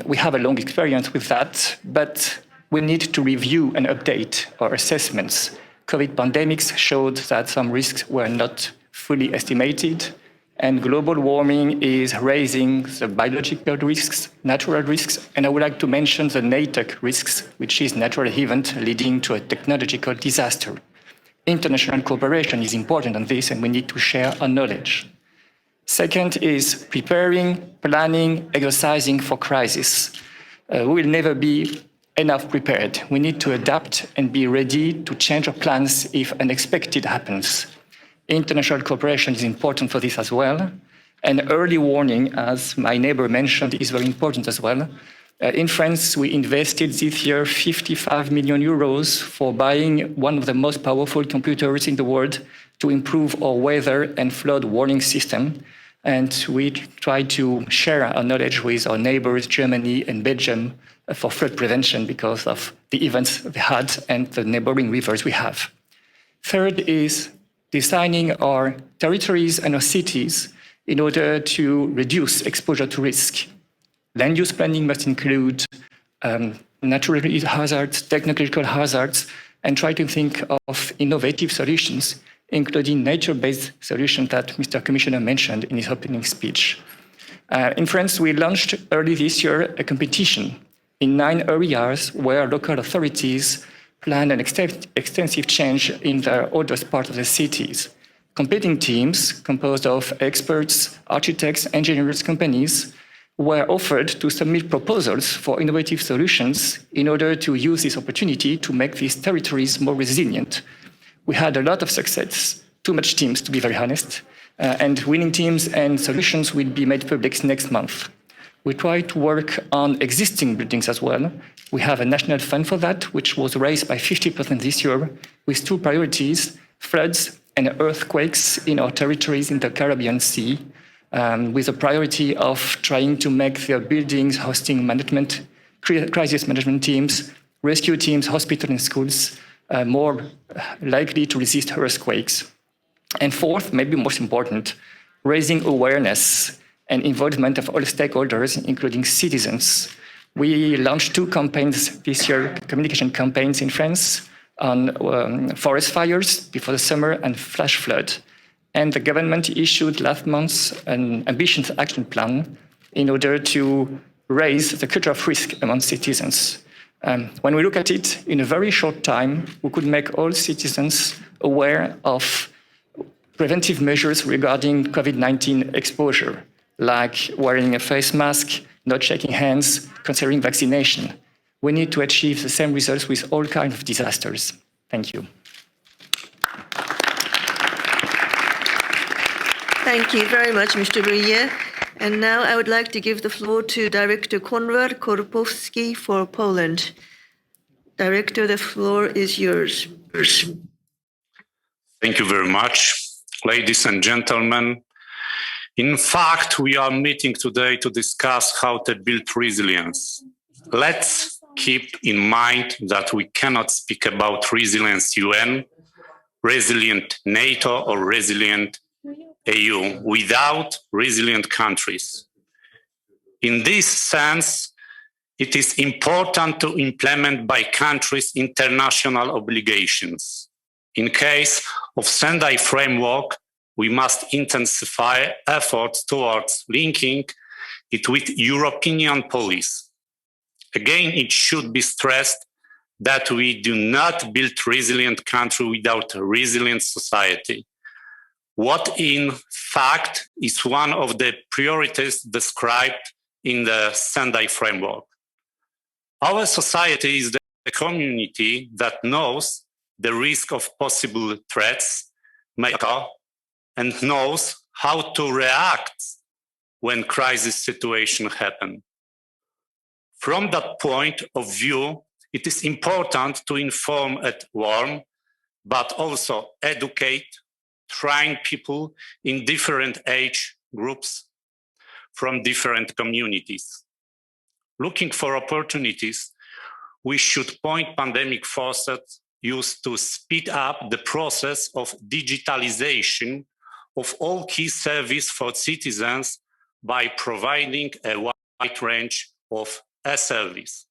We have a long experience with that, but we need to review and update our assessments. COVID pandemics showed that some risks were not fully estimated, and global warming is raising the biological risks, natural risks, and I would like to mention the NATEC risks, which is natural event leading to a technological disaster. International cooperation is important on this, and we need to share our knowledge. Second is preparing, planning, exercising for crisis. We will never be enough prepared. We need to adapt and be ready to change our plans if unexpected happens. International cooperation is important for this as well. And early warning, as my neighbor mentioned, is very important as well. In France, we invested this year 55 million euros for buying one of the most powerful computers in the world to improve our weather and flood warning system. And we try to share our knowledge with our neighbors, Germany and Belgium, for flood prevention because of the events they had and the neighboring rivers we have. Third is designing our territories and our cities in order to reduce exposure to risk. Land use planning must include natural hazards, technological hazards, and try to think of innovative solutions, including nature-based solutions that Mr. Commissioner mentioned in his opening speech. In France, we launched early this year a competition in 9 areas where local authorities plan an extensive change in the oldest part of the cities. Competing teams composed of experts, architects, engineers, companies were offered to submit proposals for innovative solutions in order to use this opportunity to make these territories more resilient. We had a lot of success, too much teams to be very honest, and winning teams and solutions will be made public next month. We try to work on existing buildings as well. We have a national fund for that, which was raised by 50% this year, with 2 priorities, floods and earthquakes in our territories in the Caribbean Sea, with a priority of trying to make the buildings hosting management, crisis management teams, rescue teams, hospitals and schools more likely to resist earthquakes. And fourth, maybe most important, raising awareness and involvement of all stakeholders, including citizens. We launched 2 campaigns this year, communication campaigns in France on forest fires before the summer and flash flood. And the government issued last month an ambitious action plan in order to raise the culture of risk among citizens. When we look at it, in a very short time, we could make all citizens aware of preventive measures regarding COVID-19 exposure, like wearing a face mask, not shaking hands, considering vaccination. We need to achieve the same results with all kinds of disasters. Thank you. Thank you very much, Mr. Brouillet. And now I would like to give the floor to Director Konrad Korpowski for Poland. Director, the floor is yours. Thank you very much. Ladies and gentlemen, in fact, we are meeting today to discuss how to build resilience. Let's keep in mind that we cannot speak about resilience UN, resilient NATO, or resilient EU without resilient countries. In this sense, it is important to implement by countries international obligations. In case of Sendai framework, we must intensify efforts towards linking it with European policy. Again, it should be stressed that we do not build resilient country without a resilient society. What in fact is one of the priorities described in the Sendai framework. Our society is the community that knows the risk of possible threats may occur and knows how to react when crisis situations happen. From that point of view, it is important to inform and warn, but also educate, train people in different age groups. from different communities. Looking for opportunities, we should point pandemic forces used to speed up the process of digitalization of all key services for citizens by providing a wide range of service.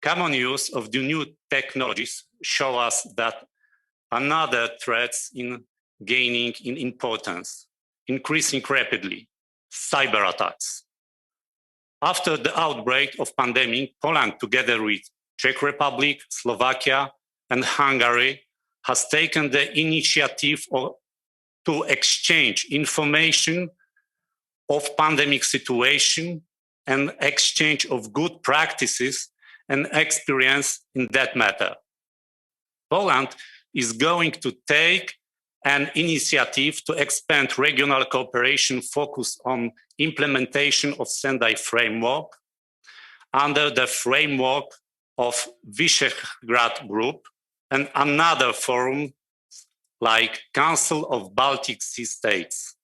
Common use of the new technologies show us that another threat in gaining in importance, increasing rapidly, cyber attacks. After the outbreak of pandemic, Poland, together with Czech Republic, Slovakia, and Hungary, has taken the initiative to exchange information of pandemic situation and exchange of good practices and experience in that matter. Poland is going to take an initiative to expand regional cooperation focused on implementation of Sendai framework under the framework of Visegrad Group and another forum like Council of Baltic Sea States.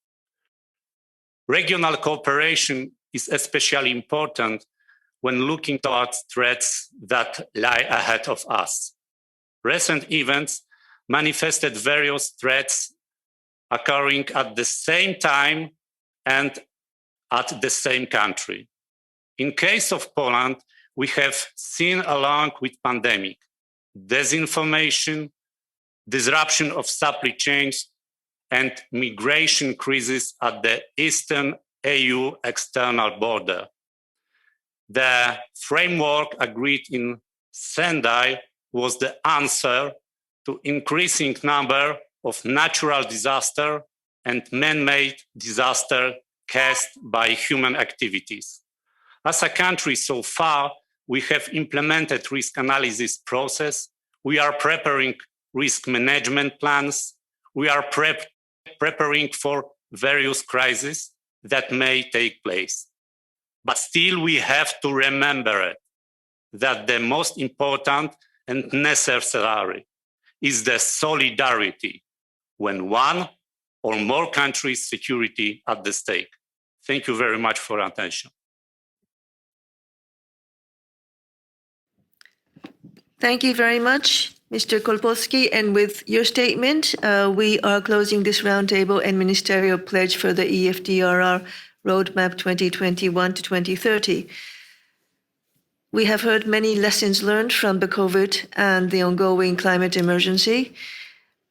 Regional cooperation is especially important when looking towards threats that lie ahead of us. Recent events manifested various threats occurring at the same time and at the same country. In case of Poland, we have seen along with pandemic, disinformation, disruption of supply chains, and migration crisis at the eastern EU external border. The framework agreed in Sendai was the answer to increasing number of natural disaster and man-made disaster caused by human activities. As a country so far, we have implemented risk analysis process. We are preparing risk management plans. We are preparing for various crises that may take place. But still we have to remember that the most important and necessary is the solidarity when one or more countries' security at the stake. Thank you very much for your attention. Thank you very much, Mr. Kolpowski. And with your statement, we are closing this roundtable and ministerial pledge for the EF DRR Roadmap 2021 to 2030. We have heard many lessons learned from the COVID and the ongoing climate emergency,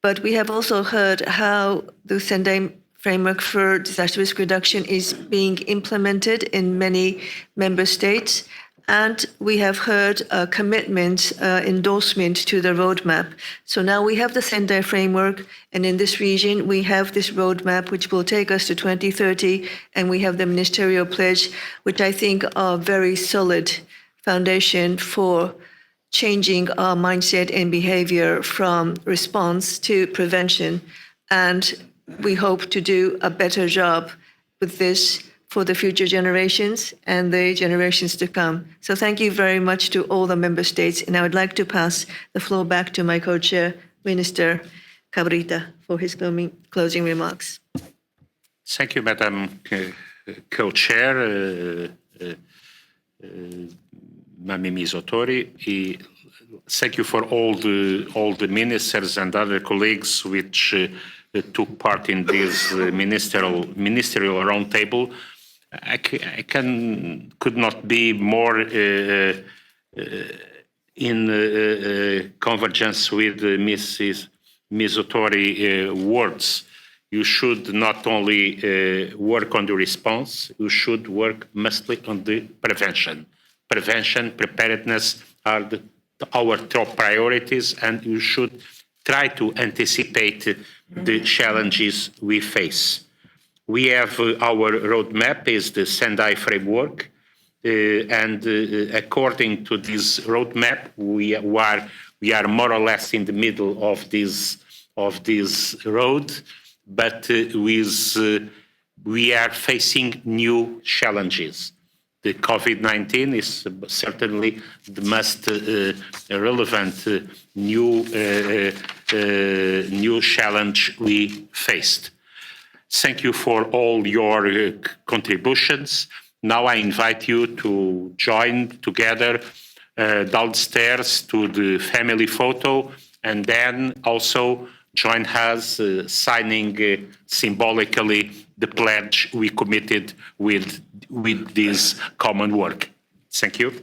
but we have also heard how the Sendai framework for disaster risk reduction is being implemented in many member states. And we have heard a commitment, endorsement to the roadmap. So now we have the Sendai framework, and in this region, we have this roadmap, which will take us to 2030, and we have the ministerial pledge, which I think are very solid foundation for changing our mindset and behavior from response to prevention. And we hope to do a better job with this for the future generations and the generations to come. So thank you very much to all the member states. And I would like to pass the floor back to my co-chair, Minister Cabrita, for his closing remarks. Thank you, Madam Co-Chair, Mami Misotori. Thank you for all the ministers and other colleagues which took part in this ministerial roundtable. I could not be more in convergence with Mrs. Misotori words. You should not only work on the response, you should work mostly on the prevention. Prevention, preparedness are our top priorities, and you should try to anticipate the challenges we face. We have our roadmap is the Sendai framework, and according to this roadmap, we are more or less in the middle of this road, but we are facing new challenges. The COVID-19 is certainly the most relevant new challenge we faced. Thank you for all your contributions. Now I invite you to join together downstairs to the family photo, and then also join us signing symbolically the pledge we committed with this common work. Thank you.